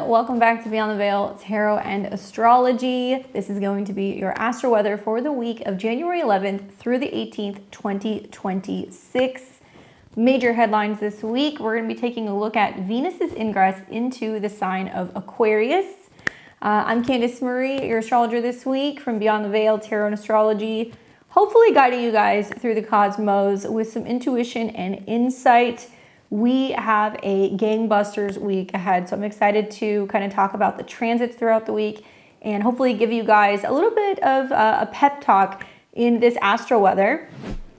welcome back to Beyond the Veil Tarot and Astrology. This is going to be your astro weather for the week of January 11th through the 18th, 2026. Major headlines this week. We're going to be taking a look at Venus's ingress into the sign of Aquarius. I'm Candice Marie, your astrologer this week from Beyond the Veil Tarot and Astrology. Hopefully guiding you guys through the cosmos with some intuition and insight. We have a gangbusters week ahead, so I'm excited to kind of talk about the transits throughout the week and hopefully give you guys a little bit of a pep talk in this astro weather.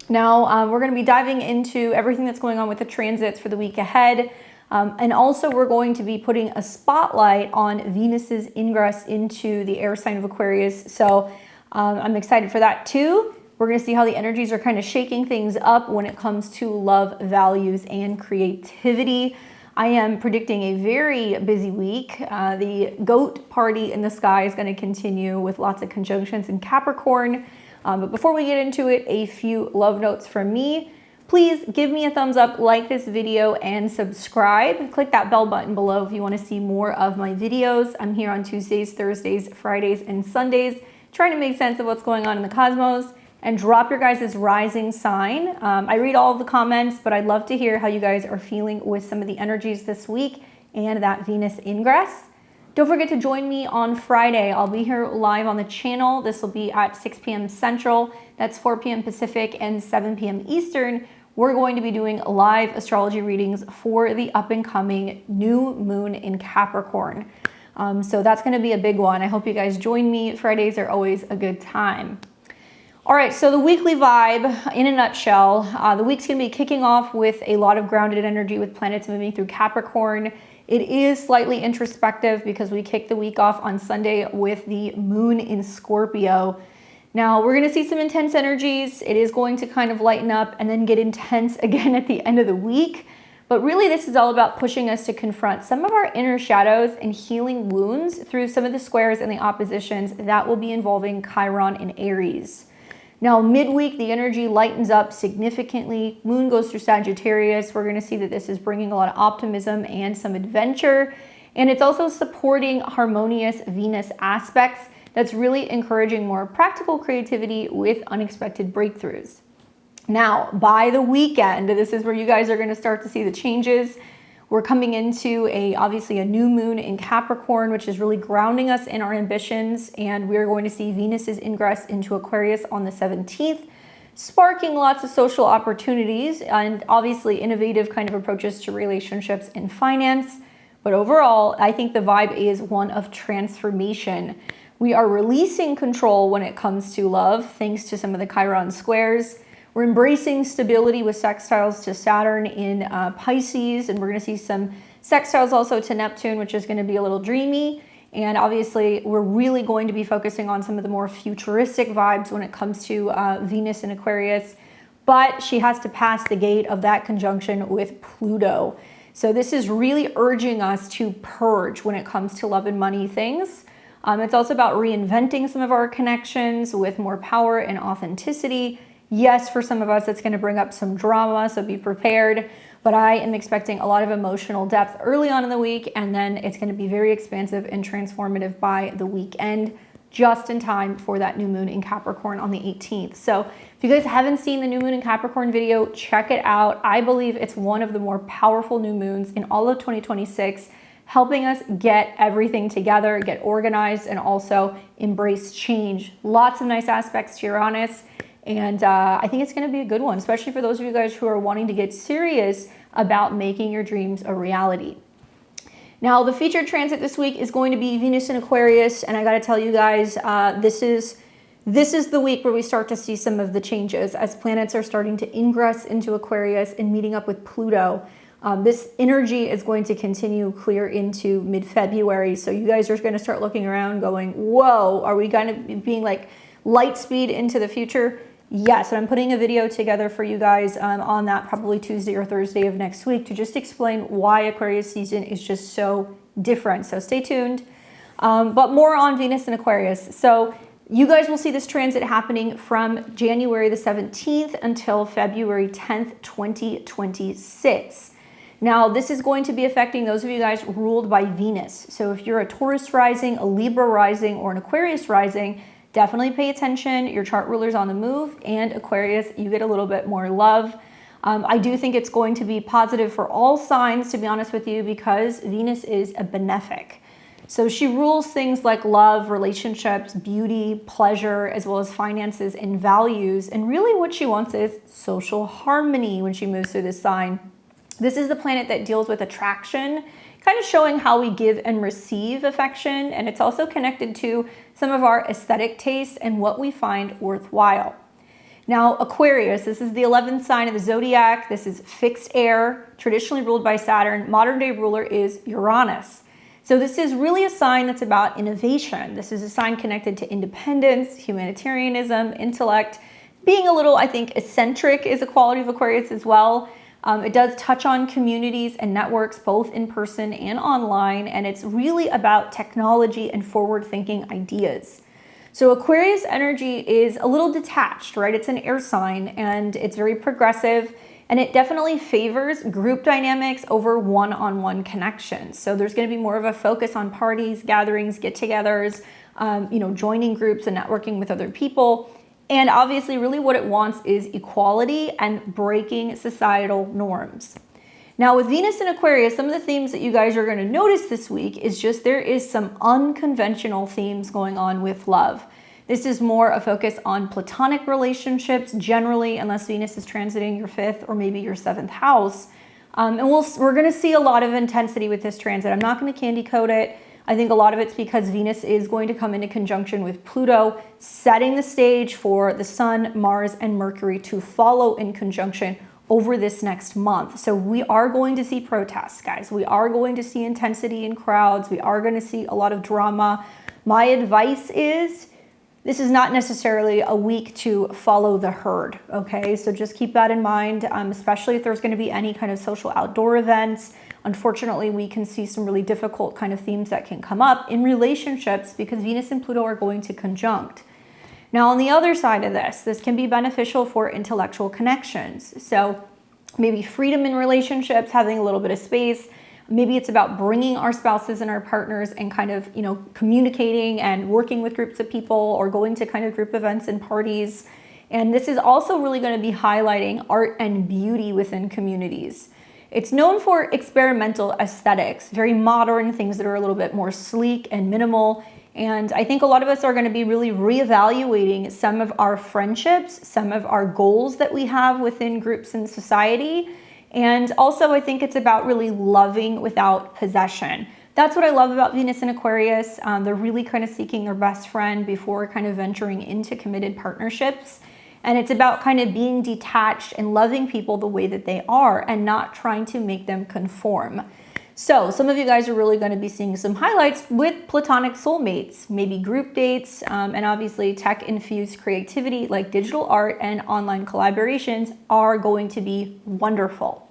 Now, we're going to be diving into everything that's going on with the transits for the week ahead. And also we're going to be putting a spotlight on Venus's ingress into the air sign of Aquarius. So I'm excited for that too. We're going to see how the energies are kind of shaking things up when it comes to love, values, and creativity. I am predicting a very busy week. The goat party in the sky is going to continue with lots of conjunctions in Capricorn. But before we get into it, a few love notes from me. Please give me a thumbs up, like this video, and subscribe. Click that bell button below if you want to see more of my videos. I'm here on Tuesdays, Thursdays, Fridays, and Sundays, trying to make sense of what's going on in the cosmos. And drop your guys' rising sign. I read all of the comments, but I'd love to hear how you guys are feeling with some of the energies this week and that Venus ingress. Don't forget to join me on Friday. I'll be here live on the channel. This will be at 6 p.m. Central. That's 4 p.m. Pacific and 7 p.m. Eastern. We're going to be doing live astrology readings for the up and coming new moon in Capricorn. So that's going to be a big one. I hope you guys join me. Fridays are always a good time. All right, so the weekly vibe in a nutshell, the week's gonna be kicking off with a lot of grounded energy with planets moving through Capricorn. It is slightly introspective because we kick the week off on Sunday with the moon in Scorpio. Now we're gonna see some intense energies. It is going to kind of lighten up and then get intense again at the end of the week. But really this is all about pushing us to confront some of our inner shadows and healing wounds through some of the squares and the oppositions that will be involving Chiron and Aries. Now, midweek, the energy lightens up significantly. Moon goes through Sagittarius. We're going to see that this is bringing a lot of optimism and some adventure. And it's also supporting harmonious Venus aspects that's really encouraging more practical creativity with unexpected breakthroughs. Now, by the weekend, this is where you guys are going to start to see the changes. We're coming into obviously a new moon in Capricorn, which is really grounding us in our ambitions. And we're going to see Venus's ingress into Aquarius on the 17th, sparking lots of social opportunities and obviously innovative kind of approaches to relationships and finance. But overall, I think the vibe is one of transformation. We are releasing control when it comes to love, thanks to some of the Chiron squares. We're embracing stability with sextiles to Saturn in Pisces, and we're going to see some sextiles also to Neptune, which is going to be a little dreamy. And obviously, we're really going to be focusing on some of the more futuristic vibes when it comes to Venus in Aquarius. But she has to pass the gate of that conjunction with Pluto. So this is really urging us to purge when it comes to love and money things. It's also about reinventing some of our connections with more power and authenticity. Yes, for some of us, it's going to bring up some drama, so be prepared. But I am expecting a lot of emotional depth early on in the week, and then it's going to be very expansive and transformative by the weekend, just in time for that new moon in Capricorn on the 18th. So if you guys haven't seen the new moon in Capricorn video, check it out. I believe it's one of the more powerful new moons in all of 2026, helping us get everything together, get organized, and also embrace change. Lots of nice aspects to Uranus. And I think it's going to be a good one, especially for those of you guys who are wanting to get serious about making your dreams a reality. Now, the featured transit this week is going to be Venus in Aquarius. And I got to tell you guys, this is the week where we start to see some of the changes as planets are starting to ingress into Aquarius and meeting up with Pluto. This energy is going to continue clear into mid-February. So you guys are going to start looking around going, whoa, are we going to be being like light speed into the future? Yes, and I'm putting a video together for you guys on that probably Tuesday or Thursday of next week to just explain why Aquarius season is just so different. So stay tuned. But more on Venus and Aquarius. So you guys will see this transit happening from January the 17th until February 10th, 2026. Now, this is going to be affecting those of you guys ruled by Venus. So if you're a Taurus rising, a Libra rising, or an Aquarius rising, definitely pay attention. Your chart ruler's on the move, and Aquarius, you get a little bit more love. I do think it's going to be positive for all signs, to be honest with you, because Venus is a benefic. So she rules things like love, relationships, beauty, pleasure, as well as finances and values. And really what she wants is social harmony when she moves through this sign. This is the planet that deals with attraction, kind of showing how we give and receive affection. And it's also connected to some of our aesthetic tastes and what we find worthwhile. Now, Aquarius, this is the 11th sign of the Zodiac. This is fixed air, traditionally ruled by Saturn. Modern day ruler is Uranus. So this is really a sign that's about innovation. This is a sign connected to independence, humanitarianism, intellect. Being a little, I think, eccentric is a quality of Aquarius as well. It does touch on communities and networks, both in person and online, and it's really about technology and forward-thinking ideas. So Aquarius energy is a little detached, right? It's an air sign, and it's very progressive, and it definitely favors group dynamics over one-on-one connections. So there's going to be more of a focus on parties, gatherings, get-togethers, joining groups and networking with other people. And obviously, really what it wants is equality and breaking societal norms. Now, with Venus in Aquarius, some of the themes that you guys are going to notice this week is just there is some unconventional themes going on with love. This is more a focus on platonic relationships generally, unless Venus is transiting your 5th or maybe your 7th house. And we're going to see a lot of intensity with this transit. I'm not going to candy coat it. I think a lot of it's because Venus is going to come into conjunction with Pluto, setting the stage for the Sun, Mars, and Mercury to follow in conjunction over this next month. So we are going to see protests, guys. We are going to see intensity in crowds. We are going to see a lot of drama. My advice is this is not necessarily a week to follow the herd, okay? So just keep that in mind, especially if there's going to be any kind of social outdoor events. Unfortunately, we can see some really difficult kind of themes that can come up in relationships because Venus and Pluto are going to conjunct. Now, on the other side of this can be beneficial for intellectual connections. So maybe freedom in relationships, having a little bit of space. Maybe it's about bringing our spouses and our partners and kind of, communicating and working with groups of people or going to kind of group events and parties. And this is also really going to be highlighting art and beauty within communities. It's known for experimental aesthetics, very modern things that are a little bit more sleek and minimal. And I think a lot of us are going to be really reevaluating some of our friendships, some of our goals that we have within groups and society. And also, I think it's about really loving without possession. That's what I love about Venus and Aquarius. They're really kind of seeking their best friend before kind of venturing into committed partnerships. And it's about kind of being detached and loving people the way that they are and not trying to make them conform. So some of you guys are really going to be seeing some highlights with platonic soulmates, maybe group dates, and obviously tech-infused creativity like digital art and online collaborations are going to be wonderful.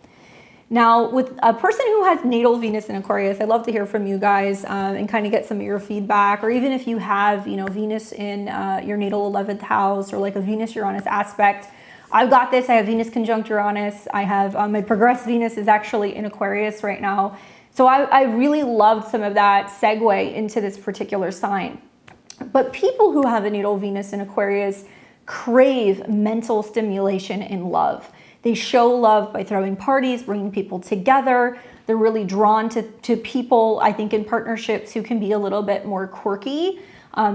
Now, with a person who has natal Venus in Aquarius, I'd love to hear from you guys and kind of get some of your feedback, or even if you have, Venus in your natal 11th house or like a Venus-Uranus aspect. I've got this. I have Venus conjunct Uranus. I have my progressed Venus is actually in Aquarius right now. So I really loved some of that segue into this particular sign. But people who have a natal Venus in Aquarius crave mental stimulation and love. They show love by throwing parties, bringing people together. They're really drawn to people, I think, in partnerships who can be a little bit more quirky.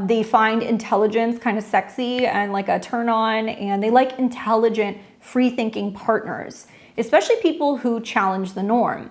They find intelligence kind of sexy and like a turn on, and they like intelligent, free-thinking partners, especially people who challenge the norm.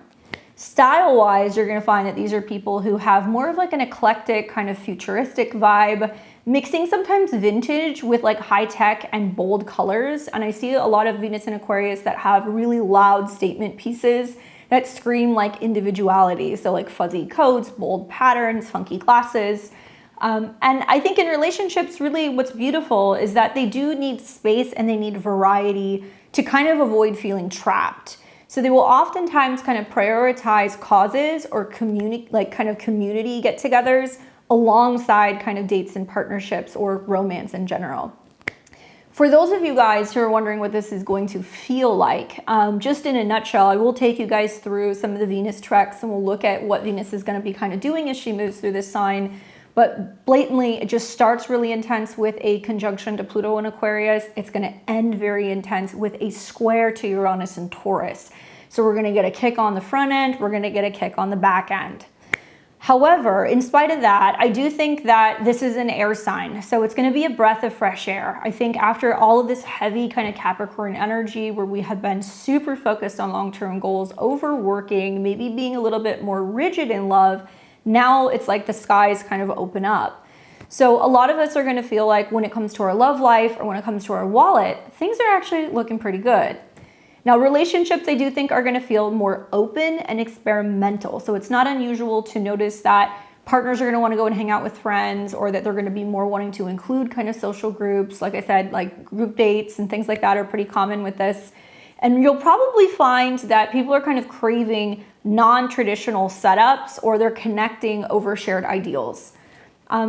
Style-wise, you're going to find that these are people who have more of like an eclectic kind of futuristic vibe, mixing sometimes vintage with like high tech and bold colors. And I see a lot of Venus and Aquarius that have really loud statement pieces that scream like individuality. So like fuzzy coats, bold patterns, funky glasses. And I think in relationships, really what's beautiful is that they do need space and they need variety to kind of avoid feeling trapped. So they will oftentimes kind of prioritize causes or community get-togethers alongside kind of dates and partnerships or romance in general. For those of you guys who are wondering what this is going to feel like, just in a nutshell, I will take you guys through some of the Venus treks and we'll look at what Venus is going to be kind of doing as she moves through this sign. But blatantly, it just starts really intense with a conjunction to Pluto and Aquarius. It's going to end very intense with a square to Uranus and Taurus. So we're going to get a kick on the front end. We're going to get a kick on the back end. However, in spite of that, I do think that this is an air sign. So it's going to be a breath of fresh air. I think after all of this heavy kind of Capricorn energy where we have been super focused on long-term goals, overworking, maybe being a little bit more rigid in love, now it's like the skies kind of open up. So a lot of us are going to feel like when it comes to our love life or when it comes to our wallet, things are actually looking pretty good. Now, relationships, I do think, are going to feel more open and experimental. So it's not unusual to notice that partners are going to want to go and hang out with friends, or that they're going to be more wanting to include kind of social groups. Like I said, like group dates and things like that are pretty common with this. And you'll probably find that people are kind of craving non-traditional setups, or they're connecting over shared ideals.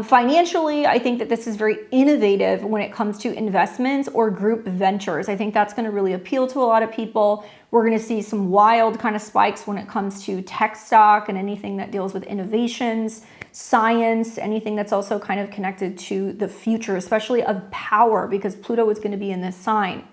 Financially, I think that this is very innovative when it comes to investments or group ventures. I think that's going to really appeal to a lot of people. We're going to see some wild kind of spikes when it comes to tech stock and anything that deals with innovations, science, anything that's also kind of connected to the future, especially of power, because Pluto is going to be in this sign.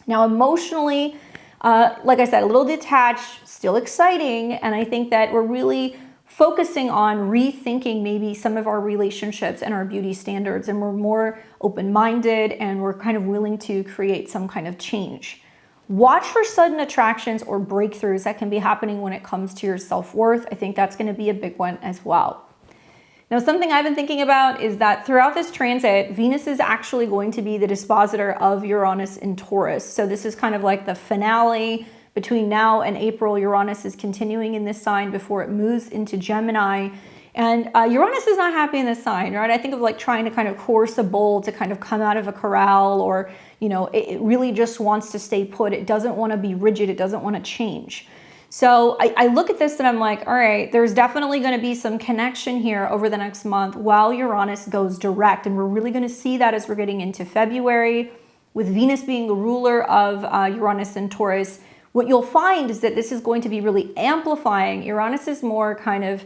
Now, emotionally, like I said, a little detached, still exciting, and I think that we're really focusing on rethinking maybe some of our relationships and our beauty standards, and we're more open-minded and we're kind of willing to create some kind of change. Watch for sudden attractions or breakthroughs that can be happening when it comes to your self-worth. I think that's going to be a big one as well. Now, something I've been thinking about is that throughout this transit, Venus is actually going to be the dispositor of Uranus in Taurus. So this is kind of like the finale. Between now and April, Uranus is continuing in this sign before it moves into Gemini. And Uranus is not happy in this sign, right? I think of like trying to kind of coerce a bull to kind of come out of a corral, or, you know, it really just wants to stay put. It doesn't want to be rigid. It doesn't want to change. So I look at this and I'm like, all right, there's definitely going to be some connection here over the next month while Uranus goes direct. And we're really going to see that as we're getting into February, with Venus being the ruler of Uranus and Taurus. What you'll find is that this is going to be really amplifying. Uranus is more kind of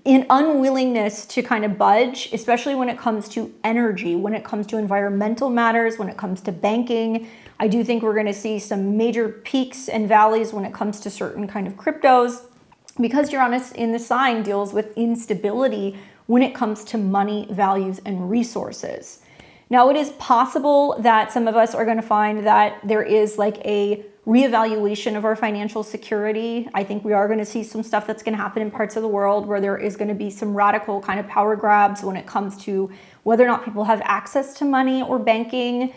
in unwillingness to kind of budge, especially when it comes to energy, when it comes to environmental matters, when it comes to banking. I do think we're going to see some major peaks and valleys when it comes to certain kind of cryptos, because Uranus in the sign deals with instability when it comes to money, values, and resources. Now, it is possible that some of us are going to find that there is like a reevaluation of our financial security. I think we are going to see some stuff that's going to happen in parts of the world where there is going to be some radical kind of power grabs when it comes to whether or not people have access to money or banking,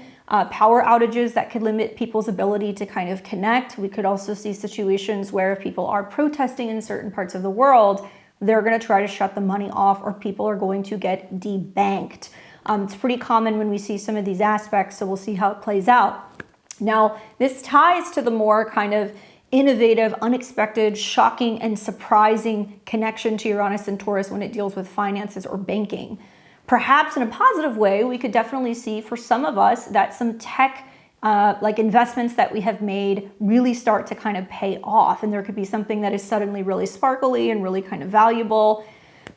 power outages that could limit people's ability to kind of connect. We could also see situations where if people are protesting in certain parts of the world, they're going to try to shut the money off, or people are going to get debanked. It's pretty common when we see some of these aspects, so we'll see how it plays out. Now, this ties to the more kind of innovative, unexpected, shocking, and surprising connection to Uranus and Taurus when it deals with finances or banking. Perhaps in a positive way, we could definitely see for some of us that some tech like investments that we have made really start to kind of pay off, and there could be something that is suddenly really sparkly and really kind of valuable.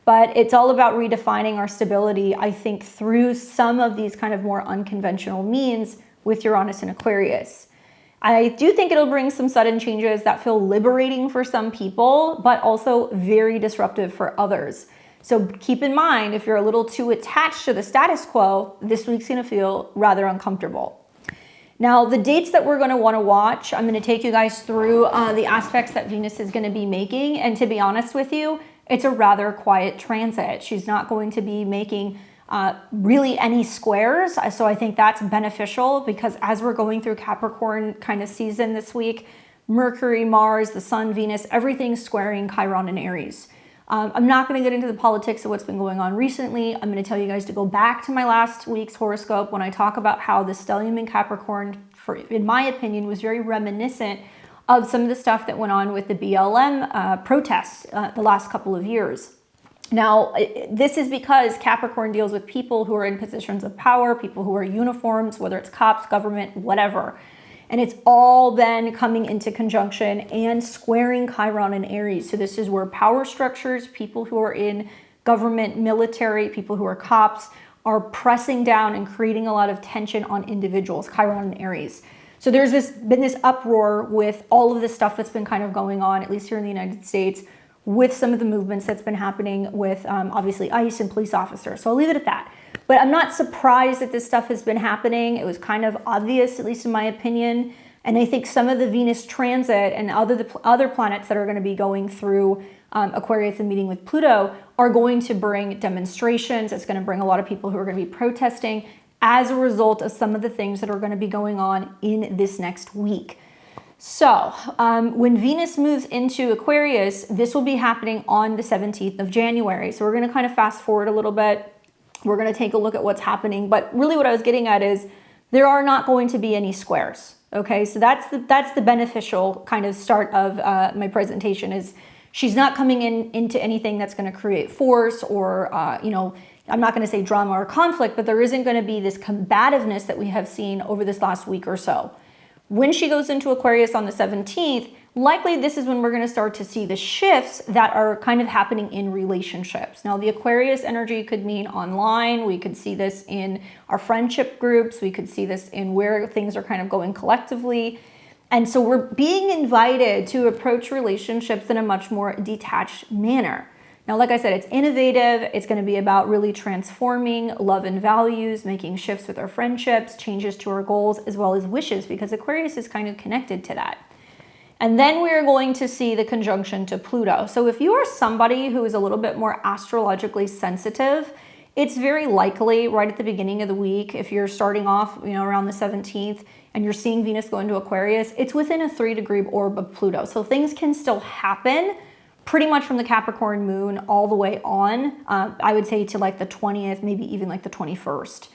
But it's all about redefining our stability, I think, through some of these kind of more unconventional means with Uranus and Aquarius. I do think it'll bring some sudden changes that feel liberating for some people, but also very disruptive for others. So keep in mind, if you're a little too attached to the status quo, this week's going to feel rather uncomfortable. Now, the dates that we're going to want to watch, I'm going to take you guys through the aspects that Venus is going to be making. And to be honest with you, it's a rather quiet transit. She's not going to be making really any squares. So I think that's beneficial, because as we're going through Capricorn kind of season this week, Mercury, Mars, the Sun, Venus, everything's squaring Chiron and Aries. I'm not going to get into the politics of what's been going on recently. I'm going to tell you guys to go back to my last week's horoscope when I talk about how the stellium in Capricorn, in my opinion, was very reminiscent of some of the stuff that went on with the BLM protests the last couple of years. Now, this is because Capricorn deals with people who are in positions of power, people who are uniforms, whether it's cops, government, whatever. And it's all then coming into conjunction and squaring Chiron and Aries. So this is where power structures, people who are in government, military, people who are cops, are pressing down and creating a lot of tension on individuals, Chiron and Aries. So there's been this uproar with all of this stuff that's been kind of going on, at least here in the United States, with some of the movements that's been happening with obviously ICE and police officers. So I'll leave it at that. But I'm not surprised that this stuff has been happening. It was kind of obvious, at least in my opinion. And I think some of the Venus transit and other planets that are going to be going through Aquarius and meeting with Pluto are going to bring demonstrations. It's going to bring a lot of people who are going to be protesting as a result of some of the things that are going to be going on in this next week. So when Venus moves into Aquarius, this will be happening on the 17th of January. So we're going to kind of fast forward a little bit. We're going to take a look at what's happening. But really what I was getting at is there are not going to be any squares. Okay, so that's the beneficial kind of start of my presentation is she's not coming into anything that's going to create force or, I'm not going to say drama or conflict, but there isn't going to be this combativeness that we have seen over this last week or so. When she goes into Aquarius on the 17th, likely this is when we're going to start to see the shifts that are kind of happening in relationships. Now, the Aquarius energy could mean online. We could see this in our friendship groups. We could see this in where things are kind of going collectively. And so we're being invited to approach relationships in a much more detached manner. Now, like I said, it's innovative. It's going to be about really transforming love and values, making shifts with our friendships, changes to our goals, as well as wishes, because Aquarius is kind of connected to that. And then we're going to see the conjunction to Pluto. So if you are somebody who is a little bit more astrologically sensitive, it's very likely right at the beginning of the week, if you're starting off, around the 17th and you're seeing Venus go into Aquarius, it's within a 3-degree orb of Pluto. So things can still happen pretty much from the Capricorn moon all the way on. I would say to like the 20th, maybe even like the 21st.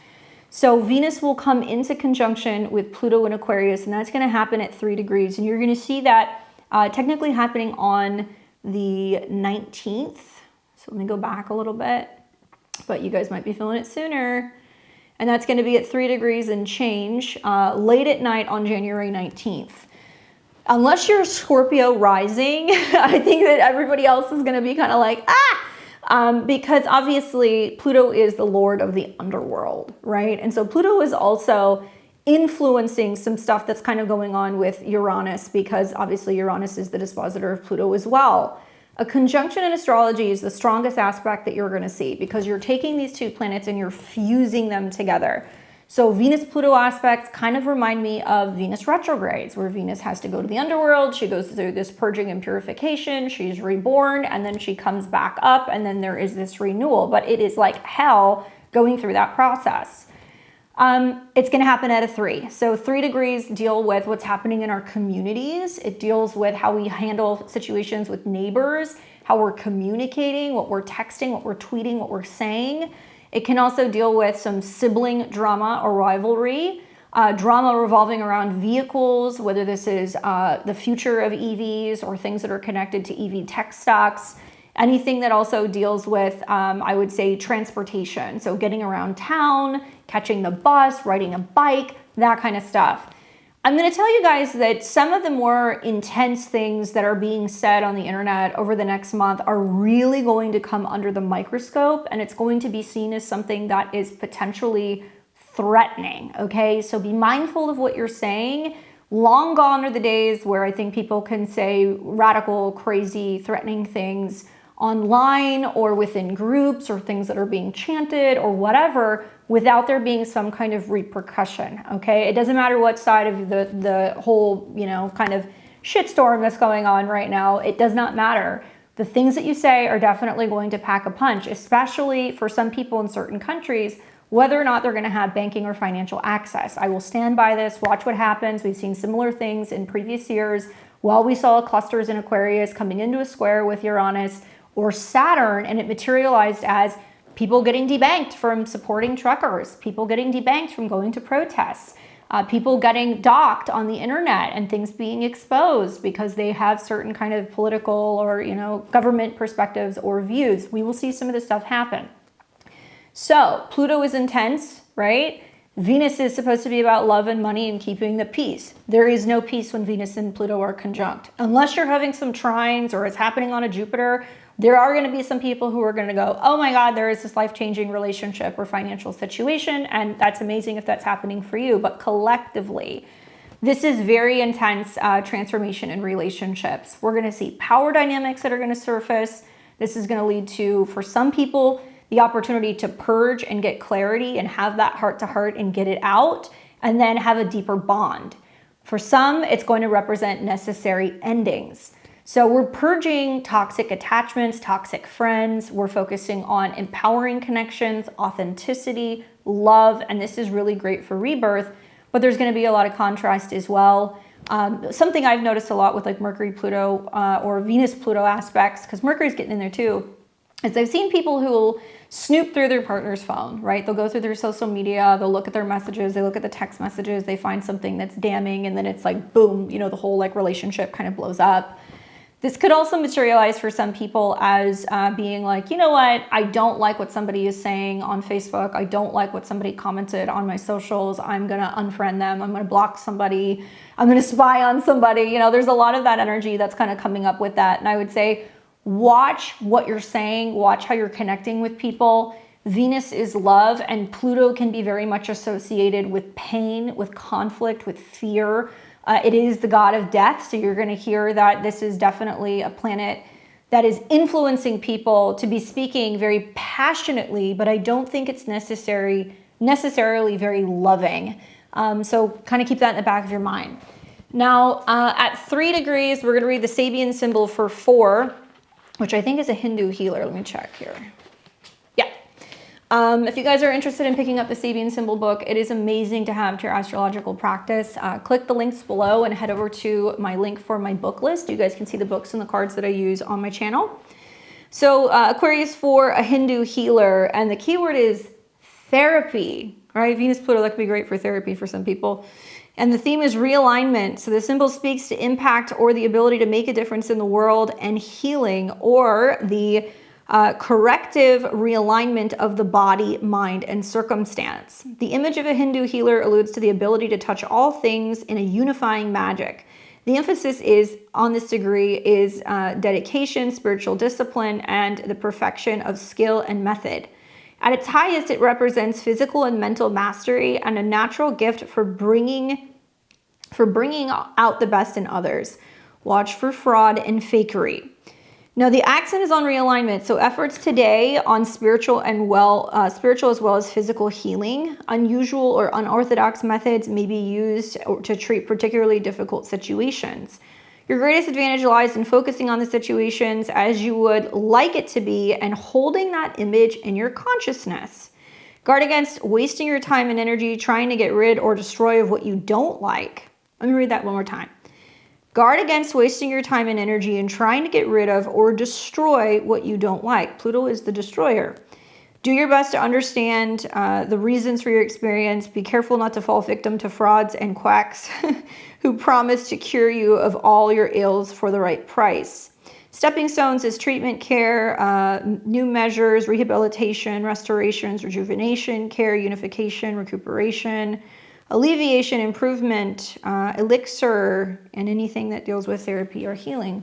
So Venus will come into conjunction with Pluto in Aquarius, and that's going to happen at 3 degrees. And you're going to see that technically happening on the 19th. So let me go back a little bit, but you guys might be feeling it sooner. And that's going to be at 3 degrees and change late at night on January 19th. Unless you're Scorpio rising, I think that everybody else is going to be kind of like, because obviously Pluto is the lord of the underworld, right? And so Pluto is also influencing some stuff that's kind of going on with Uranus, because obviously Uranus is the dispositor of Pluto as well. A conjunction in astrology is the strongest aspect that you're going to see because you're taking these two planets and you're fusing them together. So Venus-Pluto aspects kind of remind me of Venus retrogrades, where Venus has to go to the underworld. She goes through this purging and purification. She's reborn, and then she comes back up, and then there is this renewal. But it is like hell going through that process. It's going to happen at a 3. So 3 degrees deal with what's happening in our communities. It deals with how we handle situations with neighbors, how we're communicating, what we're texting, what we're tweeting, what we're saying. It can also deal with some sibling drama or rivalry, drama revolving around vehicles, whether this is the future of EVs or things that are connected to EV tech stocks, anything that also deals with, I would say, transportation. So getting around town, catching the bus, riding a bike, that kind of stuff. I'm going to tell you guys that some of the more intense things that are being said on the internet over the next month are really going to come under the microscope, and it's going to be seen as something that is potentially threatening, okay? So be mindful of what you're saying. Long gone are the days where I think people can say radical, crazy, threatening things online or within groups or things that are being chanted or whatever without there being some kind of repercussion, okay? It doesn't matter what side of the whole, kind of shitstorm that's going on right now. It does not matter. The things that you say are definitely going to pack a punch, especially for some people in certain countries, whether or not they're going to have banking or financial access. I will stand by this, watch what happens. We've seen similar things in previous years. While we saw clusters in Aquarius coming into a square with Uranus or Saturn, and it materialized as people getting debanked from supporting truckers, people getting debanked from going to protests. People getting docked on the internet and things being exposed because they have certain kind of political or, government perspectives or views. We will see some of this stuff happen. So Pluto is intense, right? Venus is supposed to be about love and money and keeping the peace. There is no peace when Venus and Pluto are conjunct. Unless you're having some trines or it's happening on a Jupiter, there are going to be some people who are going to go, oh my God, there is this life-changing relationship or financial situation. And that's amazing if that's happening for you. But collectively, this is very intense transformation in relationships. We're going to see power dynamics that are going to surface. This is going to lead to, for some people, the opportunity to purge and get clarity and have that heart-to-heart and get it out, and then have a deeper bond. For some, it's going to represent necessary endings. So we're purging toxic attachments, toxic friends. We're focusing on empowering connections, authenticity, love, and this is really great for rebirth, but there's going to be a lot of contrast as well. Something I've noticed a lot with like Mercury-Pluto or Venus-Pluto aspects, because Mercury's getting in there too, is I've seen people who will snoop through their partner's phone, right? They'll go through their social media, they'll look at their messages, they look at the text messages, they find something that's damning, and then it's like, boom, the whole like relationship kind of blows up. This could also materialize for some people as being like, you know what, I don't like what somebody is saying on Facebook. I don't like what somebody commented on my socials. I'm going to unfriend them. I'm going to block somebody. I'm going to spy on somebody. There's a lot of that energy that's kind of coming up with that. And I would say, watch what you're saying. Watch how you're connecting with people. Venus is love, and Pluto can be very much associated with pain, with conflict, with fear. It is the god of death, so you're going to hear that this is definitely a planet that is influencing people to be speaking very passionately, but I don't think it's necessarily very loving. So kind of keep that in the back of your mind. Now, at 3 degrees, we're going to read the Sabian symbol for 4, which I think is a Hindu healer. Let me check here. Yeah. If you guys are interested in picking up the Sabian symbol book, it is amazing to have to your astrological practice. Click the links below and head over to my link for my book list. You guys can see the books and the cards that I use on my channel. So Aquarius 4, a Hindu healer, and the keyword is therapy, right? Venus, Pluto, that could be great for therapy for some people. And the theme is realignment. So the symbol speaks to impact or the ability to make a difference in the world, and healing, or the corrective realignment of the body, mind, and circumstance. The image of a Hindu healer alludes to the ability to touch all things in a unifying magic. The emphasis is on this degree is dedication, spiritual discipline, and the perfection of skill and method. At its highest, it represents physical and mental mastery and a natural gift for bringing out the best in others. Watch for fraud and fakery. Now, the accent is on realignment, so efforts today on spiritual as well as physical healing. Unusual or unorthodox methods may be used to treat particularly difficult situations. Your greatest advantage lies in focusing on the situations as you would like it to be and holding that image in your consciousness. Guard against wasting your time and energy trying to get rid or destroy of what you don't like. Let me read that one more time. Guard against wasting your time and energy in trying to get rid of or destroy what you don't like. Pluto is the destroyer. Do your best to understand the reasons for your experience. Be careful not to fall victim to frauds and quacks who promise to cure you of all your ills for the right price. Stepping stones is treatment, care, new measures, rehabilitation, restorations, rejuvenation, care, unification, recuperation, alleviation, improvement, elixir, and anything that deals with therapy or healing.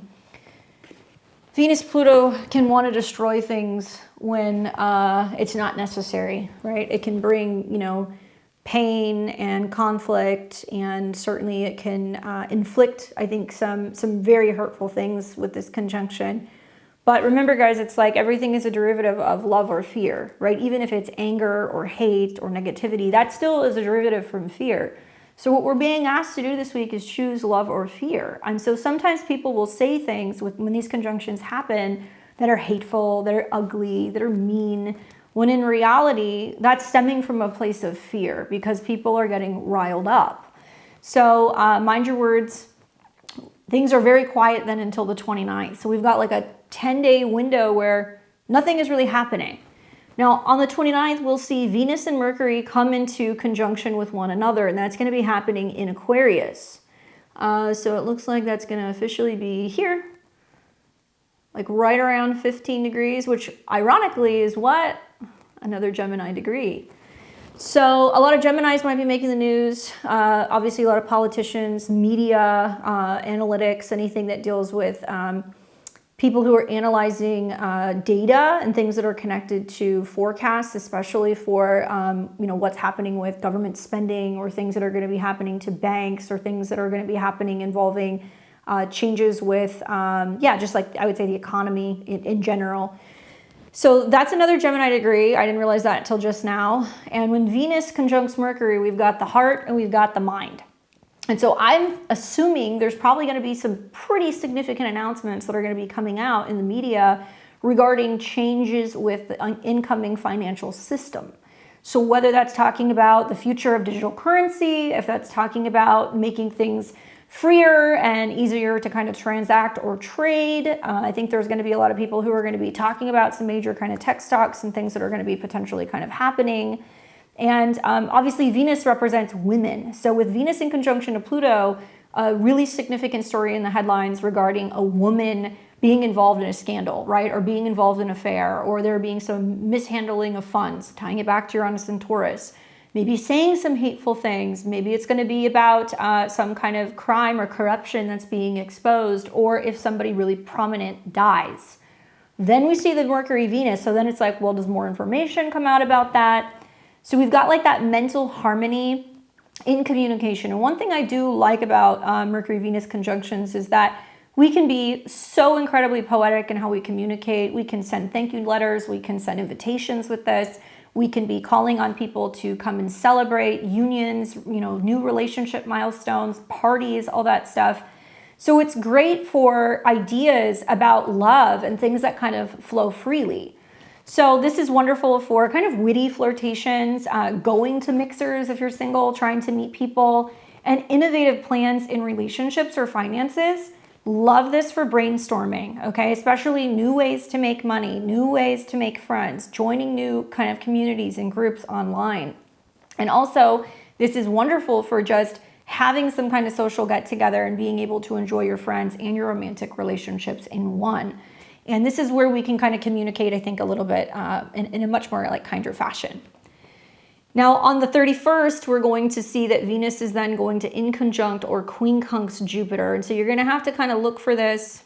Venus, Pluto can want to destroy things when it's not necessary, right? It can bring, pain and conflict, and certainly it can inflict, I think, some very hurtful things with this conjunction. But remember, guys, it's like everything is a derivative of love or fear, right? Even if it's anger or hate or negativity, that still is a derivative from fear. So what we're being asked to do this week is choose love or fear. And so sometimes people will say things when these conjunctions happen that are hateful, that are ugly, that are mean, when in reality, that's stemming from a place of fear because people are getting riled up. So mind your words. Things are very quiet then until the 29th. So we've got like a 10-day window where nothing is really happening. Now, on the 29th, we'll see Venus and Mercury come into conjunction with one another, and that's going to be happening in Aquarius. So it looks like that's going to officially be here, like right around 15 degrees, which ironically is what? Another Gemini degree. So a lot of Geminis might be making the news. Obviously, a lot of politicians, media, analytics, anything that deals with people who are analyzing data and things that are connected to forecasts, especially for what's happening with government spending, or things that are going to be happening to banks, or things that are going to be happening involving changes with, just like I would say the economy in general. So that's another Gemini degree. I didn't realize that until just now. And when Venus conjuncts Mercury, we've got the heart and we've got the mind. And so I'm assuming there's probably going to be some pretty significant announcements that are going to be coming out in the media regarding changes with the incoming financial system. So whether that's talking about the future of digital currency, if that's talking about making things freer and easier to kind of transact or trade. I think there's going to be a lot of people who are going to be talking about some major kind of tech stocks and things that are going to be potentially kind of happening. And obviously Venus represents women. So with Venus in conjunction to Pluto, a really significant story in the headlines regarding a woman being involved in a scandal, right? Or being involved in an affair, or there being some mishandling of funds, tying it back to Uranus and Taurus. Maybe saying some hateful things. Maybe it's going to be about some kind of crime or corruption that's being exposed, or if somebody really prominent dies. Then we see the Mercury Venus. So then it's like, well, does more information come out about that? So we've got like that mental harmony in communication. And one thing I do like about Mercury Venus conjunctions is that we can be so incredibly poetic in how we communicate. We can send thank you letters. We can send invitations with this. We can be calling on people to come and celebrate unions, new relationship milestones, parties, all that stuff. So it's great for ideas about love and things that kind of flow freely. So this is wonderful for kind of witty flirtations, going to mixers if you're single, trying to meet people, and innovative plans in relationships or finances. Love this for brainstorming, okay? Especially new ways to make money, new ways to make friends, joining new kind of communities and groups online. And also, this is wonderful for just having some kind of social get together and being able to enjoy your friends and your romantic relationships in one. And this is where we can kind of communicate, I think, a little bit in a much more like kinder fashion. Now, on the 31st, we're going to see that Venus is then going to inconjunct or quincunx Jupiter. And so you're going to have to kind of look for this.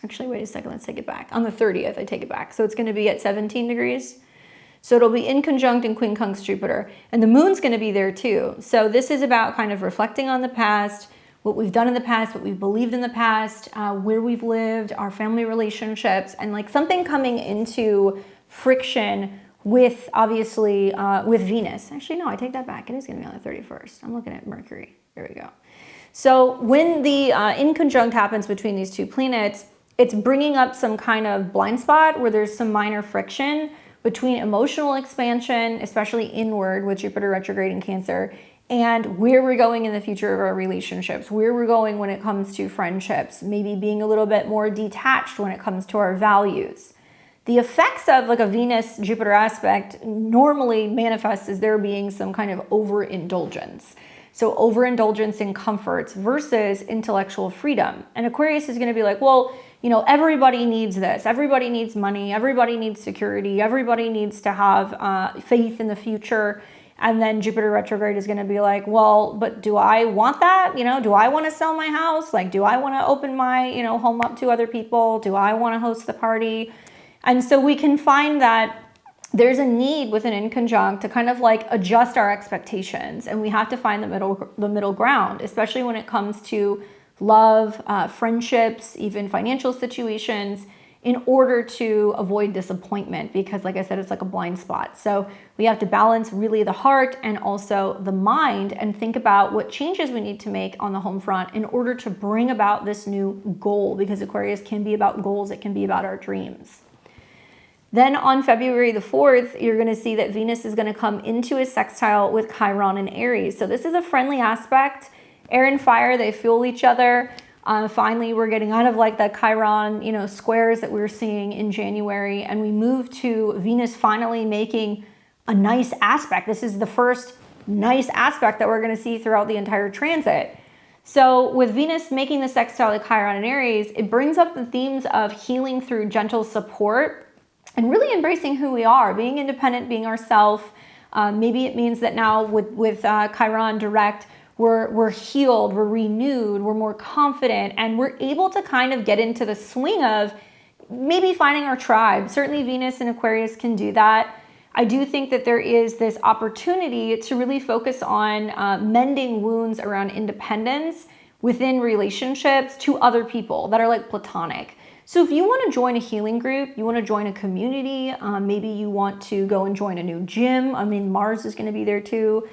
Actually, wait a second. Let's take it back. On the 30th, I take it back. So it's going to be at 17 degrees. So it'll be inconjunct and quincunx Jupiter. And the moon's going to be there too. So this is about kind of reflecting on the past, what we've done in the past, what we've believed in the past, where we've lived, our family relationships, and like something coming into friction with obviously with Venus. Actually, no, I take that back. It is going to be on the 31st. I'm looking at Mercury. There we go. So when the inconjunct happens between these two planets, it's bringing up some kind of blind spot where there's some minor friction between emotional expansion, especially inward with Jupiter retrograde in Cancer, and where we're going in the future of our relationships, where we're going when it comes to friendships, maybe being a little bit more detached when it comes to our values. The effects of like a Venus-Jupiter aspect normally manifests as there being some kind of overindulgence. So overindulgence in comforts versus intellectual freedom. And Aquarius is going to be like, well, everybody needs this. Everybody needs money. Everybody needs security. Everybody needs to have faith in the future. And then Jupiter retrograde is going to be like, well, but do I want that? Do I want to sell my house? Like, do I want to open my, home up to other people? Do I want to host the party? And so we can find that there's a need with an inconjunct to kind of like adjust our expectations. And we have to find the middle ground, especially when it comes to love, friendships, even financial situations, in order to avoid disappointment, because like I said, it's like a blind spot. So we have to balance really the heart and also the mind and think about what changes we need to make on the home front in order to bring about this new goal, because Aquarius can be about goals. It can be about our dreams. Then on February the 4th, you're going to see that Venus is going to come into a sextile with Chiron and Aries. So this is a friendly aspect. Air and fire, they fuel each other. Finally, we're getting out of like the Chiron, squares that we were seeing in January, and we move to Venus finally making a nice aspect. This is the first nice aspect that we're going to see throughout the entire transit. So with Venus making the sextile to Chiron and Aries, it brings up the themes of healing through gentle support and really embracing who we are, being independent, being ourselves. Maybe it means that now with Chiron direct, we're healed, we're renewed, we're more confident, and we're able to kind of get into the swing of maybe finding our tribe. Certainly Venus and Aquarius can do that. I do think that there is this opportunity to really focus on mending wounds around independence within relationships to other people that are like platonic. So if you want to join a healing group, you want to join a community, maybe you want to go and join a new gym. I mean, Mars is going to be there too.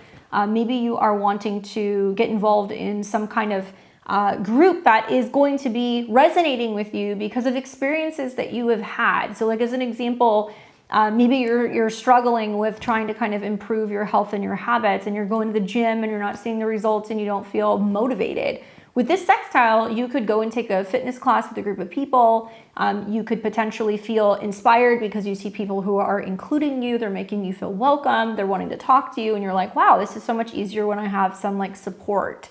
Maybe you are wanting to get involved in some kind of group that is going to be resonating with you because of experiences that you have had. So like as an example, maybe you're struggling with trying to kind of improve your health and your habits, and you're going to the gym and you're not seeing the results and you don't feel motivated. With this sextile, you could go and take a fitness class with a group of people. You could potentially feel inspired because you see people who are including you. They're making you feel welcome. They're wanting to talk to you. And you're like, wow, this is so much easier when I have some like support.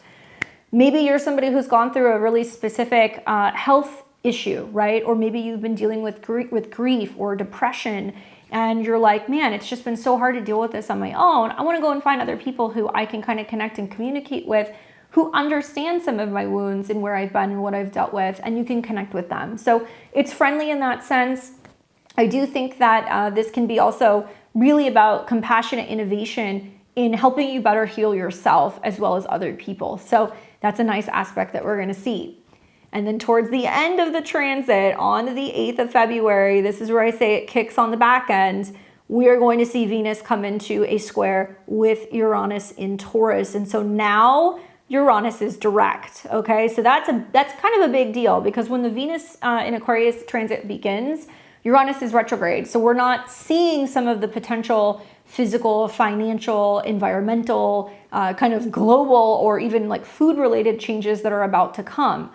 Maybe you're somebody who's gone through a really specific health issue, right? Or maybe you've been dealing with grief or depression, and you're like, man, it's just been so hard to deal with this on my own. I want to go and find other people who I can kind of connect and communicate with, who understand some of my wounds and where I've been and what I've dealt with, and you can connect with them. So it's friendly in that sense. I do think that this can be also really about compassionate innovation in helping you better heal yourself as well as other people. So that's a nice aspect that we're going to see. And then towards the end of the transit on the 8th of February, this is where I say it kicks on the back end, we are going to see Venus come into a square with Uranus in Taurus. And so now Uranus is direct, okay? So that's kind of a big deal, because when the Venus in Aquarius transit begins, Uranus is retrograde. So we're not seeing some of the potential physical, financial, environmental, kind of global, or even like food-related changes that are about to come.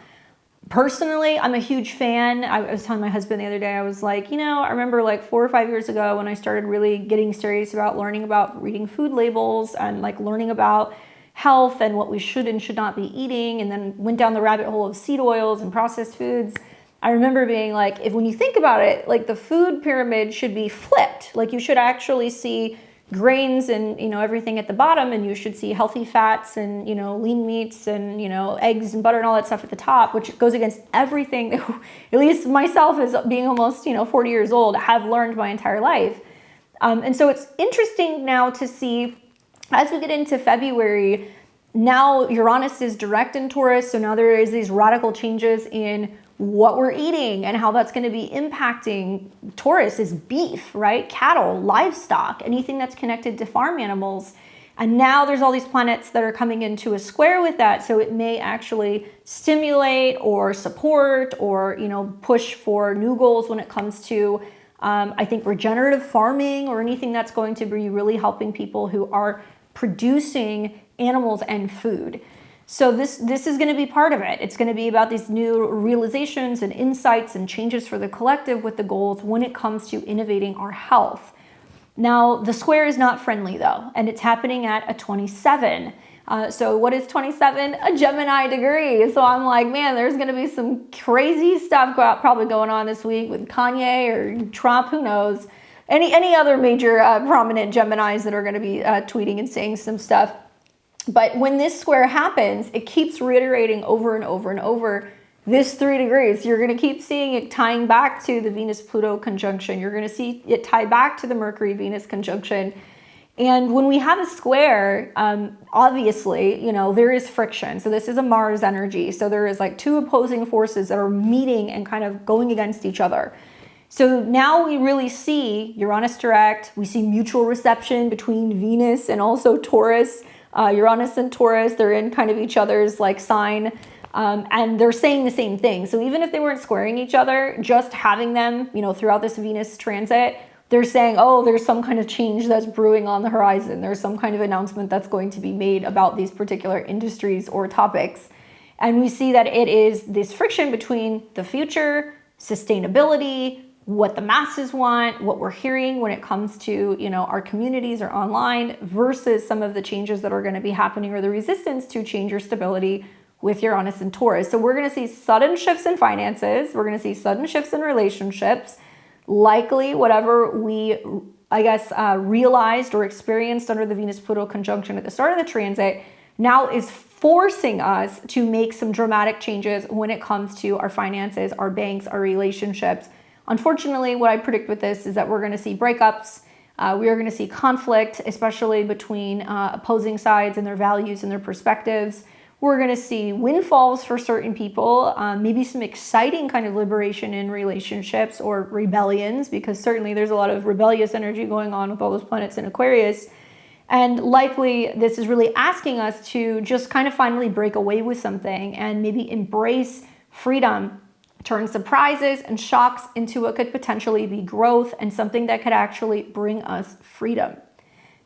Personally, I'm a huge fan. I was telling my husband the other day, I was like, I remember like 4 or 5 years ago when I started really getting serious about learning about reading food labels and like learning about health and what we should and should not be eating, and then went down the rabbit hole of seed oils and processed foods. I remember being like, when you think about it, like the food pyramid should be flipped. Like you should actually see grains and everything at the bottom, and you should see healthy fats and lean meats and eggs and butter and all that stuff at the top, which goes against everything that at least myself, as being almost 40 years old, have learned my entire life. And so it's interesting now to see, as we get into February, now Uranus is direct in Taurus, so now there is these radical changes in what we're eating and how that's going to be impacting. Taurus is beef, right? Cattle, livestock, anything that's connected to farm animals. And now there's all these planets that are coming into a square with that, so it may actually stimulate or support or push for new goals when it comes to I think regenerative farming, or anything that's going to be really helping people who are producing animals and food. So this is going to be part of it. It's going to be about these new realizations and insights and changes for the collective with the goals when it comes to innovating our health. Now, the square is not friendly though, and it's happening at a 27. So what is 27? A Gemini degree. So I'm like, man, there's going to be some crazy stuff probably going on this week with Kanye or Trump, who knows. Any other major prominent Geminis that are going to be tweeting and saying some stuff. But when this square happens, it keeps reiterating over and over and over this 3 degrees. You're going to keep seeing it tying back to the Venus-Pluto conjunction. You're going to see it tie back to the Mercury-Venus conjunction. And when we have a square, obviously, there is friction. So this is a Mars energy. So there is like 2 opposing forces that are meeting and kind of going against each other. So now we really see Uranus direct. We see mutual reception between Venus and also Taurus. Uranus and Taurus, they're in kind of each other's like sign, and they're saying the same thing. So even if they weren't squaring each other, just having them, throughout this Venus transit, they're saying, oh, there's some kind of change that's brewing on the horizon. There's some kind of announcement that's going to be made about these particular industries or topics. And we see that it is this friction between the future, sustainability, what the masses want, what we're hearing when it comes to, our communities or online, versus some of the changes that are going to be happening, or the resistance to change or stability with Uranus and Taurus. So we're going to see sudden shifts in finances. We're going to see sudden shifts in relationships. Likely whatever we, realized or experienced under the Venus-Pluto conjunction at the start of the transit now is forcing us to make some dramatic changes when it comes to our finances, our banks, our relationships. Unfortunately, what I predict with this is that we're going to see breakups. We are going to see conflict, especially between opposing sides and their values and their perspectives. We're going to see windfalls for certain people, maybe some exciting kind of liberation in relationships or rebellions, because certainly there's a lot of rebellious energy going on with all those planets in Aquarius. And likely this is really asking us to just kind of finally break away with something and maybe embrace freedom, turn surprises and shocks into what could potentially be growth and something that could actually bring us freedom.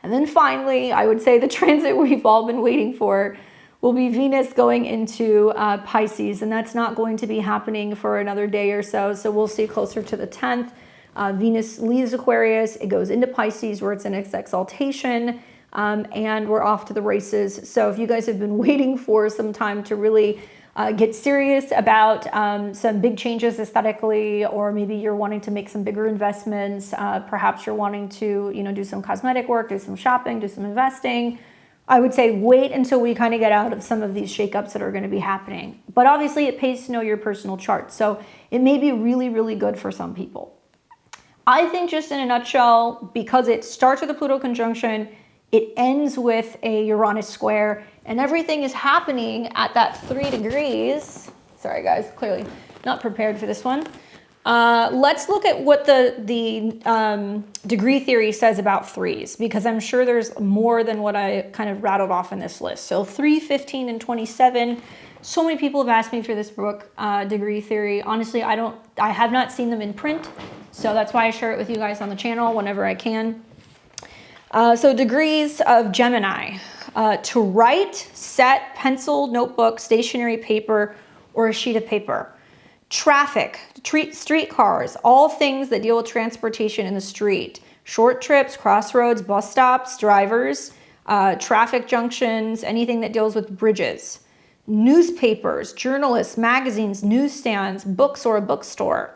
And then finally, I would say the transit we've all been waiting for will be Venus going into Pisces, and that's not going to be happening for another day or so. So we'll see closer to the 10th. Venus leaves Aquarius, it goes into Pisces where it's in its exaltation, and we're off to the races. So if you guys have been waiting for some time to really get serious about some big changes aesthetically, or maybe you're wanting to make some bigger investments, perhaps you're wanting to, do some cosmetic work, do some shopping, do some investing, I would say wait until we kind of get out of some of these shakeups that are going to be happening. But obviously it pays to know your personal chart. So it may be really, really good for some people. I think just in a nutshell, because it starts with a Pluto conjunction, it ends with a Uranus square, and everything is happening at that 3 degrees. Sorry guys, clearly not prepared for this one. Let's look at what the degree theory says about threes, because I'm sure there's more than what I kind of rattled off in this list. So 3, 15, and 27. So many people have asked me for this book, degree theory. Honestly, I have not seen them in print. So that's why I share it with you guys on the channel whenever I can. So degrees of Gemini, to write, set, pencil, notebook, stationery, paper, or a sheet of paper. Traffic, streetcars, all things that deal with transportation in the street. Short trips, crossroads, bus stops, drivers, traffic junctions, anything that deals with bridges. Newspapers, journalists, magazines, newsstands, books or a bookstore.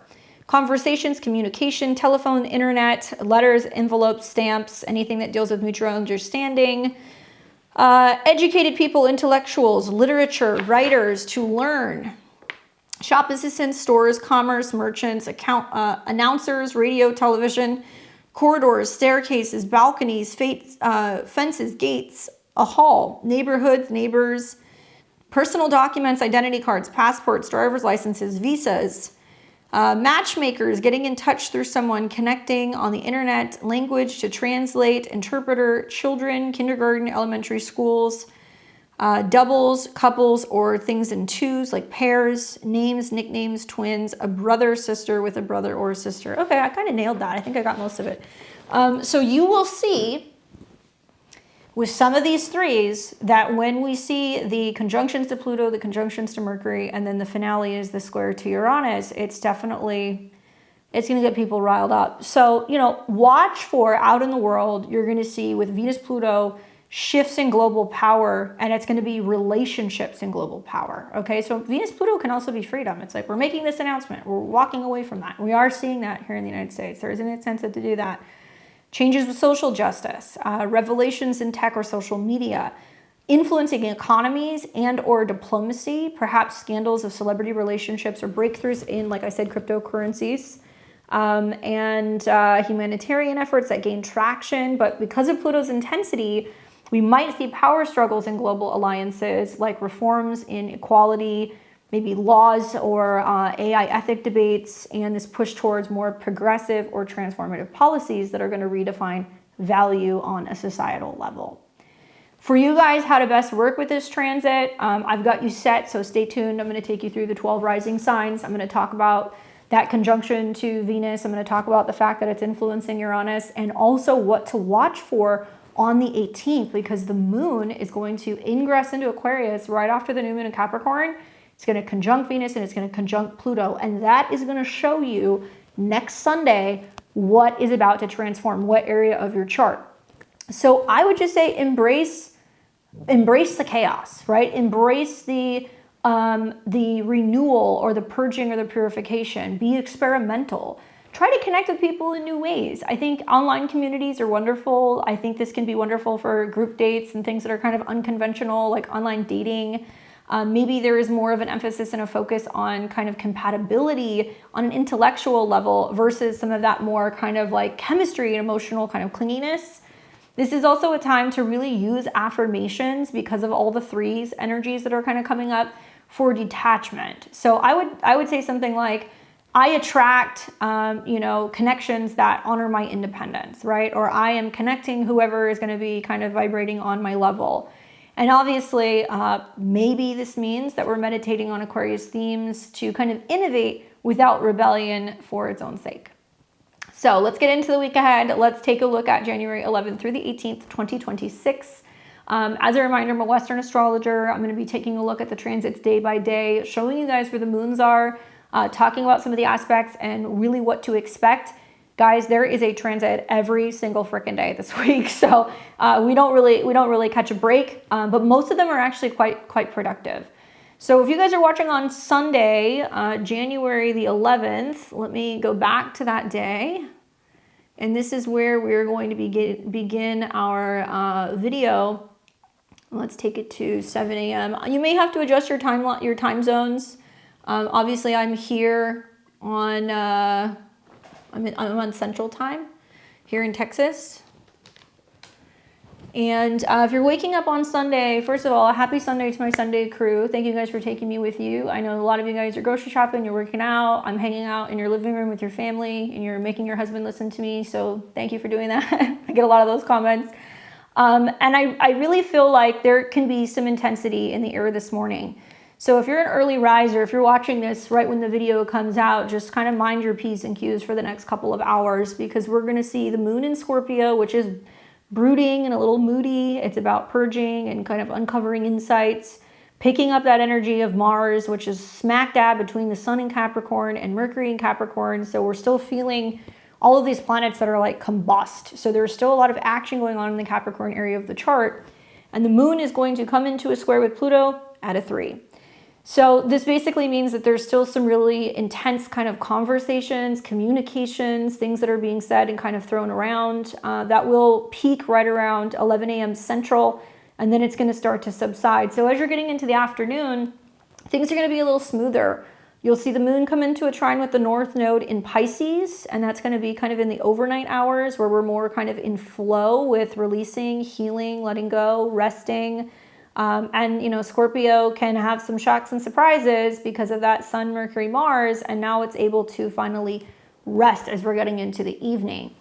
Conversations, communication, telephone, internet, letters, envelopes, stamps, anything that deals with mutual understanding. Educated people, intellectuals, literature, writers, to learn. Shop assistants, stores, commerce, merchants, announcers, radio, television, corridors, staircases, balconies, fences, gates, a hall, neighborhoods, neighbors, personal documents, identity cards, passports, driver's licenses, visas, matchmakers, getting in touch through someone, connecting on the internet, language to translate, interpreter, children, kindergarten, elementary schools, doubles, couples, or things in twos like pairs, names, nicknames, twins, a brother, sister with a brother or sister. Okay, I kind of nailed that. I think I got most of it. So you will see with some of these threes that when we see the conjunctions to Pluto, the conjunctions to Mercury, and then the finale is the square to Uranus, it's going to get people riled up. So, watch for out in the world, you're going to see with Venus, Pluto, shifts in global power, and it's going to be relationships in global power. Okay, so Venus Pluto can also be freedom. It's like we're making this announcement, we're walking away from that. We are seeing that here in the United States. There is an incentive to do that. Changes with social justice, revelations in tech or social media, influencing economies and or diplomacy, perhaps scandals of celebrity relationships or breakthroughs in, like I said, cryptocurrencies, and humanitarian efforts that gain traction. But because of Pluto's intensity, we might see power struggles in global alliances, like reforms in equality, maybe laws or AI ethic debates, and this push towards more progressive or transformative policies that are going to redefine value on a societal level. For you guys, how to best work with this transit, I've got you set, so stay tuned. I'm going to take you through the 12 rising signs. I'm going to talk about that conjunction to Venus. I'm going to talk about the fact that it's influencing Uranus, and also what to watch for on the 18th, because the moon is going to ingress into Aquarius right after the new moon in Capricorn. It's going to conjunct Venus and it's going to conjunct Pluto. And that is going to show you next Sunday what is about to transform, what area of your chart. So I would just say embrace the chaos, right? Embrace the renewal or the purging or the purification. Be experimental. Try to connect with people in new ways. I think online communities are wonderful. I think this can be wonderful for group dates and things that are kind of unconventional, like online dating. Maybe there is more of an emphasis and a focus on kind of compatibility on an intellectual level versus some of that more kind of like chemistry and emotional kind of clinginess. This is also a time to really use affirmations because of all the threes energies that are kind of coming up for detachment. So I would say something like, I attract, connections that honor my independence, right? Or I am connecting whoever is going to be kind of vibrating on my level. And obviously, maybe this means that we're meditating on Aquarius themes to kind of innovate without rebellion for its own sake. So let's get into the week ahead. Let's take a look at January 11th through the 18th, 2026. As a reminder, I'm a Western astrologer. I'm going to be taking a look at the transits day by day, showing you guys where the moons are, talking about some of the aspects and really what to expect. Guys, there is a transit every single freaking day this week, so we don't really catch a break, but most of them are actually quite productive. So if you guys are watching on Sunday, January the 11th, let me go back to that day, and this is where we're going to begin our video. Let's take it to 7 a.m. You may have to adjust your time zones. Obviously, I'm here on I'm on Central Time here in Texas. And if you're waking up on Sunday, first of all, happy Sunday to my Sunday crew. Thank you guys for taking me with you. I know a lot of you guys are grocery shopping, you're working out, I'm hanging out in your living room with your family, and you're making your husband listen to me. So thank you for doing that. I get a lot of those comments. And I really feel like there can be some intensity in the air this morning. So if you're an early riser, if you're watching this right when the video comes out, just kind of mind your P's and Q's for the next couple of hours, because we're going to see the moon in Scorpio, which is brooding and a little moody. It's about purging and kind of uncovering insights, picking up that energy of Mars, which is smack dab between the sun in Capricorn and Mercury in Capricorn. So we're still feeling all of these planets that are like combust. So there's still a lot of action going on in the Capricorn area of the chart. And the moon is going to come into a square with Pluto at a 3. So this basically means that there's still some really intense kind of conversations, communications, things that are being said and kind of thrown around that will peak right around 11 a.m. Central, and then it's going to start to subside. So as you're getting into the afternoon, things are going to be a little smoother. You'll see the moon come into a trine with the North Node in Pisces, and that's going to be kind of in the overnight hours where we're more kind of in flow with releasing, healing, letting go, resting. And Scorpio can have some shocks and surprises because of that Sun, Mercury, Mars, and now it's able to finally rest as we're getting into the evening.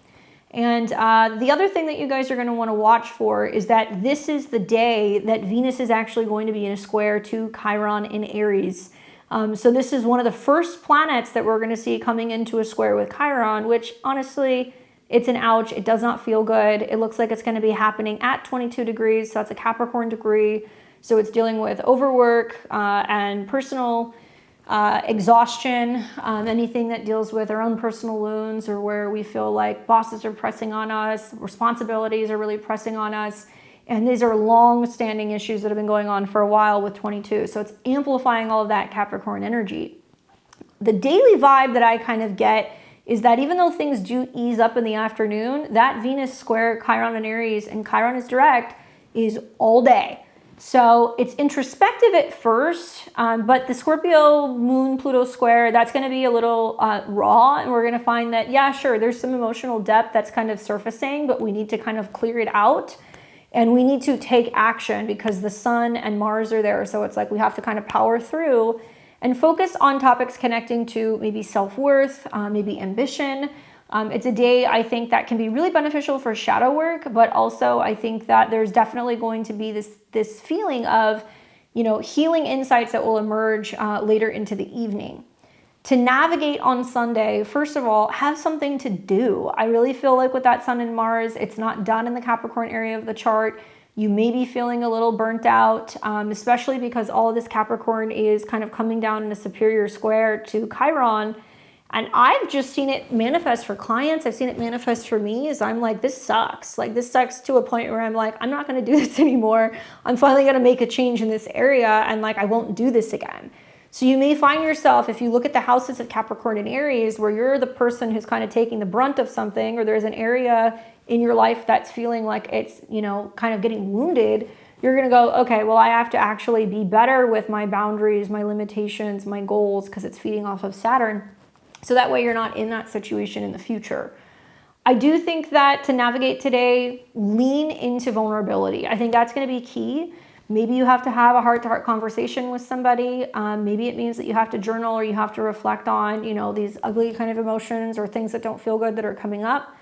And the other thing that you guys are going to want to watch for is that this is the day that Venus is actually going to be in a square to Chiron in Aries. So this is one of the first planets that we're going to see coming into a square with Chiron, which honestly, it's an ouch. It does not feel good. It looks like it's going to be happening at 22 degrees. So that's a Capricorn degree. So it's dealing with overwork and personal exhaustion, anything that deals with our own personal wounds or where we feel like bosses are pressing on us, responsibilities are really pressing on us. And these are long-standing issues that have been going on for a while with 22. So it's amplifying all of that Capricorn energy. The daily vibe that I kind of get is that even though things do ease up in the afternoon, that Venus square Chiron and Aries, and Chiron is direct, is all day. So it's introspective at first, but the Scorpio moon Pluto square, that's going to be a little raw, and we're going to find that, yeah, sure, there's some emotional depth that's kind of surfacing, but we need to kind of clear it out, and we need to take action because the sun and Mars are there. So it's like we have to kind of power through and focus on topics connecting to maybe self-worth, maybe ambition. It's a day I think that can be really beneficial for shadow work, but also I think that there's definitely going to be this feeling of, healing insights that will emerge later into the evening. To navigate on Sunday, first of all, have something to do. I really feel like with that Sun and Mars, it's not done in the Capricorn area of the chart. You may be feeling a little burnt out, especially because all of this Capricorn is kind of coming down in a superior square to Chiron. And I've just seen it manifest for clients. I've seen it manifest for me as I'm like, this sucks. Like this sucks to a point where I'm like, I'm not going to do this anymore. I'm finally going to make a change in this area and like, I won't do this again. So you may find yourself, if you look at the houses of Capricorn and Aries, where you're the person who's kind of taking the brunt of something, or there's an area in your life that's feeling like it's, you know, kind of getting wounded, you're going to go, okay, well, I have to actually be better with my boundaries, my limitations, my goals, because it's feeding off of Saturn. So that way you're not in that situation in the future. I do think that to navigate today, lean into vulnerability. I think that's going to be key. Maybe you have to have a heart-to-heart conversation with somebody. Maybe it means that you have to journal or you have to reflect on, you know, these ugly kind of emotions or things that don't feel good that are coming up.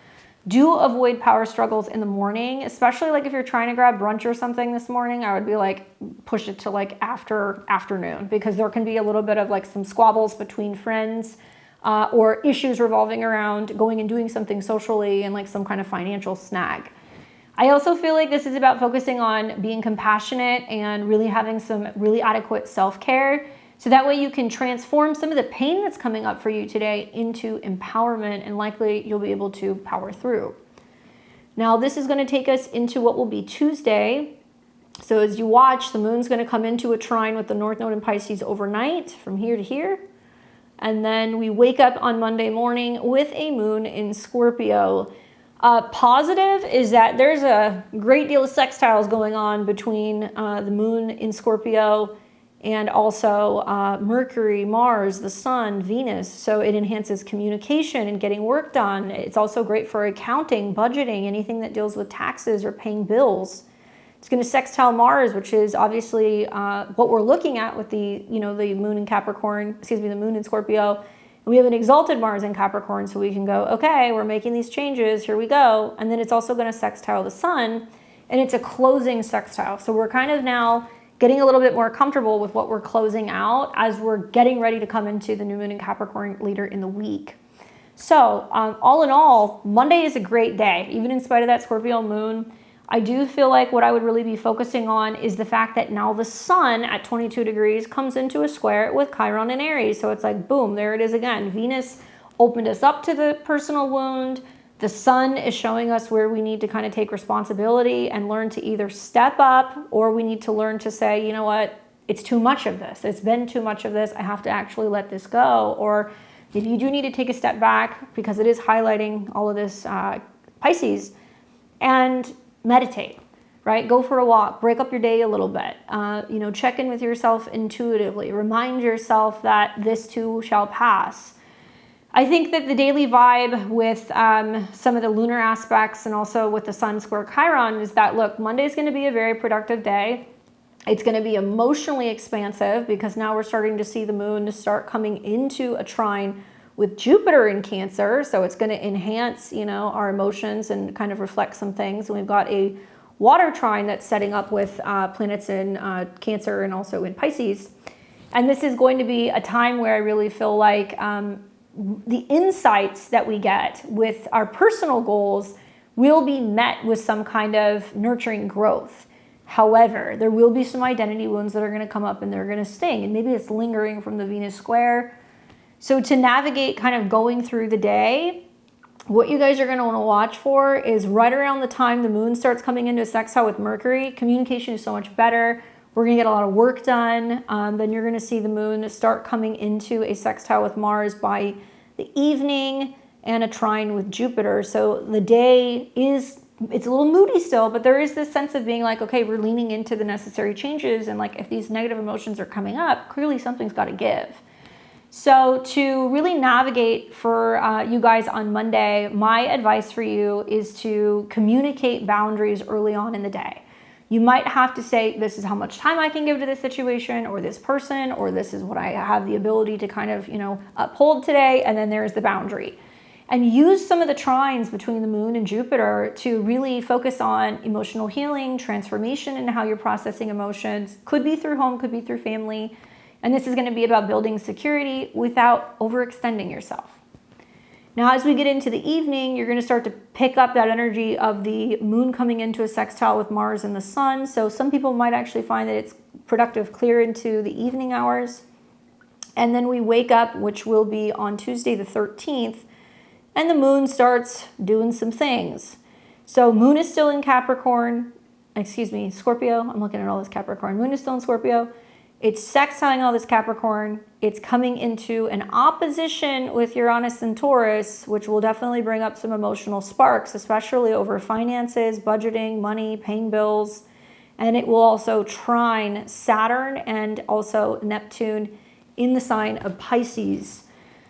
Do avoid power struggles in the morning, especially like if you're trying to grab brunch or something this morning. I would be like, push it to like afternoon, because there can be a little bit of like some squabbles between friends or issues revolving around going and doing something socially and like some kind of financial snag. I also feel like this is about focusing on being compassionate and really having some really adequate self-care. So that way you can transform some of the pain that's coming up for you today into empowerment, and likely you'll be able to power through. Now this is going to take us into what will be Tuesday. So as you watch, the moon's going to come into a trine with the North Node in Pisces overnight from here to here. And then we wake up on Monday morning with a moon in Scorpio. Positive is that there's a great deal of sextiles going on between the moon in Scorpio and also Mercury, Mars, the Sun, Venus. So it enhances communication and getting work done. It's also great for accounting, budgeting, anything that deals with taxes or paying bills. It's going to sextile Mars, which is obviously what we're looking at with the, you know, the moon in Capricorn, the moon in Scorpio. We have an exalted Mars in Capricorn, so we can go, okay, we're making these changes, here we go. And then it's also going to sextile the Sun, and it's a closing sextile. So we're kind of now getting a little bit more comfortable with what we're closing out as we're getting ready to come into the new moon in Capricorn later in the week. So all in all, Monday is a great day, even in spite of that Scorpio moon. I do feel like what I would really be focusing on is the fact that now the Sun at 22 degrees comes into a square with Chiron and Aries. So it's like, boom, there it is again. Venus opened us up to the personal wound. The Sun is showing us where we need to kind of take responsibility and learn to either step up, or we need to learn to say, you know what, it's too much of this. It's been too much of this. I have to actually let this go. Or if you do need to take a step back, because it is highlighting all of this Pisces, and meditate, right? Go for a walk, break up your day a little bit, you know, check in with yourself intuitively, remind yourself that this too shall pass. I think that the daily vibe with some of the lunar aspects and also with the Sun square Chiron is that, look, Monday is going to be a very productive day. It's going to be emotionally expansive because now we're starting to see the moon start coming into a trine with Jupiter in Cancer. So it's going to enhance, you know, our emotions and kind of reflect some things. And we've got a water trine that's setting up with planets in Cancer and also in Pisces. And this is going to be a time where I really feel like the insights that we get with our personal goals will be met with some kind of nurturing growth. However, there will be some identity wounds that are going to come up and they're going to sting. And maybe it's lingering from the Venus square. So to navigate kind of going through the day, what you guys are going to want to watch for is right around the time the moon starts coming into a sextile with Mercury, communication is so much better. We're going to get a lot of work done. Then you're going to see the moon start coming into a sextile with Mars by the evening and a trine with Jupiter. So the day is, it's a little moody still, but there is this sense of being like, okay, we're leaning into the necessary changes. And like, if these negative emotions are coming up, clearly something's got to give. So to really navigate for you guys on Monday, my advice for you is to communicate boundaries early on in the day. You might have to say, this is how much time I can give to this situation or this person, or this is what I have the ability to kind of, you know, uphold today. And then there's the boundary. And use some of the trines between the moon and Jupiter to really focus on emotional healing, transformation, and how you're processing emotions. Could be through home, could be through family. And this is going to be about building security without overextending yourself. Now, as we get into the evening, you're going to start to pick up that energy of the moon coming into a sextile with Mars and the sun. So some people might actually find that it's productive clear into the evening hours. And then we wake up, which will be on Tuesday the 13th, and the moon starts doing some things. So moon is still in Capricorn, Scorpio. I'm looking at all this Capricorn. Moon is still in Scorpio. It's sextiling all this Capricorn. It's coming into an opposition with Uranus and Taurus, which will definitely bring up some emotional sparks, especially over finances, budgeting, money, paying bills. And it will also trine Saturn and also Neptune in the sign of Pisces.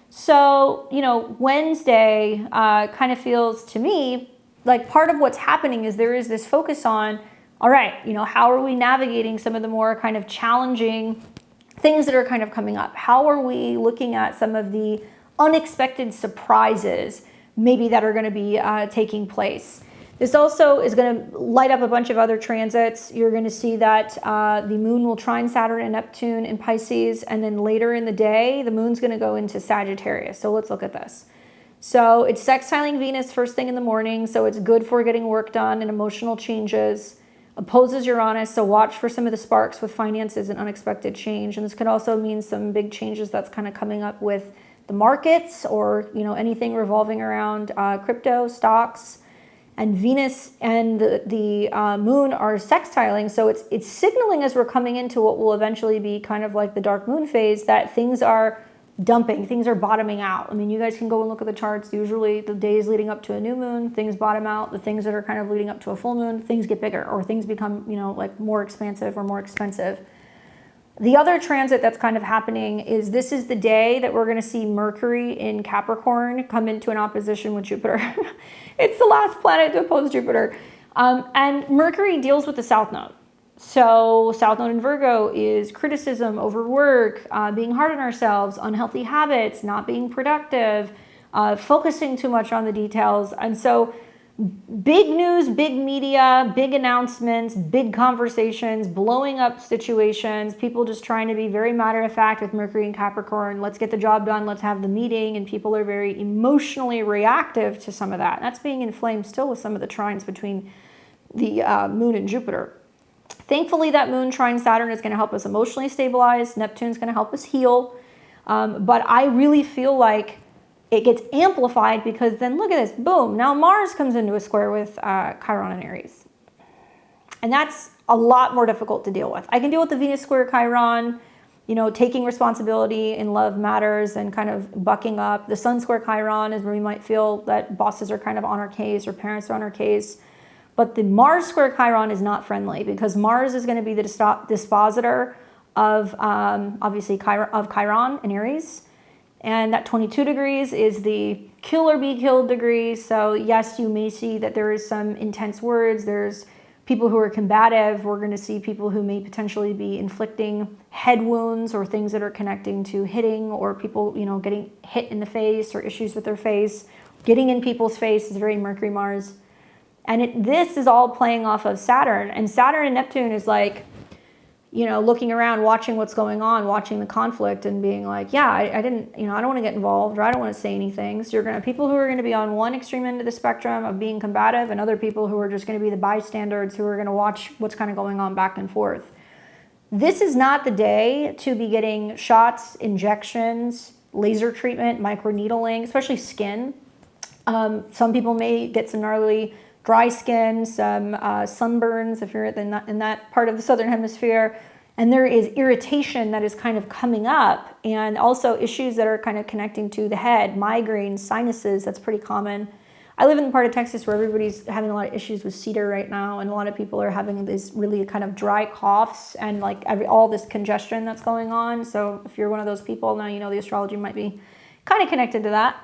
So, Wednesday kind of feels to me like part of what's happening is there is this focus on, all right, how are we navigating some of the more kind of challenging things that are kind of coming up? How are we looking at some of the unexpected surprises maybe that are going to be taking place? This also is going to light up a bunch of other transits. You're going to see that the moon will trine Saturn and Neptune in Pisces, and then later in the day, the moon's going to go into Sagittarius. So let's look at this. So it's sextiling Venus first thing in the morning, so it's good for getting work done and emotional changes. Opposes Uranus, so watch for some of the sparks with finances and unexpected change. And this could also mean some big changes that's kind of coming up with the markets or, anything revolving around crypto, stocks. And Venus and the moon are sextiling, so it's signaling as we're coming into what will eventually be kind of like the dark moon phase that things are dumping, things are bottoming out. I mean, you guys can go and look at the charts. Usually the days leading up to a new moon, things bottom out. The things that are kind of leading up to a full moon, things get bigger or things become, like more expansive or more expensive. The other transit that's kind of happening is this is the day that we're going to see Mercury in Capricorn come into an opposition with Jupiter. It's the last planet to oppose Jupiter. And Mercury deals with the South Node. So South Node in Virgo is criticism, overwork, being hard on ourselves, unhealthy habits, not being productive, focusing too much on the details. And so big news, big media, big announcements, big conversations, blowing up situations, people just trying to be very matter of fact with Mercury and Capricorn. Let's get the job done. Let's have the meeting. And people are very emotionally reactive to some of that. And that's being inflamed still with some of the trines between the moon and Jupiter. Thankfully, that moon trine Saturn is going to help us emotionally stabilize. Neptune's going to help us heal. But I really feel like it gets amplified because then look at this, boom, now Mars comes into a square with Chiron and Aries. And that's a lot more difficult to deal with. I can deal with the Venus square Chiron, taking responsibility in love matters and kind of bucking up. The Sun square Chiron is where we might feel that bosses are kind of on our case or parents are on our case. But the Mars square Chiron is not friendly because Mars is going to be the dispositor of, obviously, of Chiron and Aries. And that 22 degrees is the kill or be killed degree. So yes, you may see that there is some intense words. There's people who are combative. We're going to see people who may potentially be inflicting head wounds or things that are connecting to hitting or people, getting hit in the face or issues with their face. Getting in people's face is very Mercury, Mars. And this is all playing off of Saturn. And Saturn and Neptune is like, looking around, watching what's going on, watching the conflict and being like, yeah, I don't want to get involved or I don't want to say anything. So you're going to have people who are going to be on one extreme end of the spectrum of being combative and other people who are just going to be the bystanders who are going to watch what's kind of going on back and forth. This is not the day to be getting shots, injections, laser treatment, microneedling, especially skin. Some people may get some gnarly dry skin, some sunburns if you're in that part of the southern hemisphere. And there is irritation that is kind of coming up and also issues that are kind of connecting to the head, migraines, sinuses, that's pretty common. I live in the part of Texas where everybody's having a lot of issues with cedar right now and a lot of people are having these really kind of dry coughs and like all this congestion that's going on. So if you're one of those people, now the astrology might be kind of connected to that.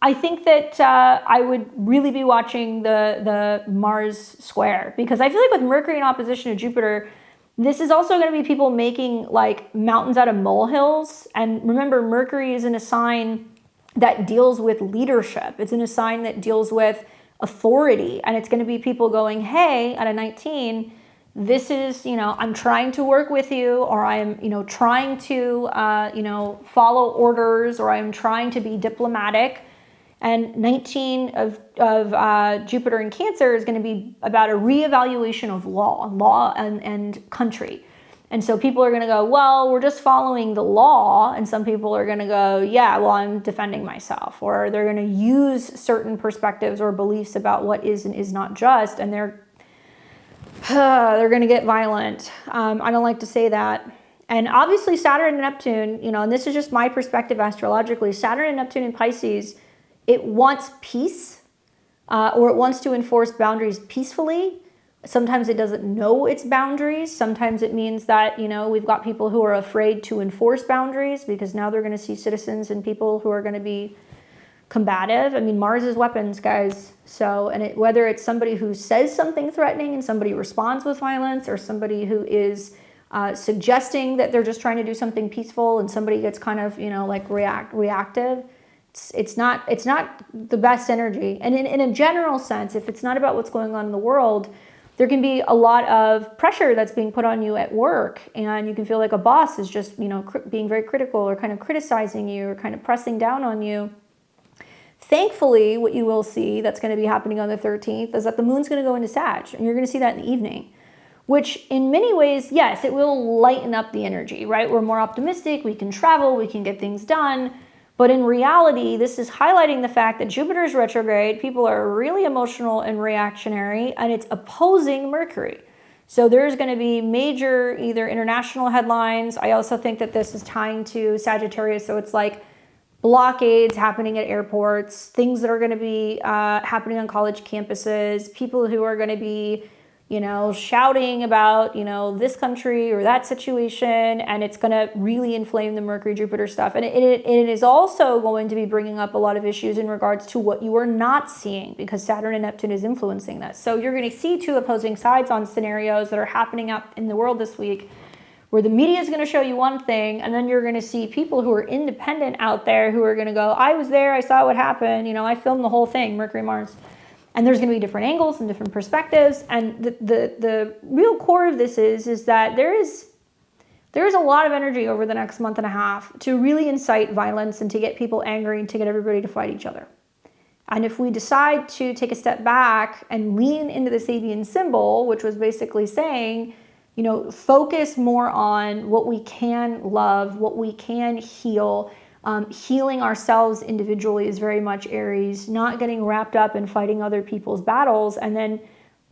I think that I would really be watching the Mars square because I feel like with Mercury in opposition to Jupiter, this is also going to be people making like mountains out of molehills. And remember, Mercury is in a sign that deals with leadership. It's in a sign that deals with authority. And it's going to be people going, hey, at a 19, this is, I'm trying to work with you, or I'm, trying to, follow orders, or I'm trying to be diplomatic. And 19 of Jupiter in Cancer is going to be about a reevaluation of law and country. And so people are going to go, well, we're just following the law. And some people are going to go, yeah, well, I'm defending myself. Or they're going to use certain perspectives or beliefs about what is and is not just. And they're going to get violent. I don't like to say that. And obviously Saturn and Neptune, and this is just my perspective astrologically, Saturn and Neptune in Pisces, it wants peace, or it wants to enforce boundaries peacefully. Sometimes it doesn't know its boundaries. Sometimes it means that, we've got people who are afraid to enforce boundaries because now they're going to see citizens and people who are going to be combative. I mean, Mars is weapons, guys. So, and whether it's somebody who says something threatening and somebody responds with violence, or somebody who is suggesting that they're just trying to do something peaceful and somebody gets kind of, reactive. It's not the best energy. And in a general sense, if it's not about what's going on in the world, there can be a lot of pressure that's being put on you at work, and you can feel like a boss is just, being very critical or kind of criticizing you or kind of pressing down on you. Thankfully, what you will see that's going to be happening on the 13th is that the moon's going to go into Sag, and you're going to see that in the evening, which in many ways, yes, it will lighten up the energy, right? We're more optimistic, we can travel, we can get things done. But in reality, this is highlighting the fact that Jupiter is retrograde, people are really emotional and reactionary, and it's opposing Mercury. So there's going to be major either international headlines. I also think that this is tying to Sagittarius, so it's like blockades happening at airports, things that are going to be happening on college campuses, people who are going to be shouting about, this country or that situation, and it's going to really inflame the Mercury-Jupiter stuff. And it is also going to be bringing up a lot of issues in regards to what you are not seeing, because Saturn and Neptune is influencing this. So you're going to see two opposing sides on scenarios that are happening out in the world this week, where the media is going to show you one thing, and then you're going to see people who are independent out there who are going to go, I was there, I saw what happened, I filmed the whole thing, Mercury, Mars. And there's going to be different angles and different perspectives. And the real core of this is that there is a lot of energy over the next month and a half to really incite violence and to get people angry and to get everybody to fight each other. And if we decide to take a step back and lean into the Sabian symbol, which was basically saying, focus more on what we can love, what we can heal. Healing ourselves individually is very much Aries, not getting wrapped up in fighting other people's battles and then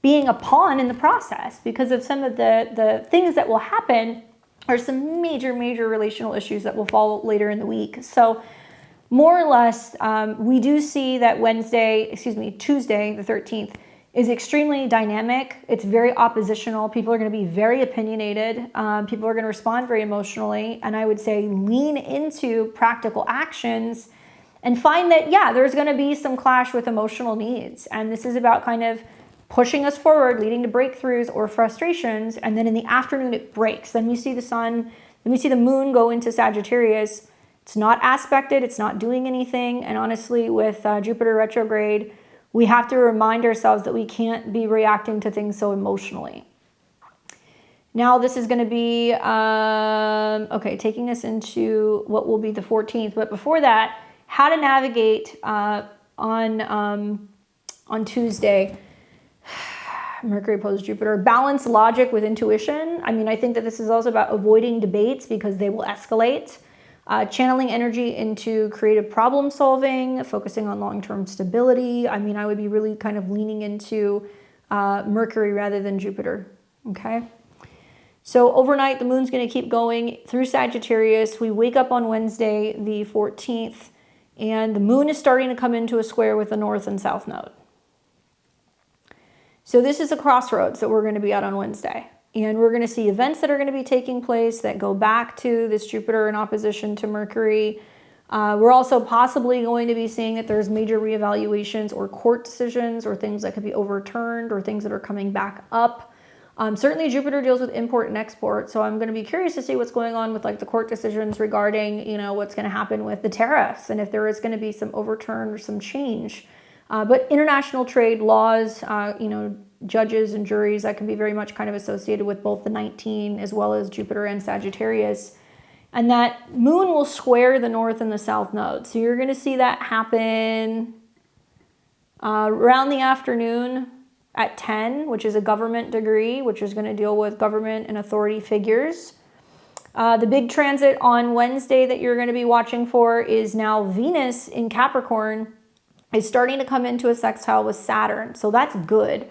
being a pawn in the process, because of some of the things that will happen are some major relational issues that will fall later in the week. So more or less, we do see that Tuesday, the 13th, is extremely dynamic. It's very oppositional. People are going to be very opinionated. People are going to respond very emotionally. And I would say lean into practical actions and find that, there's going to be some clash with emotional needs. And this is about kind of pushing us forward, leading to breakthroughs or frustrations. And then in the afternoon, it breaks. Then we see the sun, then we see the moon go into Sagittarius. It's not aspected. It's not doing anything. And honestly, with Jupiter retrograde, we have to remind ourselves that we can't be reacting to things so emotionally. Now this is going to be, taking us into what will be the 14th. But before that, how to navigate on Tuesday. Mercury opposed Jupiter. Balance logic with intuition. I mean, I think that this is also about avoiding debates because they will escalate. Channeling energy into creative problem solving, focusing on long-term stability. I mean, I would be really kind of leaning into Mercury rather than Jupiter, okay? So overnight, the moon's going to keep going through Sagittarius. We wake up on Wednesday, the 14th, and the moon is starting to come into a square with the north and south node. So this is a crossroads that we're going to be at on Wednesday. And we're going to see events that are going to be taking place that go back to this Jupiter in opposition to Mercury. We're also possibly going to be seeing that there's major reevaluations or court decisions or things that could be overturned or things that are coming back up. Certainly Jupiter deals with import and export. So I'm going to be curious to see what's going on with like the court decisions regarding, what's going to happen with the tariffs and if there is going to be some overturn or some change. But international trade laws, judges and juries, that can be very much kind of associated with both the 19 as well as Jupiter and Sagittarius. And that moon will square the north and the south node. So you're going to see that happen around the afternoon at 10, which is a government degree, which is going to deal with government and authority figures. The big transit on Wednesday that you're going to be watching for is now Venus in Capricorn is starting to come into a sextile with Saturn. So that's good.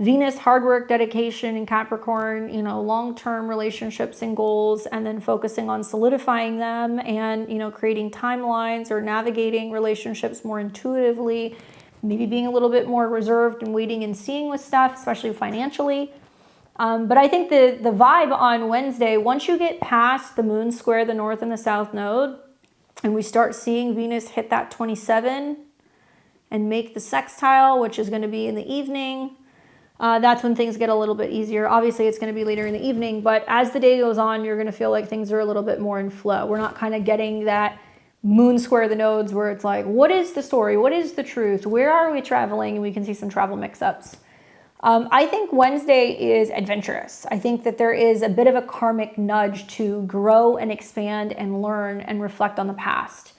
Venus, hard work, dedication in Capricorn, long-term relationships and goals, and then focusing on solidifying them and, creating timelines or navigating relationships more intuitively, maybe being a little bit more reserved and waiting and seeing with stuff, especially financially. But I think the vibe on Wednesday, once you get past the moon square, the north and the south node, and we start seeing Venus hit that 27 and make the sextile, which is going to be in the evening, that's when things get a little bit easier. Obviously, it's going to be later in the evening, but as the day goes on, you're going to feel like things are a little bit more in flow. We're not kind of getting that moon square the nodes where it's like, what is the story? What is the truth? Where are we traveling? And we can see some travel mix-ups. I think Wednesday is adventurous. I think that there is a bit of a karmic nudge to grow and expand and learn and reflect on the past.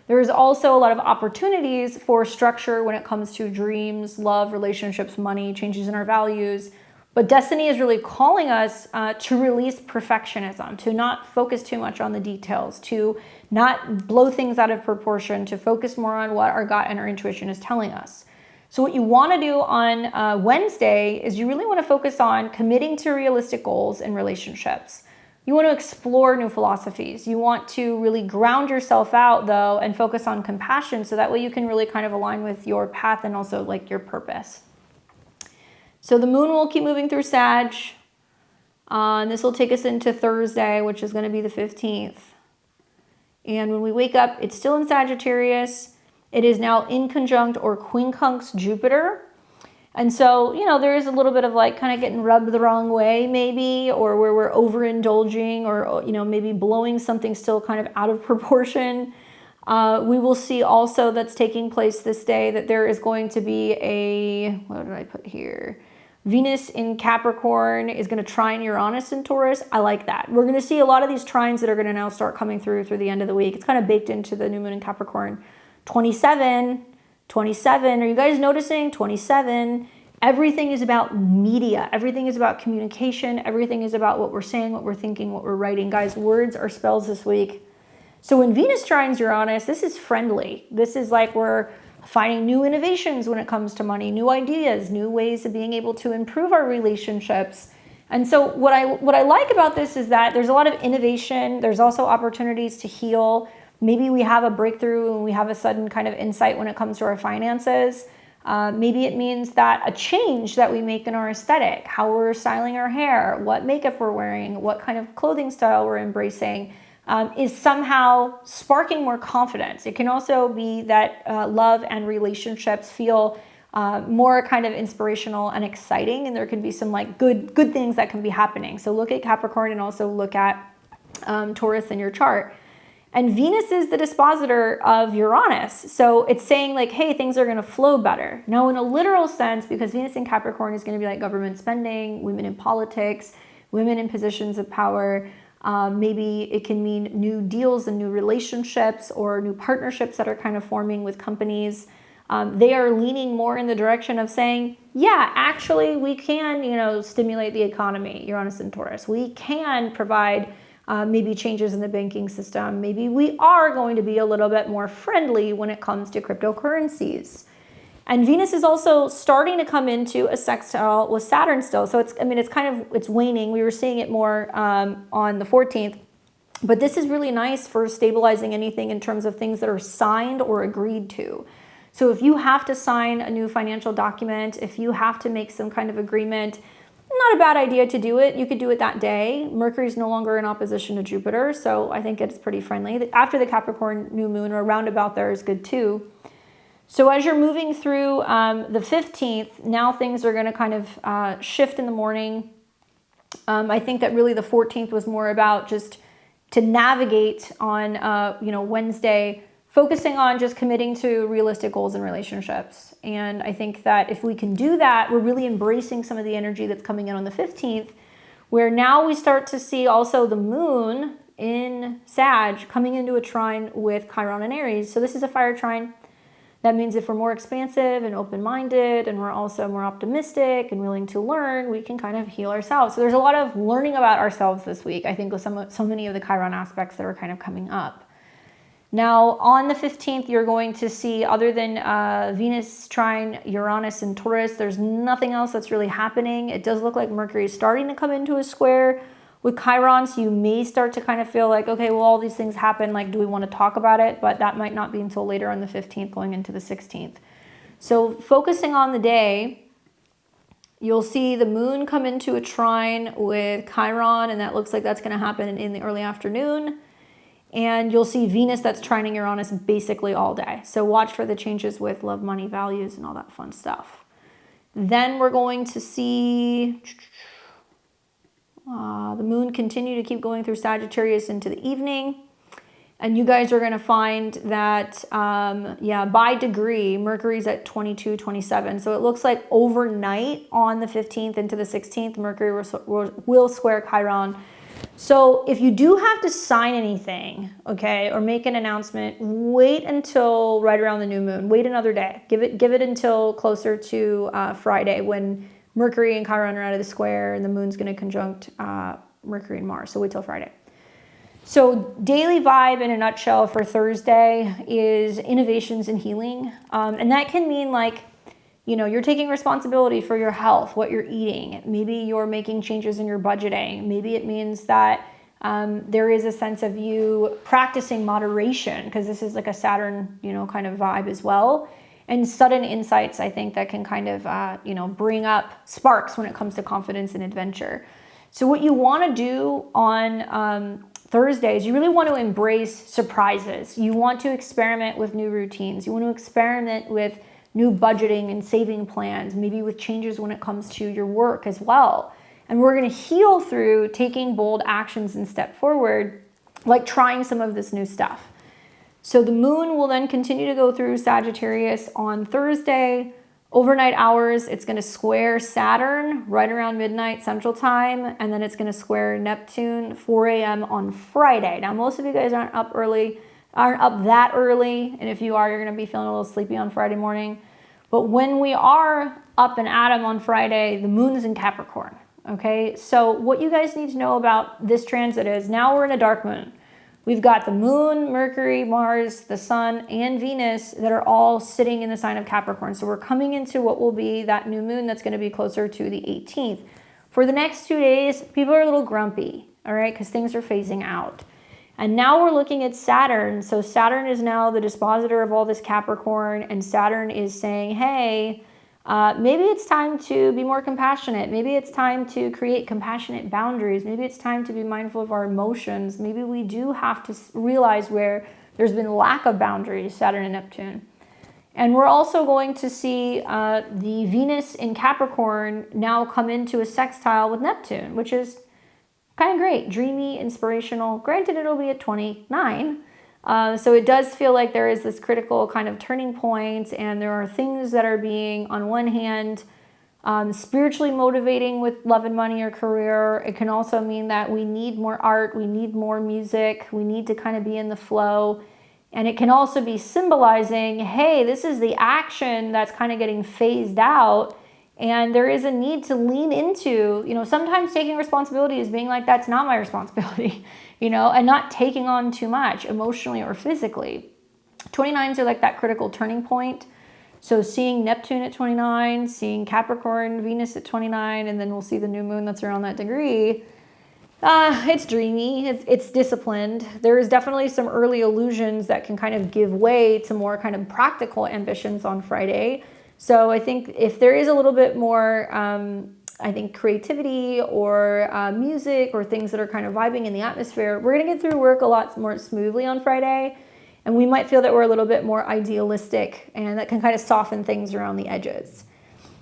There's also a lot of opportunities for structure when it comes to dreams, love, relationships, money, changes in our values. But destiny is really calling us to release perfectionism, to not focus too much on the details, to not blow things out of proportion, to focus more on what our gut and our intuition is telling us. So what you want to do on Wednesday is you really want to focus on committing to realistic goals in relationships. You want to explore new philosophies. You want to really ground yourself out, though, and focus on compassion, so that way you can really kind of align with your path and also like your purpose. So the moon will keep moving through Sag, and this will take us into Thursday, which is going to be the 15th. And when we wake up, it's still in Sagittarius. It is now in conjunct or quincunx Jupiter. And so, there is a little bit of like kind of getting rubbed the wrong way maybe, or where we're overindulging or, maybe blowing something still kind of out of proportion. We will see also that's taking place this day that there is going to be what did I put here? Venus in Capricorn is going to trine Uranus in Taurus. I like that. We're going to see a lot of these trines that are going to now start coming through the end of the week. It's kind of baked into the new moon in Capricorn. 27, are you guys noticing? 27, everything is about media. Everything is about communication. Everything is about what we're saying, what we're thinking, what we're writing. Guys, words are spells this week. So when Venus trines Uranus, this is friendly. This is like we're finding new innovations when it comes to money, new ideas, new ways of being able to improve our relationships. And so what I like about this is that there's a lot of innovation. There's also opportunities to heal. Maybe we have a breakthrough and we have a sudden kind of insight when it comes to our finances. Maybe it means that a change that we make in our aesthetic, how we're styling our hair, what makeup we're wearing, what kind of clothing style we're embracing, is somehow sparking more confidence. It can also be that love and relationships feel more kind of inspirational and exciting, and there can be some like good things that can be happening. So look at Capricorn and also look at Taurus in your chart. And Venus is the dispositor of Uranus. So it's saying like, hey, things are going to flow better. Now, in a literal sense, because Venus in Capricorn is going to be like government spending, women in politics, women in positions of power. Maybe it can mean new deals and new relationships or new partnerships that are kind of forming with companies. They are leaning more in the direction of saying, yeah, actually, we can, stimulate the economy, Uranus and Taurus. We can provide maybe changes in the banking system. Maybe we are going to be a little bit more friendly when it comes to cryptocurrencies. And Venus is also starting to come into a sextile with Saturn still. So it's waning. We were seeing it more on the 14th. But this is really nice for stabilizing anything in terms of things that are signed or agreed to. So if you have to sign a new financial document, if you have to make some kind of agreement, not a bad idea to do it. You could do it that day. Mercury's no longer in opposition to Jupiter, so I think it's pretty friendly. After the Capricorn new moon or roundabout there is good too. So as you're moving through the 15th, now things are going to kind of shift in the morning. I think that really the 14th was more about just to navigate on Wednesday focusing on just committing to realistic goals and relationships. And I think that if we can do that, we're really embracing some of the energy that's coming in on the 15th, where now we start to see also the moon in Sag coming into a trine with Chiron and Aries. So this is a fire trine. That means if we're more expansive and open-minded, and we're also more optimistic and willing to learn, we can kind of heal ourselves. So there's a lot of learning about ourselves this week, I think, with so many of the Chiron aspects that are kind of coming up. Now, on the 15th, you're going to see, other than Venus trine Uranus and Taurus, there's nothing else that's really happening. It does look like Mercury is starting to come into a square with Chiron, so you may start to kind of feel like, okay, well, all these things happen, like, do we want to talk about it? But that might not be until later on the 15th going into the 16th. So focusing on the day, you'll see the moon come into a trine with Chiron, and that looks like that's going to happen in the early afternoon. And you'll see Venus that's trining Uranus basically all day. So watch for the changes with love, money, values, and all that fun stuff. Then we're going to see the moon continue to keep going through Sagittarius into the evening. And you guys are going to find that, by degree, Mercury's at 22, 27. So it looks like overnight on the 15th into the 16th, Mercury will square Chiron. So if you do have to sign anything, okay, or make an announcement, wait until right around the new moon. Wait another day. Give it until closer to Friday, when Mercury and Chiron are out of the square and the moon's going to conjunct Mercury and Mars. So wait till Friday. So daily vibe in a nutshell for Thursday is innovations and healing. And that can mean, like, you know, you're taking responsibility for your health, what you're eating. Maybe you're making changes in your budgeting. Maybe it means that there is a sense of you practicing moderation, because this is like a Saturn, you know, kind of vibe as well. And sudden insights, I think, that can kind of, bring up sparks when it comes to confidence and adventure. So what you want to do on Thursday is you really want to embrace surprises. You want to experiment with new routines. You want to experiment with new budgeting and saving plans, maybe with changes when it comes to your work as well. And we're going to heal through taking bold actions and step forward, like trying some of this new stuff. So the moon will then continue to go through Sagittarius on Thursday. Overnight hours, it's going to square Saturn right around midnight Central Time, and then it's going to square Neptune 4 a.m. on Friday. Now, most of you guys aren't up that early, and if you are, you're going to be feeling a little sleepy on Friday morning. But when we are up and at 'em on Friday, the moon is in Capricorn, okay? So what you guys need to know about this transit is, now we're in a dark moon. We've got the moon, Mercury, Mars, the sun, and Venus that are all sitting in the sign of Capricorn. So we're coming into what will be that new moon that's going to be closer to the 18th. For the next 2 days, people are a little grumpy, all right, because things are phasing out. And now we're looking at Saturn. So Saturn is now the dispositor of all this Capricorn, and Saturn is saying, hey, maybe it's time to be more compassionate. Maybe it's time to create compassionate boundaries. Maybe it's time to be mindful of our emotions. Maybe we do have to realize where there's been lack of boundaries, Saturn and Neptune. And we're also going to see the Venus in Capricorn now come into a sextile with Neptune, which is kind of great, dreamy, inspirational. Granted, it'll be at 29. So it does feel like there is this critical kind of turning point, and there are things that are being, on one hand, spiritually motivating with love and money or career. It can also mean that we need more art, we need more music, we need to kind of be in the flow. And it can also be symbolizing, hey, this is the action that's kind of getting phased out. And there is a need to lean into, sometimes taking responsibility is being like, that's not my responsibility, and not taking on too much emotionally or physically. 29s are like that critical turning point. So seeing Neptune at 29, seeing Capricorn, Venus at 29, and then we'll see the new moon that's around that degree. It's dreamy, it's disciplined. There is definitely some early illusions that can kind of give way to more kind of practical ambitions on Friday. So I think if there is a little bit more, creativity or music or things that are kind of vibing in the atmosphere, we're going to get through work a lot more smoothly on Friday. And we might feel that we're a little bit more idealistic, and that can kind of soften things around the edges.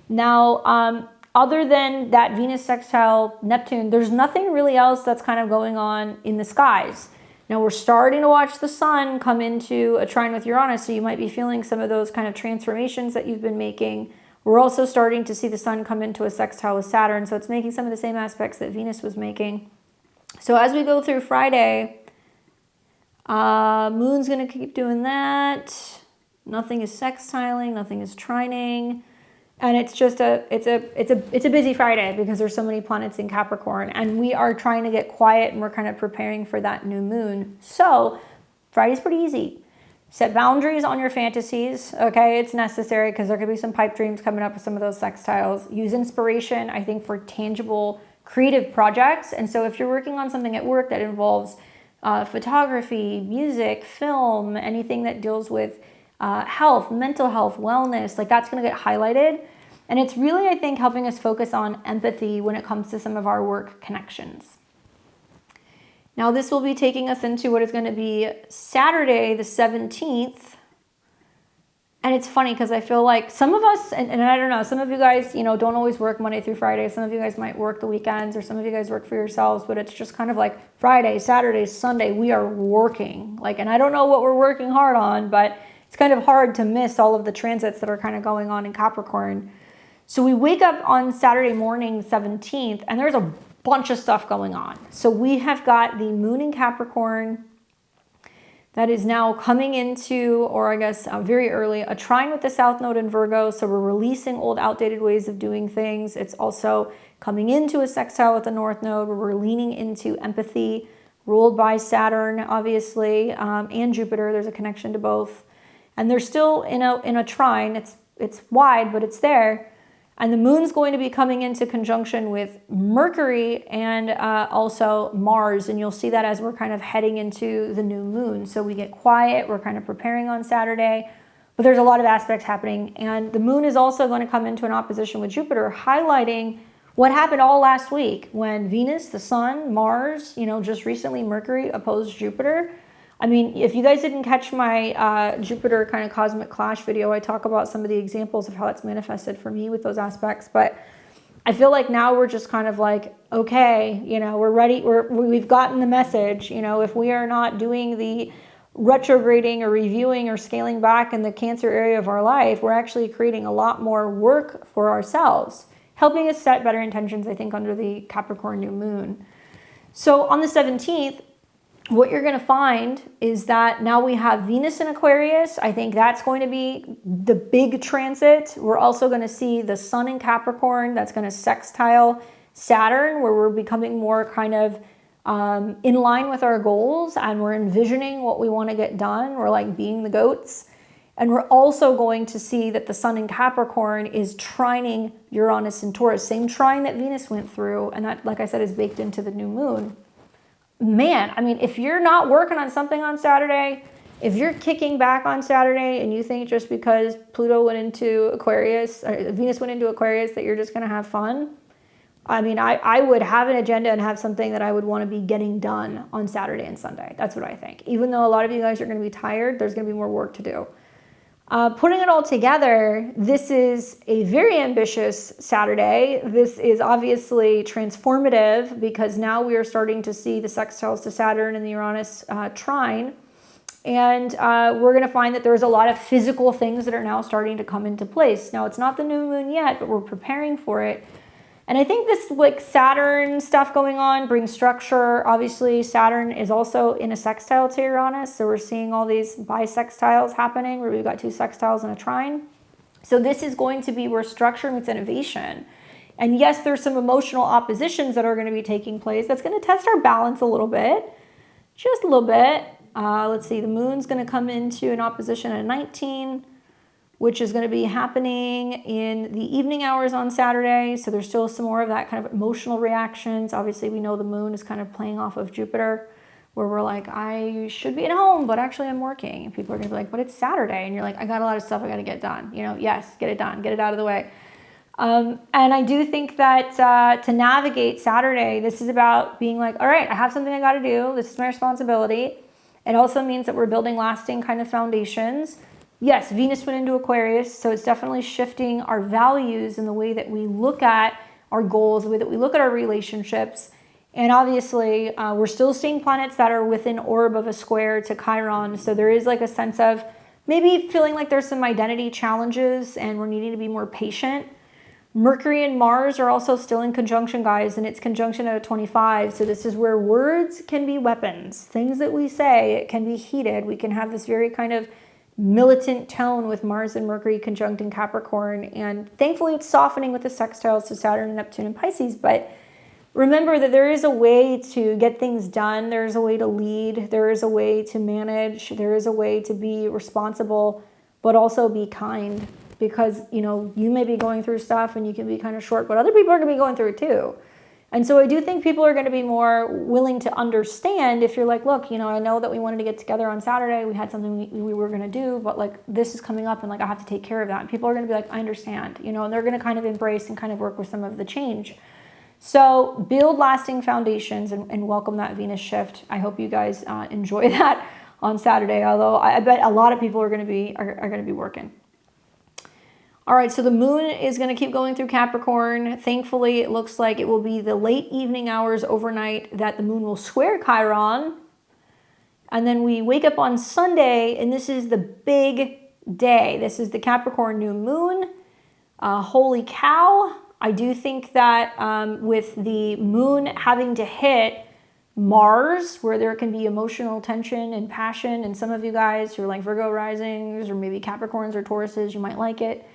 Now, other than that Venus sextile Neptune, there's nothing really else that's kind of going on in the skies. Now we're starting to watch the sun come into a trine with Uranus, so you might be feeling some of those kind of transformations that you've been making. We're also starting to see the sun come into a sextile with Saturn, so it's making some of the same aspects that Venus was making. So as we go through Friday, moon's going to keep doing that. Nothing is sextiling, nothing is trining. And it's just it's a busy Friday because there's so many planets in Capricorn, and we are trying to get quiet, and we're kind of preparing for that new moon. So Friday's pretty easy. Set boundaries on your fantasies, okay? It's necessary because there could be some pipe dreams coming up with some of those sextiles. Use inspiration, I think, for tangible creative projects. And so if you're working on something at work that involves photography, music, film, anything that deals with health, mental health, wellness, like that's going to get highlighted. And it's really, I think, helping us focus on empathy when it comes to some of our work connections. Now, this will be taking us into what is going to be Saturday, the 17th. And it's funny because I feel like some of us, and I don't know, some of you guys, don't always work Monday through Friday. Some of you guys might work the weekends, or some of you guys work for yourselves, but it's just kind of like Friday, Saturday, Sunday, we are working. And I don't know what we're working hard on, but it's kind of hard to miss all of the transits that are kind of going on in Capricorn. So we wake up on Saturday morning, 17th, and there's a bunch of stuff going on. So we have got the moon in Capricorn that is now coming into, or I guess very early, a trine with the south node in Virgo. So we're releasing old outdated ways of doing things. It's also coming into a sextile with the north node where we're leaning into empathy, ruled by Saturn, obviously, and Jupiter. There's a connection to both. And they're still in a trine. It's wide, but it's there. And the moon's going to be coming into conjunction with Mercury and also Mars. And you'll see that as we're kind of heading into the new moon. So we get quiet. We're kind of preparing on Saturday. But there's a lot of aspects happening. And the moon is also going to come into an opposition with Jupiter, highlighting what happened all last week when Venus, the sun, Mars, just recently Mercury opposed Jupiter. I mean, if you guys didn't catch my Jupiter kind of cosmic clash video, I talk about some of the examples of how it's manifested for me with those aspects. But I feel like now we're just kind of like, okay, we're ready. We've gotten the message. If we are not doing the retrograding or reviewing or scaling back in the Cancer area of our life, we're actually creating a lot more work for ourselves, helping us set better intentions, I think, under the Capricorn new moon. So on the 17th, what you're going to find is that now we have Venus in Aquarius. I think that's going to be the big transit. We're also going to see the sun in Capricorn. That's going to sextile Saturn, where we're becoming more kind of in line with our goals, and we're envisioning what we want to get done. We're like being the goats. And we're also going to see that the sun in Capricorn is trining Uranus and Taurus, same trine that Venus went through. And that, like I said, is baked into the new moon. Man, I mean, if you're not working on something on Saturday, if you're kicking back on Saturday and you think just because Pluto went into Aquarius, or Venus went into Aquarius, that you're just going to have fun, I mean, I would have an agenda and have something that I would want to be getting done on Saturday and Sunday. That's what I think. Even though a lot of you guys are going to be tired, there's going to be more work to do. Putting it all together, this is a very ambitious Saturday. This is obviously transformative because now we are starting to see the sextiles to Saturn and the Uranus trine. And we're going to find that there's a lot of physical things that are now starting to come into place. Now, it's not the new moon yet, but we're preparing for it. And I think this like Saturn stuff going on brings structure. Obviously, Saturn is also in a sextile to Uranus. So we're seeing all these bisextiles happening where we've got two sextiles and a trine. So this is going to be where structure meets innovation. And yes, there's some emotional oppositions that are going to be taking place. That's going to test our balance a little bit, just a little bit. Let's see, the moon's going to come into an opposition at 19, which is going to be happening in the evening hours on Saturday. So there's still some more of that kind of emotional reactions. Obviously, we know the moon is kind of playing off of Jupiter, where we're like, I should be at home, but actually I'm working. And people are going to be like, but it's Saturday. And you're like, I got a lot of stuff I got to get done. Yes, get it done, get it out of the way. And I do think that to navigate Saturday, this is about being like, all right, I have something I got to do. This is my responsibility. It also means that we're building lasting kind of foundations. Yes, Venus went into Aquarius, so it's definitely shifting our values and the way that we look at our goals, the way that we look at our relationships. And obviously, we're still seeing planets that are within orb of a square to Chiron. So there is like a sense of maybe feeling like there's some identity challenges and we're needing to be more patient. Mercury and Mars are also still in conjunction, guys, and it's conjunction at 25. So this is where words can be weapons. Things that we say, it can be heated. We can have this very kind of militant tone with Mars and Mercury conjunct in Capricorn. And thankfully, it's softening with the sextiles to Saturn and Neptune and Pisces. But remember that there is a way to get things done. There is a way to lead. There is a way to manage. There is a way to be responsible, but also be kind. Because, you know, you may be going through stuff and you can be kind of short, but other people are going to be going through it too. And so I do think people are going to be more willing to understand if you're like, look, you know, I know that we wanted to get together on Saturday. We had something we were going to do, but like this is coming up and like I have to take care of that. And people are going to be like, I understand, you know, and they're going to kind of embrace and kind of work with some of the change. So build lasting foundations and welcome that Venus shift. I hope you guys enjoy that on Saturday, although I bet a lot of people are going to be working. All right, so the moon is going to keep going through Capricorn. Thankfully, it looks like it will be the late evening hours overnight that the moon will square Chiron. And then we wake up on Sunday, and this is the big day. This is the Capricorn new moon. Holy cow. I do think that with the moon having to hit Mars, where there can be emotional tension and passion, and some of you guys who are like Virgo risings or maybe Capricorns or Tauruses, you might like it.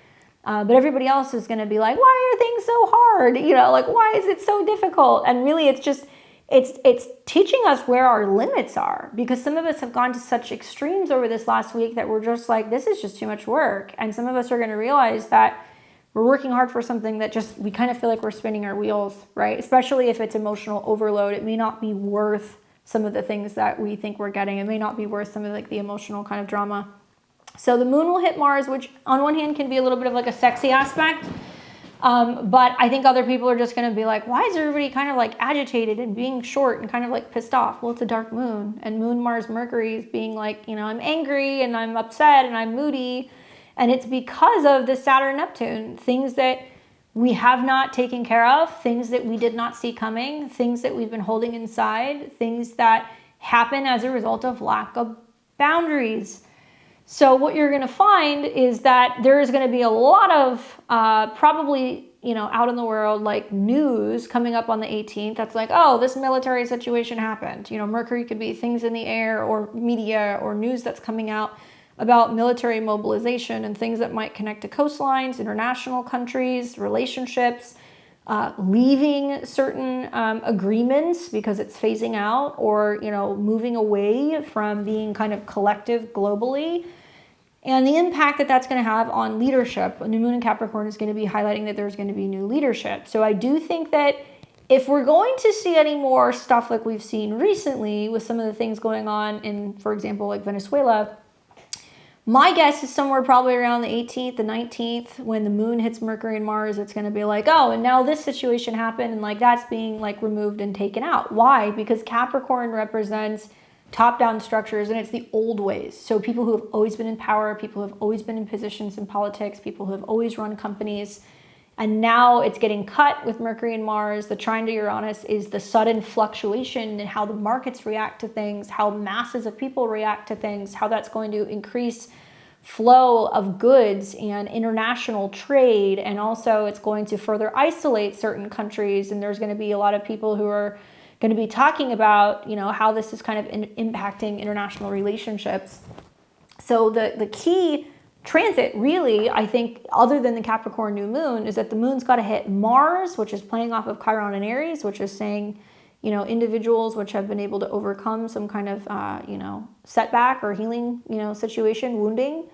But everybody else is going to be like, why are things so hard? You know, like, why is it so difficult? And really, it's just, it's teaching us where our limits are, because some of us have gone to such extremes over this last week that we're just like, this is just too much work. And some of us are going to realize that we're working hard for something that just, we kind of feel like we're spinning our wheels, right? Especially if it's emotional overload. It may not be worth some of the things that we think we're getting. It may not be worth some of like the emotional kind of drama. So the moon will hit Mars, which on one hand can be a little bit of like a sexy aspect. But I think other people are just going to be like, why is everybody kind of like agitated and being short and kind of like pissed off? Well, it's a dark moon, and moon, Mars, Mercury is being like, you know, I'm angry and I'm upset and I'm moody. And it's because of the Saturn Neptune, things that we have not taken care of, things that we did not see coming, things that we've been holding inside, things that happen as a result of lack of boundaries. So what you're going to find is that there is going to be a lot of probably, you know, out in the world, like news coming up on the 18th. That's like, oh, this military situation happened. You know, Mercury could be things in the air or media or news that's coming out about military mobilization and things that might connect to coastlines, international countries, relationships, leaving certain agreements because it's phasing out, or, you know, moving away from being kind of collective globally. And the impact that that's going to have on leadership. New moon in Capricorn is going to be highlighting that there's going to be new leadership. So I do think that if we're going to see any more stuff like we've seen recently with some of the things going on in, for example, like Venezuela, my guess is somewhere probably around the 18th, the 19th, when the moon hits Mercury and Mars, it's going to be like, oh, and now this situation happened, and like that's being like removed and taken out. Why? Because Capricorn represents top-down structures, and it's the old ways. So people who have always been in power, people who have always been in positions in politics, people who have always run companies, and now it's getting cut with Mercury and Mars. The trine to Uranus is the sudden fluctuation in how the markets react to things, how masses of people react to things, how that's going to increase flow of goods and international trade. And also it's going to further isolate certain countries. And there's going to be a lot of people who are going to be talking about, you know, how this is kind of impacting international relationships. So the key transit really, I think, other than the Capricorn new moon, is that the moon's got to hit Mars, which is playing off of Chiron and Aries, which is saying, you know, individuals which have been able to overcome some kind of, you know, setback or healing, you know, situation, wounding.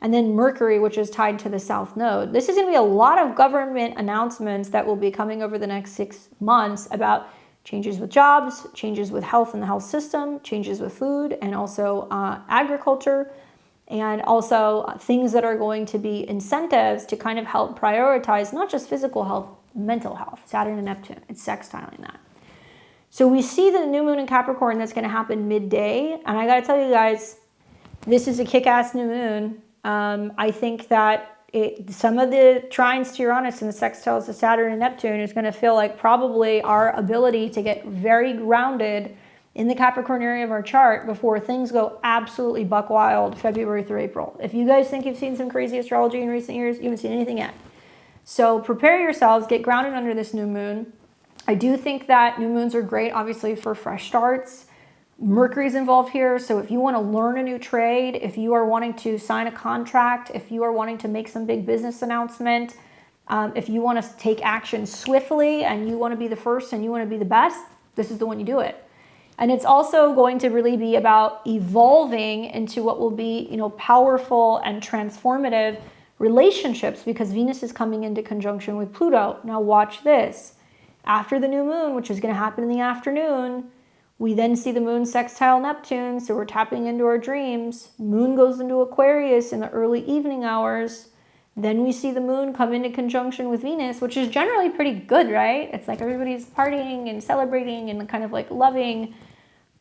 And then Mercury, which is tied to the South Node. This is going to be a lot of government announcements that will be coming over the next 6 months about changes with jobs, changes with health and the health system, changes with food, and also agriculture, and also things that are going to be incentives to kind of help prioritize not just physical health, mental health. Saturn and Neptune, it's sextiling that. So we see the new moon in Capricorn that's going to happen midday, and I got to tell you guys, this is a kick-ass new moon. I think that some of the trines to Uranus and the sextiles to Saturn and Neptune is going to feel like probably our ability to get very grounded in the Capricorn area of our chart before things go absolutely buck wild February through April. If you guys think you've seen some crazy astrology in recent years, you haven't seen anything yet. So prepare yourselves, get grounded under this new moon. I do think that new moons are great, obviously, for fresh starts. Mercury's involved here, so if you want to learn a new trade, if you are wanting to sign a contract, if you are wanting to make some big business announcement, if you want to take action swiftly and you want to be the first and you want to be the best, this is the one you do it. And it's also going to really be about evolving into what will be, powerful and transformative relationships, because Venus is coming into conjunction with Pluto. Now watch this. After the new moon, which is going to happen in the afternoon, we then see the moon sextile Neptune, so we're tapping into our dreams. Moon goes into Aquarius in the early evening hours. Then we see the moon come into conjunction with Venus, which is generally pretty good, right? It's like everybody's partying and celebrating and kind of like loving.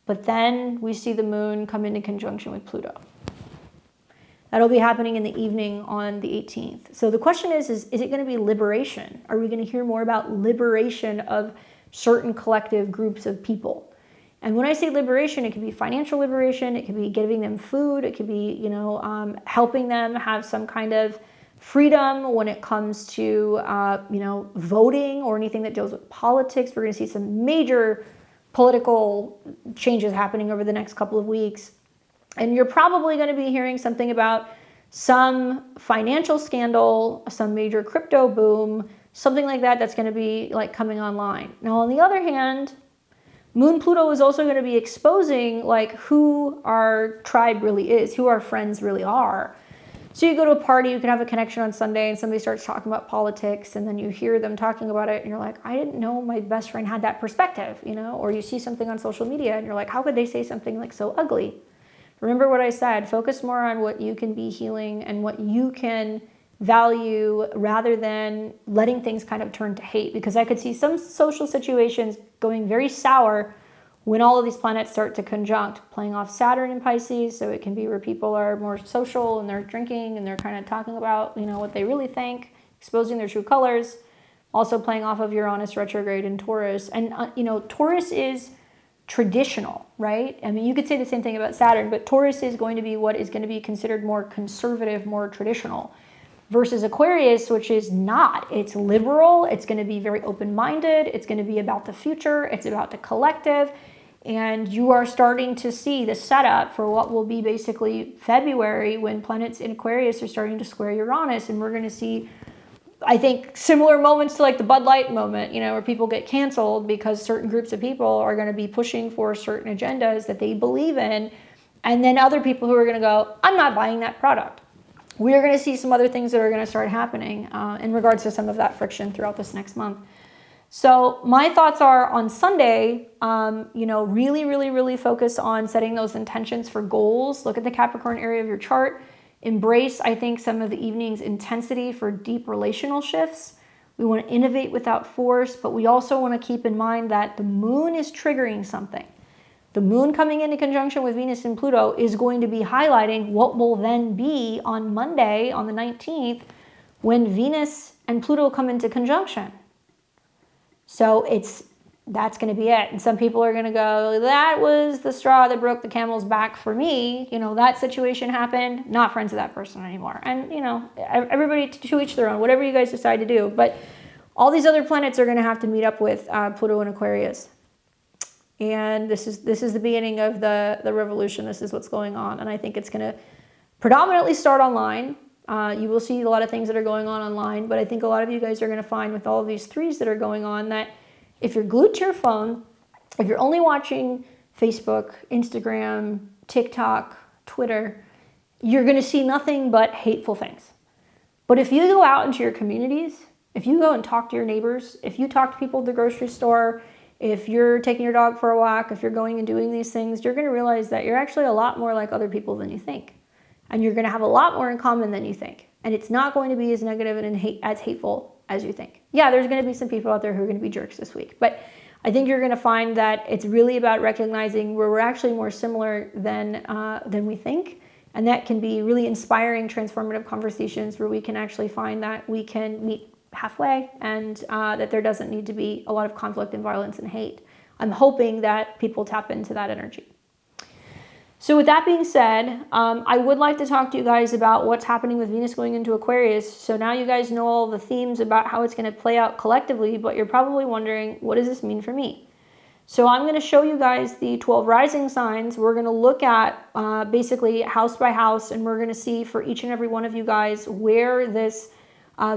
But then we see the moon come into conjunction with Pluto. That'll be happening in the evening on the 18th. So the question is it going to be liberation? Are we going to hear more about liberation of certain collective groups of people? And when I say liberation, it could be financial liberation, it could be giving them food, it could be, helping them have some kind of freedom when it comes to, voting or anything that deals with politics. We're going to see some major political changes happening over the next couple of weeks. And you're probably going to be hearing something about some financial scandal, some major crypto boom, something like that that's going to be like coming online. Now, on the other hand, Moon Pluto is also going to be exposing like who our tribe really is, who our friends really are. So you go to a party, you can have a connection on Sunday and somebody starts talking about politics and then you hear them talking about it and you're like, I didn't know my best friend had that perspective, or you see something on social media and you're like, how could they say something like so ugly? Remember what I said, focus more on what you can be healing and what you can value rather than letting things kind of turn to hate, because I could see some social situations going very sour when all of these planets start to conjunct, playing off Saturn in Pisces. So it can be where people are more social and they're drinking and they're kind of talking about, what they really think, exposing their true colors. Also playing off of Uranus retrograde in Taurus. And, Taurus is traditional, right? I mean, you could say the same thing about Saturn, but Taurus is going to be what is going to be considered more conservative, more traditional, versus Aquarius, which is not. It's liberal. It's going to be very open-minded. It's going to be about the future. It's about the collective. And you are starting to see the setup for what will be basically February, when planets in Aquarius are starting to square Uranus. And we're going to see, I think, similar moments to like the Bud Light moment, where people get canceled because certain groups of people are going to be pushing for certain agendas that they believe in. And then other people who are going to go, I'm not buying that product. We are going to see some other things that are going to start happening in regards to some of that friction throughout this next month. So my thoughts are on Sunday, really, really, really focus on setting those intentions for goals. Look at the Capricorn area of your chart. Embrace, I think, some of the evening's intensity for deep relational shifts. We want to innovate without force, but we also want to keep in mind that the moon is triggering something. The moon coming into conjunction with Venus and Pluto is going to be highlighting what will then be on Monday, on the 19th, when Venus and Pluto come into conjunction. So that's going to be it. And some people are going to go, that was the straw that broke the camel's back for me. That situation happened. Not friends with that person anymore. And, everybody to each their own, whatever you guys decide to do. But all these other planets are going to have to meet up with Pluto and Aquarius. And this is the beginning of the revolution. This is what's going on. And I think it's going to predominantly start online. You will see a lot of things that are going on online, but I think a lot of you guys are going to find with all of these threes that are going on that if you're glued to your phone, if you're only watching Facebook, Instagram, TikTok, Twitter, you're going to see nothing but hateful things. But if you go out into your communities, if you go and talk to your neighbors, if you talk to people at the grocery store, if you're taking your dog for a walk, if you're going and doing these things, you're going to realize that you're actually a lot more like other people than you think. And you're going to have a lot more in common than you think. And it's not going to be as negative and as hateful as you think. Yeah, there's going to be some people out there who are going to be jerks this week. But I think you're going to find that it's really about recognizing where we're actually more similar than we think. And that can be really inspiring, transformative conversations where we can actually find that we can meet halfway and that there doesn't need to be a lot of conflict and violence and hate. I'm hoping that people tap into that energy. So with that being said, I would like to talk to you guys about what's happening with Venus going into Aquarius. So now you guys know all the themes about how it's going to play out collectively, but you're probably wondering, what does this mean for me? So I'm going to show you guys the 12 rising signs. We're going to look at basically house by house, and we're going to see for each and every one of you guys where this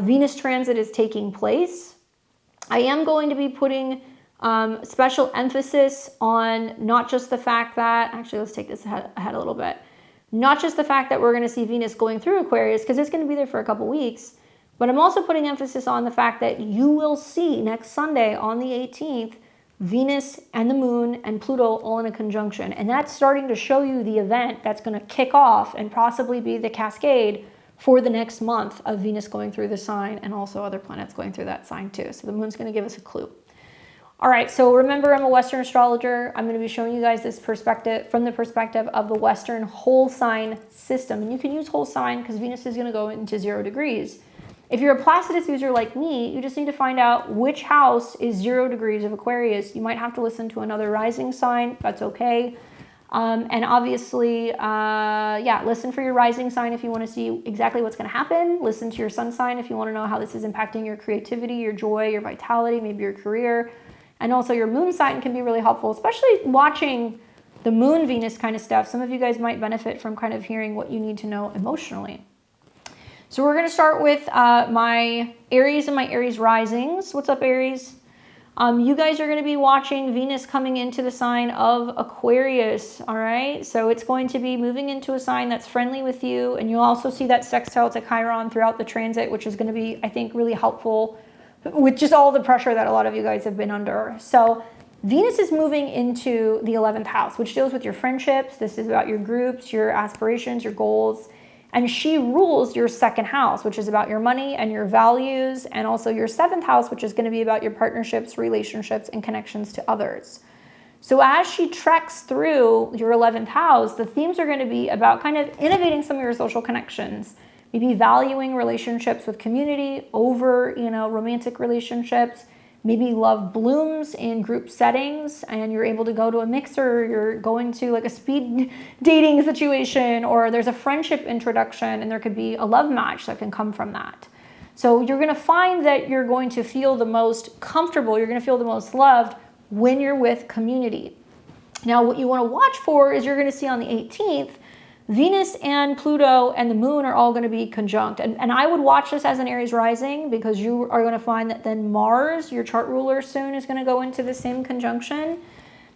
Venus transit is taking place. I am going to be putting special emphasis on not just the fact that, actually let's take this ahead a little bit, not just the fact that we're going to see Venus going through Aquarius, because it's going to be there for a couple weeks, but I'm also putting emphasis on the fact that you will see next Sunday on the 18th, Venus and the moon and Pluto all in a conjunction. And that's starting to show you the event that's going to kick off and possibly be the cascade for the next month of Venus going through the sign and also other planets going through that sign too. So the moon's going to give us a clue. All right, so remember, I'm a Western astrologer. I'm going to be showing you guys this perspective from the perspective of the Western whole sign system. And you can use whole sign because Venus is going to go into 0 degrees. If you're a Placidus user like me, you just need to find out which house is 0 degrees of Aquarius. You might have to listen to another rising sign. That's okay. And obviously, listen for your rising sign if you want to see exactly what's going to happen. Listen to your sun sign if you want to know how this is impacting your creativity, your joy, your vitality, maybe your career. And also your moon sign can be really helpful, especially watching the moon Venus kind of stuff. Some of you guys might benefit from kind of hearing what you need to know emotionally. So we're going to start with my Aries and my Aries risings. What's up, Aries? You guys are going to be watching Venus coming into the sign of Aquarius, all right? So it's going to be moving into a sign that's friendly with you, and you'll also see that sextile to Chiron throughout the transit, which is going to be, I think, really helpful with just all the pressure that a lot of you guys have been under. So Venus is moving into the 11th house, which deals with your friendships. This is about your groups, your aspirations, your goals. And she rules your 2nd house, which is about your money and your values, and also your 7th house, which is going to be about your partnerships, relationships, and connections to others. So as she treks through your 11th house, the themes are going to be about kind of innovating some of your social connections, maybe valuing relationships with community over, romantic relationships. Maybe love blooms in group settings and you're able to go to a mixer, you're going to like a speed dating situation, or there's a friendship introduction and there could be a love match that can come from that. So you're going to find that you're going to feel the most comfortable, you're going to feel the most loved when you're with community. Now, what you want to watch for is you're going to see on the 18th, Venus and Pluto and the moon are all going to be conjunct. And I would watch this as an Aries rising because you are going to find that then Mars, your chart ruler soon, is going to go into the same conjunction.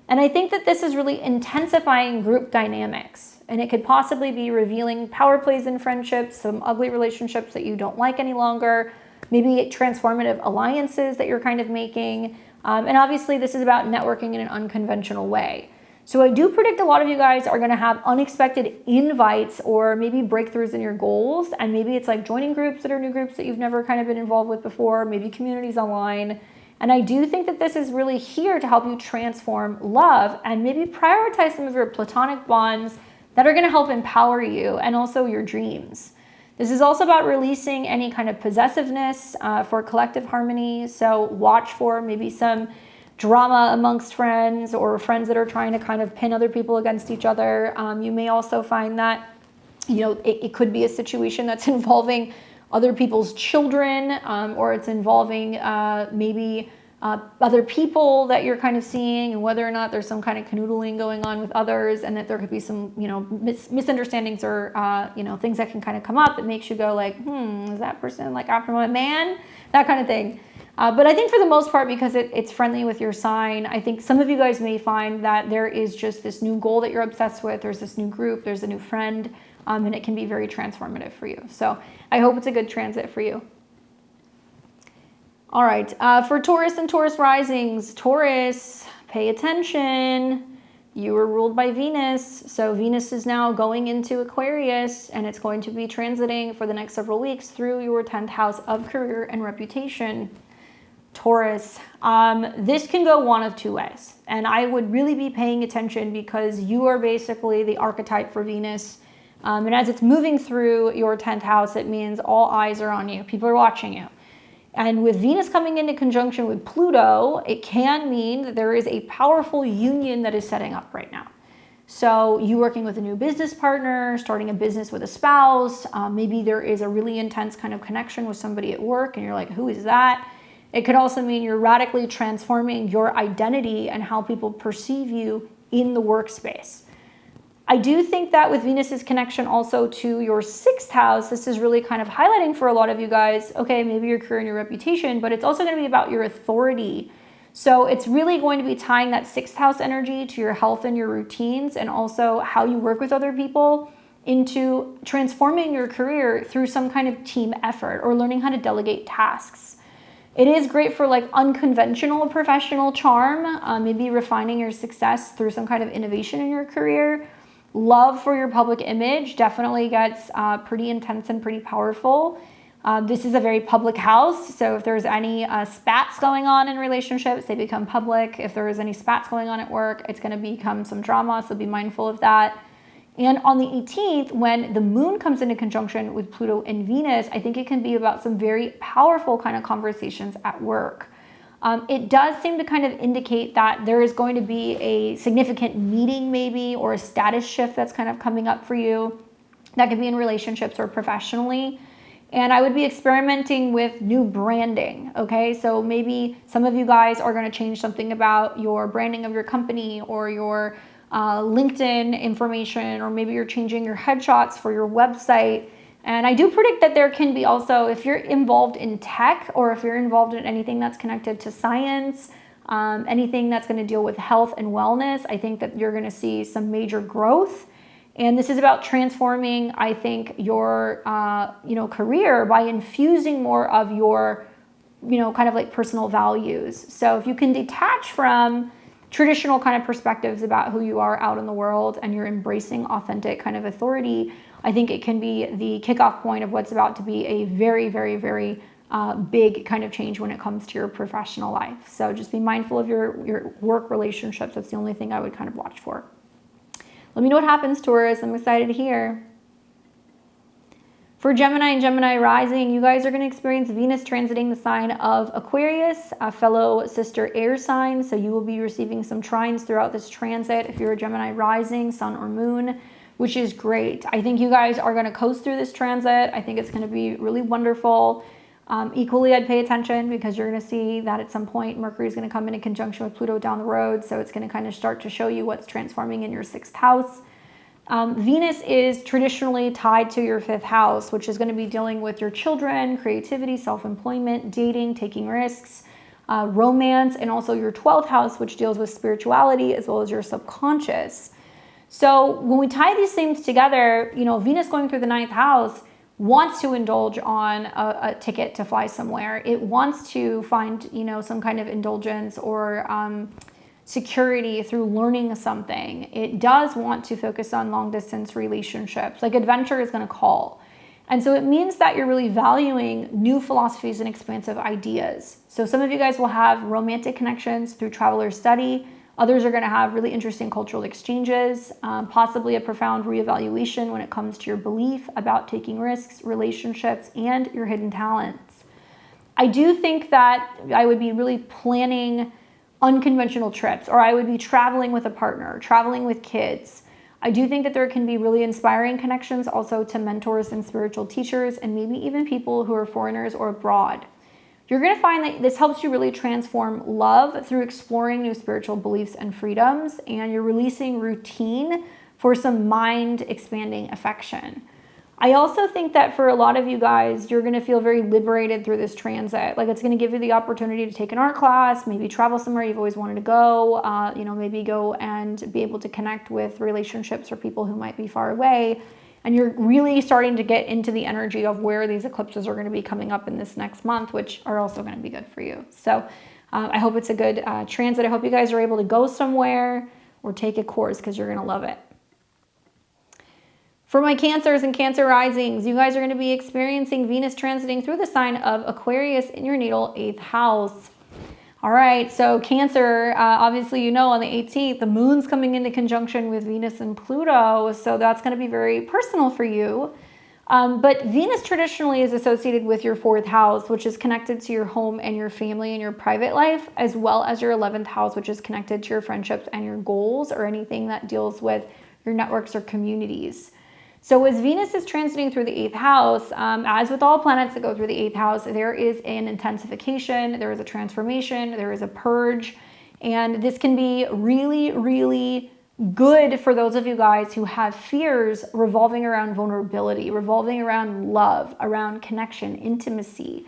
And I think that this is really intensifying group dynamics. And it could possibly be revealing power plays in friendships, some ugly relationships that you don't like any longer, maybe transformative alliances that you're kind of making. And obviously this is about networking in an unconventional way. So I do predict a lot of you guys are going to have unexpected invites or maybe breakthroughs in your goals. And maybe it's like joining groups that are new groups that you've never kind of been involved with before, maybe communities online. And I do think that this is really here to help you transform love and maybe prioritize some of your platonic bonds that are going to help empower you and also your dreams. This is also about releasing any kind of possessiveness for collective harmony. So watch for maybe some drama amongst friends or friends that are trying to kind of pin other people against each other. You may also find that, it could be a situation that's involving other people's children, or it's involving maybe other people that you're kind of seeing, and whether or not there's some kind of canoodling going on with others, and that there could be some, misunderstandings or, things that can kind of come up that makes you go like, is that person like after my man? That kind of thing. But I think for the most part, because it's friendly with your sign, I think some of you guys may find that there is just this new goal that you're obsessed with. There's this new group, there's a new friend, and it can be very transformative for you. So I hope it's a good transit for you. All right, for Taurus and Taurus risings, Taurus, pay attention. You were ruled by Venus. So Venus is now going into Aquarius, and it's going to be transiting for the next several weeks through your 10th house of career and reputation. Taurus, this can go one of two ways, and I would really be paying attention because you are basically the archetype for Venus. And as it's moving through your 10th house, it means all eyes are on you. People are watching you. And with Venus coming into conjunction with Pluto, it can mean that there is a powerful union that is setting up right now. So you working with a new business partner, starting a business with a spouse, maybe there is a really intense kind of connection with somebody at work and you're like, who is that? It could also mean you're radically transforming your identity and how people perceive you in the workspace. I do think that with Venus's connection also to your 6th house, this is really kind of highlighting for a lot of you guys, okay, maybe your career and your reputation, but it's also going to be about your authority. So it's really going to be tying that 6th house energy to your health and your routines and also how you work with other people into transforming your career through some kind of team effort or learning how to delegate tasks. It is great for like unconventional professional charm, maybe refining your success through some kind of innovation in your career. Love for your public image definitely gets pretty intense and pretty powerful. This is a very public house, so if there's any spats going on in relationships, they become public. If there is any spats going on at work, it's going to become some drama, so be mindful of that. And on the 18th, when the moon comes into conjunction with Pluto and Venus, I think it can be about some very powerful kind of conversations at work. It does seem to kind of indicate that there is going to be a significant meeting maybe or a status shift that's kind of coming up for you. That could be in relationships or professionally. And I would be experimenting with new branding, okay? So maybe some of you guys are gonna change something about your branding of your company or your LinkedIn information, or maybe you're changing your headshots for your website. And I do predict that there can be also, if you're involved in tech or if you're involved in anything that's connected to science, anything that's going to deal with health and wellness, I think that you're going to see some major growth. And this is about transforming, I think, your career by infusing more of your, kind of like personal values. So if you can detach from traditional kind of perspectives about who you are out in the world and you're embracing authentic kind of authority, I think it can be the kickoff point of what's about to be a very, very, very big kind of change when it comes to your professional life. So just be mindful of your work relationships. That's the only thing I would kind of watch for. Let me know what happens, Taurus. I'm excited to hear. For Gemini and Gemini rising, you guys are going to experience Venus transiting the sign of Aquarius, a fellow sister air sign. So you will be receiving some trines throughout this transit if you're a Gemini rising, sun or moon, which is great. I think you guys are going to coast through this transit. I think it's going to be really wonderful. Equally, I'd pay attention because you're going to see that at some point Mercury is going to come into conjunction with Pluto down the road. So it's going to kind of start to show you what's transforming in your 6th house. Venus is traditionally tied to your 5th house, which is going to be dealing with your children, creativity, self-employment, dating, taking risks, romance, and also your 12th house, which deals with spirituality as well as your subconscious. So when we tie these things together, Venus going through the 9th house wants to indulge on a ticket to fly somewhere. It wants to find, some kind of indulgence or security through learning something. It does want to focus on long distance relationships. Like adventure is going to call. And so it means that you're really valuing new philosophies and expansive ideas. So some of you guys will have romantic connections through travel or study. Others are going to have really interesting cultural exchanges, possibly a profound reevaluation when it comes to your belief about taking risks, relationships, and your hidden talents. I do think that I would be really planning unconventional trips, or I would be traveling with a partner, traveling with kids. I do think that there can be really inspiring connections also to mentors and spiritual teachers, and maybe even people who are foreigners or abroad. You're going to find that this helps you really transform love through exploring new spiritual beliefs and freedoms, and you're releasing routine for some mind expanding affection. I also think that for a lot of you guys, you're going to feel very liberated through this transit. Like it's going to give you the opportunity to take an art class, maybe travel somewhere you've always wanted to go, maybe go and be able to connect with relationships or people who might be far away. And you're really starting to get into the energy of where these eclipses are going to be coming up in this next month, which are also going to be good for you. So I hope it's a good transit. I hope you guys are able to go somewhere or take a course because you're going to love it. For my Cancers and Cancer risings, you guys are going to be experiencing Venus transiting through the sign of Aquarius in your natal 8th house. All right, so Cancer, obviously, you know, on the 18th, the moon's coming into conjunction with Venus and Pluto, so that's going to be very personal for you. But Venus traditionally is associated with your 4th house, which is connected to your home and your family and your private life, as well as your 11th house, which is connected to your friendships and your goals or anything that deals with your networks or communities. So as Venus is transiting through the 8th house, as with all planets that go through the 8th house, there is an intensification, there is a transformation, there is a purge, and this can be really, really good for those of you guys who have fears revolving around vulnerability, revolving around love, around connection, intimacy.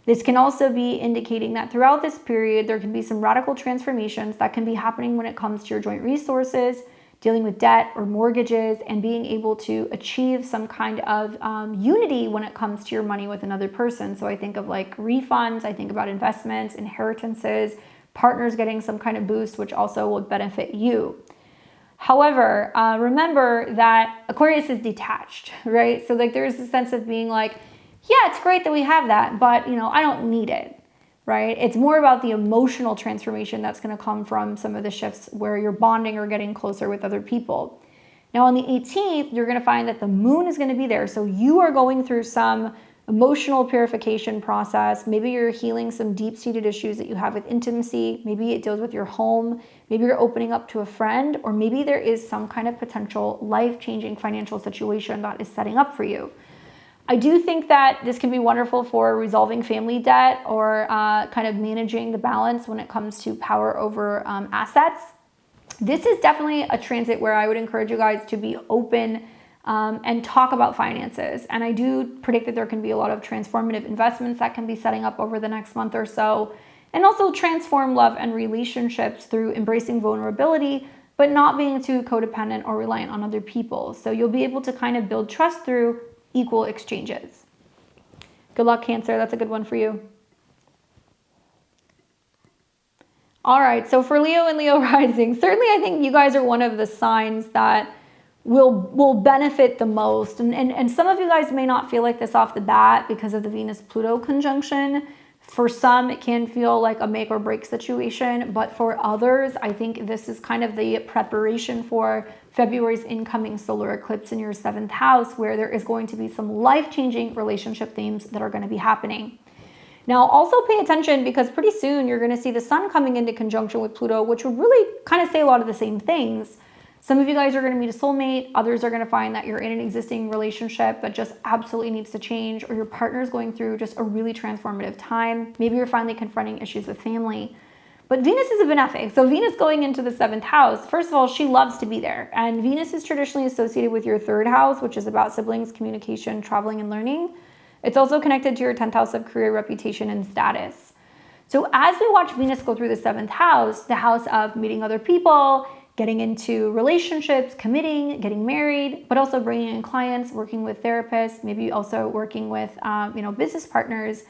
This can also be indicating that throughout this period, there can be some radical transformations that can be happening when it comes to your joint resources, dealing with debt or mortgages, and being able to achieve some kind of unity when it comes to your money with another person. So I think of like refunds, I think about investments, inheritances, partners getting some kind of boost, which also will benefit you. However, remember that Aquarius is detached, right? So like there's a sense of being like, yeah, it's great that we have that, but you know, I don't need it. Right? It's more about the emotional transformation that's going to come from some of the shifts where you're bonding or getting closer with other people. Now on the 18th, you're going to find that the moon is going to be there. So you are going through some emotional purification process. Maybe you're healing some deep-seated issues that you have with intimacy. Maybe it deals with your home. Maybe you're opening up to a friend, or maybe there is some kind of potential life-changing financial situation that is setting up for you. I do think that this can be wonderful for resolving family debt or kind of managing the balance when it comes to power over assets. This is definitely a transit where I would encourage you guys to be open and talk about finances. And I do predict that there can be a lot of transformative investments that can be setting up over the next month or so. And also transform love and relationships through embracing vulnerability, but not being too codependent or reliant on other people. So you'll be able to kind of build trust through equal exchanges. Good luck, Cancer. That's a good one for you. All right, so for Leo and Leo rising, certainly I think you guys are one of the signs that will benefit the most. And some of you guys may not feel like this off the bat because of the Venus-Pluto conjunction. For some, it can feel like a make or break situation, but for others, I think this is kind of the preparation for February's incoming solar eclipse in your 7th house, where there is going to be some life-changing relationship themes that are going to be happening. Now, also pay attention because pretty soon you're going to see the sun coming into conjunction with Pluto, which will really kind of say a lot of the same things. Some of you guys are going to meet a soulmate. Others are going to find that you're in an existing relationship that just absolutely needs to change, or your partner is going through just a really transformative time. Maybe you're finally confronting issues with family. But Venus is a benefic. So Venus going into the 7th house, first of all, she loves to be there. And Venus is traditionally associated with your 3rd house, which is about siblings, communication, traveling, and learning. It's also connected to your 10th house of career, reputation, and status. So as we watch Venus go through the 7th house, the house of meeting other people, getting into relationships, committing, getting married, but also bringing in clients, working with therapists, maybe also working with business partners.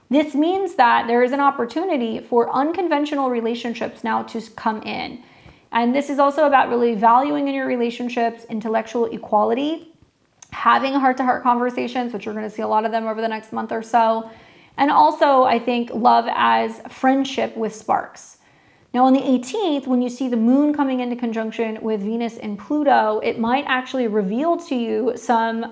This means that there is an opportunity for unconventional relationships now to come in. And this is also about really valuing in your relationships, intellectual equality, having heart-to-heart conversations, which you're going to see a lot of them over the next month or so. And also, I think, love as friendship with sparks. Now on the 18th, when you see the moon coming into conjunction with Venus and Pluto, it might actually reveal to you some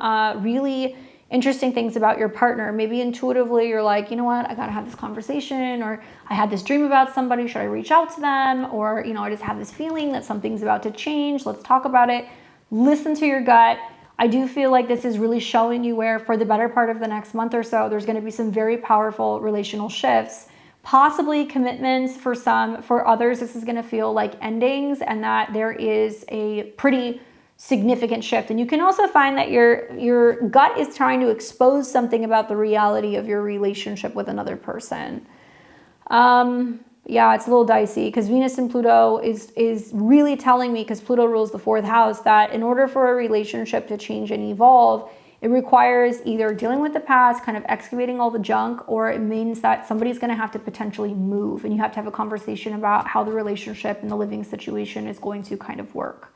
really interesting things about your partner. Maybe intuitively you're like, you know what, I gotta have this conversation, or I had this dream about somebody, should I reach out to them? Or, I just have this feeling that something's about to change, let's talk about it. Listen to your gut. I do feel like this is really showing you where for the better part of the next month or so, there's gonna be some very powerful relational shifts. Possibly commitments for some. For others, this is going to feel like endings, and that there is a pretty significant shift. And you can also find that your gut is trying to expose something about the reality of your relationship with another person. Yeah, it's a little dicey because Venus and Pluto is really telling me, because Pluto rules the 4th house, that in order for a relationship to change and evolve, it requires either dealing with the past, kind of excavating all the junk, or it means that somebody's going to have to potentially move, and you have to have a conversation about how the relationship and the living situation is going to kind of work.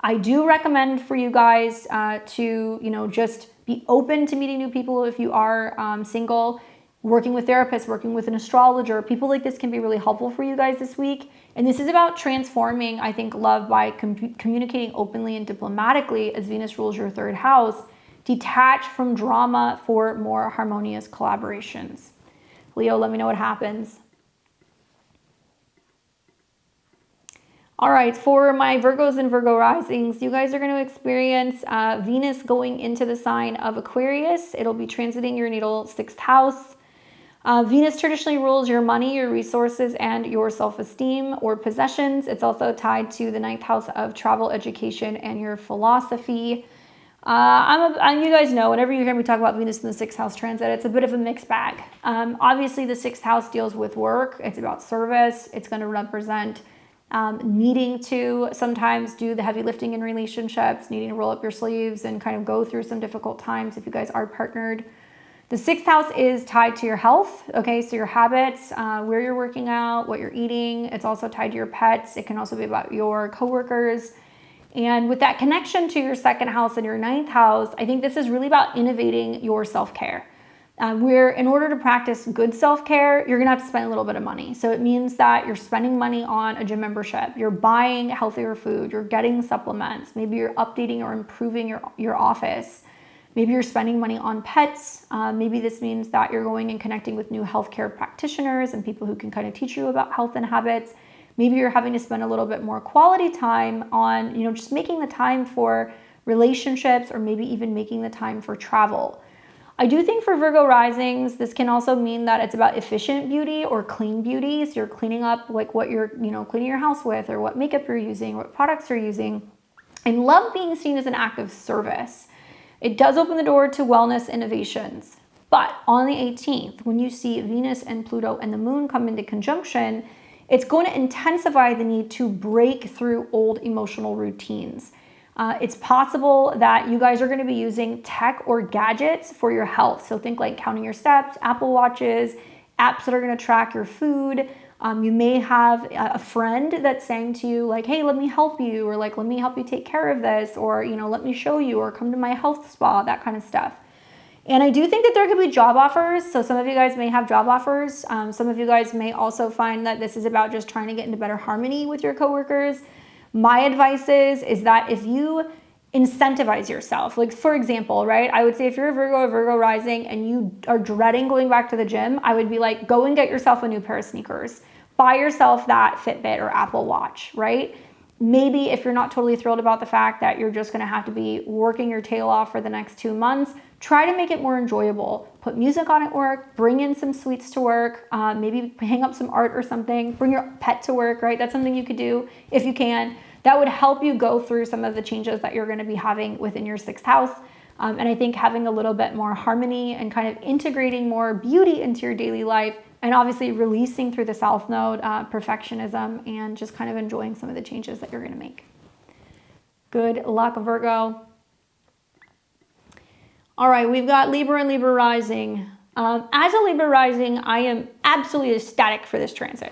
I do recommend for you guys to, just be open to meeting new people if you are single. working with therapists, working with an astrologer. People like this can be really helpful for you guys this week. And this is about transforming, I think, love by communicating openly and diplomatically as Venus rules your third house. Detach from drama for more harmonious collaborations. Leo, let me know what happens. All right, for my Virgos and Virgo risings, you guys are going to experience Venus going into the sign of Aquarius. It'll be transiting your natal 6th house. Venus traditionally rules your money, your resources, and your self-esteem or possessions. It's also tied to the 9th house of travel, education, and your philosophy. You guys know, whenever you hear me talk about Venus in the 6th house transit, it's a bit of a mixed bag. Obviously, the 6th house deals with work. It's about service. It's going to represent needing to sometimes do the heavy lifting in relationships, needing to roll up your sleeves and kind of go through some difficult times if you guys are partnered. The 6th house is tied to your health, okay? So your habits, where you're working out, what you're eating. It's also tied to your pets. It can also be about your coworkers. And with that connection to your 2nd house and your 9th house, I think this is really about innovating your self-care. Where in order to practice good self-care, you're gonna have to spend a little bit of money. So it means that you're spending money on a gym membership, you're buying healthier food, you're getting supplements, maybe you're updating or improving your office. Maybe you're spending money on pets. Maybe this means that you're going and connecting with new healthcare practitioners and people who can kind of teach you about health and habits. Maybe you're having to spend a little bit more quality time on, just making the time for relationships, or maybe even making the time for travel. I do think for Virgo risings, this can also mean that it's about efficient beauty or clean beauty. So you're cleaning up like what you're, cleaning your house with, or what makeup you're using, what products you're using. And love being seen as an act of service. It does open the door to wellness innovations. But on the 18th, when you see Venus and Pluto and the moon come into conjunction, it's going to intensify the need to break through old emotional routines. It's possible that you guys are going to be using tech or gadgets for your health. So think like counting your steps, Apple Watches, apps that are going to track your food. You may have a friend that's saying to you like, hey, let me help you, or like, let me help you take care of this, or, let me show you, or come to my health spa, that kind of stuff. And I do think that there could be job offers. So some of you guys may have job offers. Some of you guys may also find that this is about just trying to get into better harmony with your coworkers. My advice is that if you incentivize yourself, like for example, right? I would say if you're a Virgo or Virgo rising and you are dreading going back to the gym, I would be like, go and get yourself a new pair of sneakers. Buy yourself that Fitbit or Apple Watch, right? Maybe if you're not totally thrilled about the fact that you're just gonna have to be working your tail off for the next 2 months, try to make it more enjoyable. Put music on at work, bring in some sweets to work, maybe hang up some art or something, bring your pet to work, right? That's something you could do if you can. That would help you go through some of the changes that you're gonna be having within your 6th house. And I think having a little bit more harmony and kind of integrating more beauty into your daily life, and obviously releasing through the South Node perfectionism, and just kind of enjoying some of the changes that you're gonna make. Good luck, Virgo. All right, we've got Libra and Libra rising. As a Libra rising, I am absolutely ecstatic for this transit.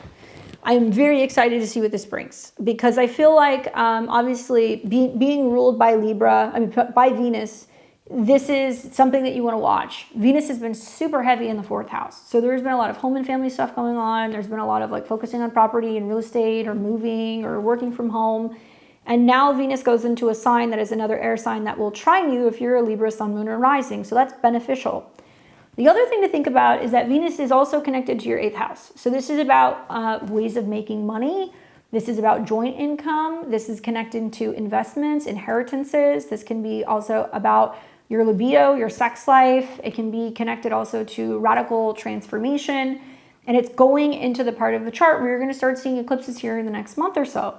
I am very excited to see what this brings, because I feel like obviously being ruled by by Venus, this is something that you want to watch. Venus has been super heavy in the 4th house. So there's been a lot of home and family stuff going on. There's been a lot of like focusing on property and real estate, or moving, or working from home. And now Venus goes into a sign that is another air sign that will trine you if you're a Libra, sun, moon, or rising. So that's beneficial. The other thing to think about is that Venus is also connected to your 8th house. So this is about ways of making money. This is about joint income. This is connected to investments, inheritances. This can be also about your libido, your sex life. It can be connected also to radical transformation. And it's going into the part of the chart where you're going to start seeing eclipses here in the next month or so.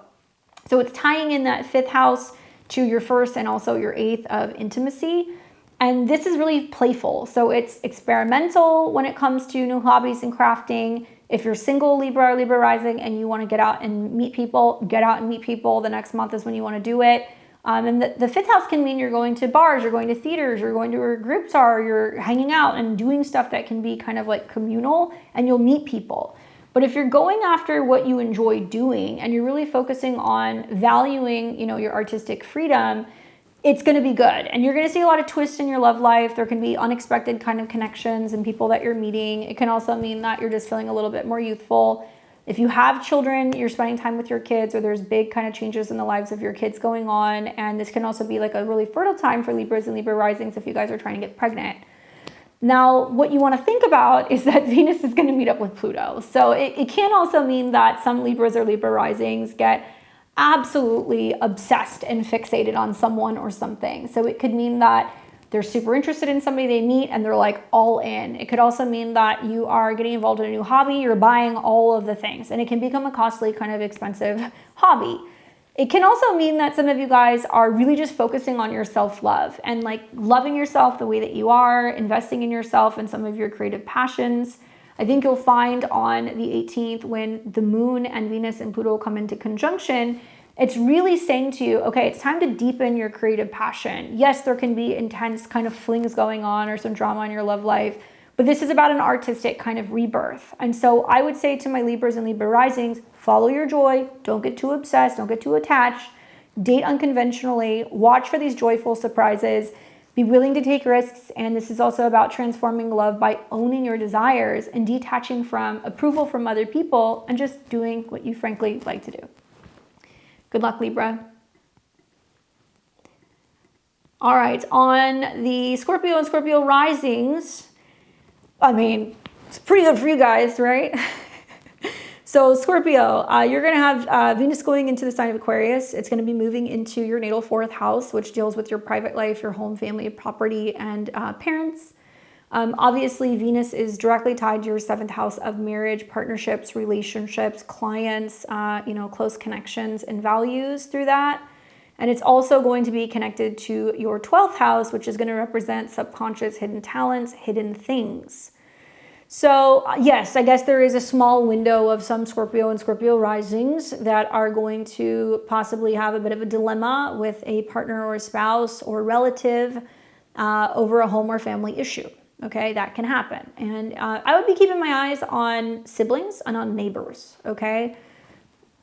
So it's tying in that 5th house to your 1st and also your 8th of intimacy. And this is really playful. So it's experimental when it comes to new hobbies and crafting. If you're single, Libra or Libra rising, and you want to get out and meet people, get out and meet people. The next month is when you want to do it. And the 5th house can mean you're going to bars, you're going to theaters, you're going to where groups are, you're hanging out and doing stuff that can be kind of like communal, and you'll meet people. But if you're going after what you enjoy doing and you're really focusing on valuing, your artistic freedom, it's going to be good. And you're going to see a lot of twists in your love life. There can be unexpected kind of connections and people that you're meeting. It can also mean that you're just feeling a little bit more youthful. If you have children, you're spending time with your kids, or there's big kind of changes in the lives of your kids going on. And this can also be like a really fertile time for Libras and Libra risings if you guys are trying to get pregnant. Now, what you want to think about is that Venus is going to meet up with Pluto. So it can also mean that some Libras or Libra risings get absolutely obsessed and fixated on someone or something. So it could mean that they're super interested in somebody they meet and they're like all in. It could also mean that you are getting involved in a new hobby, you're buying all of the things, and it can become a costly, kind of expensive hobby. It can also mean that some of you guys are really just focusing on your self-love and like loving yourself the way that you are, investing in yourself and some of your creative passions. I think you'll find on the 18th, when the moon and Venus and Pluto come into conjunction, it's really saying to you, okay, it's time to deepen your creative passion. Yes, there can be intense kind of flings going on or some drama in your love life, but this is about an artistic kind of rebirth. And so I would say to my Libras and Libra risings, follow your joy. Don't get too obsessed. Don't get too attached. Date unconventionally. Watch for these joyful surprises. Be willing to take risks. And this is also about transforming love by owning your desires and detaching from approval from other people and just doing what you frankly like to do. Good luck, Libra. All right, on the Scorpio and Scorpio risings, I mean, it's pretty good for you guys, right? So Scorpio, you're going to have Venus going into the sign of Aquarius. It's going to be moving into your natal 4th house, which deals with your private life, your home, family, property, and parents. Obviously, Venus is directly tied to your 7th house of marriage, partnerships, relationships, clients, close connections and values through that. And it's also going to be connected to your 12th house, which is going to represent subconscious, hidden talents, hidden things. So yes, I guess there is a small window of some Scorpio and Scorpio risings that are going to possibly have a bit of a dilemma with a partner or a spouse or relative over a home or family issue. Okay, that can happen. And I would be keeping my eyes on siblings and on neighbors, okay?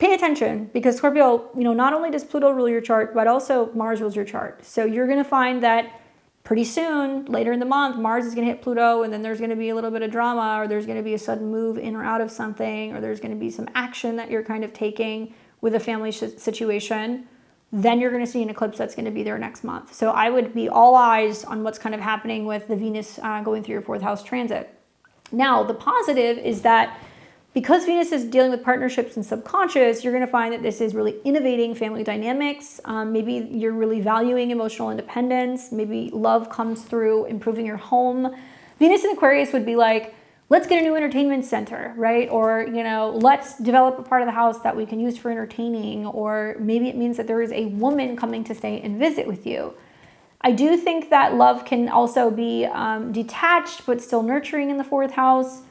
Pay attention, because Scorpio, not only does Pluto rule your chart, but also Mars rules your chart. So you're going to find that pretty soon, later in the month, Mars is going to hit Pluto, and then there's going to be a little bit of drama, or there's going to be a sudden move in or out of something, or there's going to be some action that you're kind of taking with a family situation. Then you're going to see an eclipse that's going to be there next month. So I would be all eyes on what's kind of happening with the Venus going through your 4th house transit. Now, the positive is that because Venus is dealing with partnerships and subconscious, you're going to find that this is really innovating family dynamics. Maybe you're really valuing emotional independence. Maybe love comes through improving your home. Venus in Aquarius would be like, let's get a new entertainment center, right? Or, let's develop a part of the house that we can use for entertaining. Or maybe it means that there is a woman coming to stay and visit with you. I do think that love can also be detached, but still nurturing in the 4th house.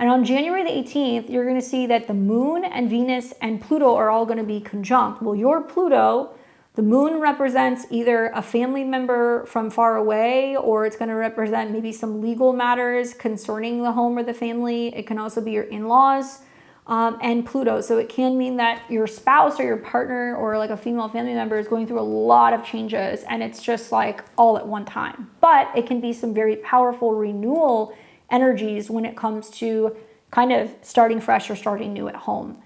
And on January the 18th, you're going to see that the moon and Venus and Pluto are all going to be conjunct. Well, your Pluto, the moon represents either a family member from far away, or it's going to represent maybe some legal matters concerning the home or the family. It can also be your in-laws and Pluto. So it can mean that your spouse or your partner or like a female family member is going through a lot of changes, and it's just like all at one time. But it can be some very powerful renewal energies when it comes to kind of starting fresh or starting new at home.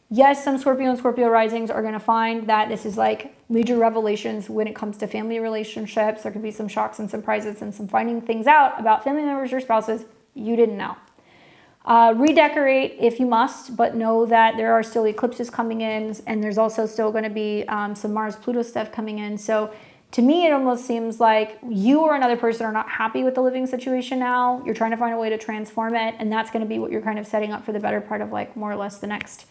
Yes, some Scorpio and Scorpio risings are going to find that this is like major revelations when it comes to family relationships. There could be some shocks and surprises and some finding things out about family members or spouses you didn't know. Redecorate if you must, but know that there are still eclipses coming in, and there's also still going to be some Mars-Pluto stuff coming in. So to me, it almost seems like you or another person are not happy with the living situation now. You're trying to find a way to transform it, and that's going to be what you're kind of setting up for the better part of like more or less the next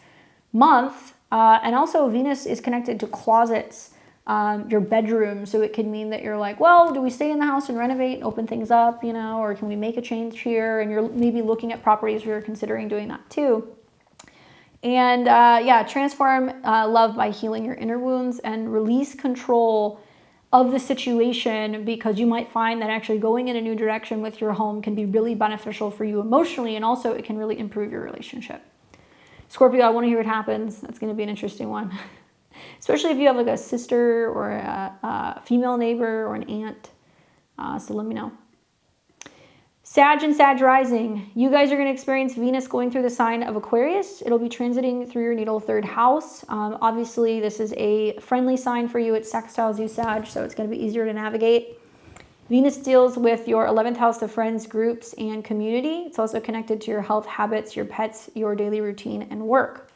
month. And also Venus is connected to closets, your bedroom. So it can mean that you're like, well, do we stay in the house and renovate and open things up, or can we make a change here? And you're maybe looking at properties where you're considering doing that too. And transform love by healing your inner wounds and release control of the situation, because you might find that actually going in a new direction with your home can be really beneficial for you emotionally, and also it can really improve your relationship. Scorpio, I want to hear what happens. That's going to be an interesting one. especially if you have like a sister or a female neighbor or an aunt. So let me know. Sag and Sag rising. You guys are going to experience Venus going through the sign of Aquarius. It'll be transiting through your natal third house. Obviously, this is a friendly sign for you. It sextiles you, Sag, so it's going to be easier to navigate. Venus deals with your 11th house of friends, groups, and community. It's also connected to your health, habits, your pets, your daily routine, and work.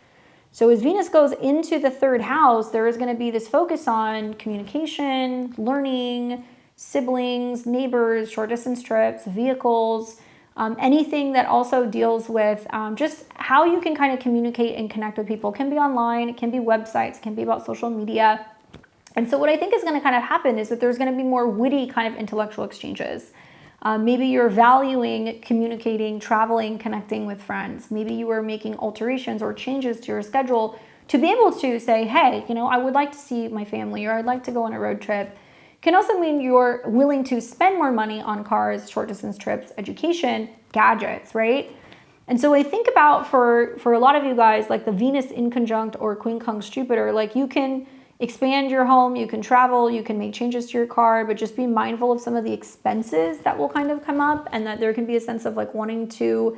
So as Venus goes into the third house, there is going to be this focus on communication, learning, siblings, neighbors, short distance trips, vehicles, anything that also deals with just how you can kind of communicate and connect with people. It can be online, it can be websites, it can be about social media. And so what I think is going to kind of happen is that there's going to be more witty kind of intellectual exchanges. Maybe you're valuing communicating, traveling, connecting with friends. Maybe you are making alterations or changes to your schedule to be able to say, hey, you know, I would like to see my family, or I'd like to go on a road trip. Can also mean you're willing to spend more money on cars, short distance trips, education, gadgets, right? And so I think about for a lot of you guys, like the Venus in conjunct or quincunx Jupiter, like you can expand your home, you can travel, you can make changes to your car, but just be mindful of some of the expenses that will kind of come up, and that there can be a sense of like wanting to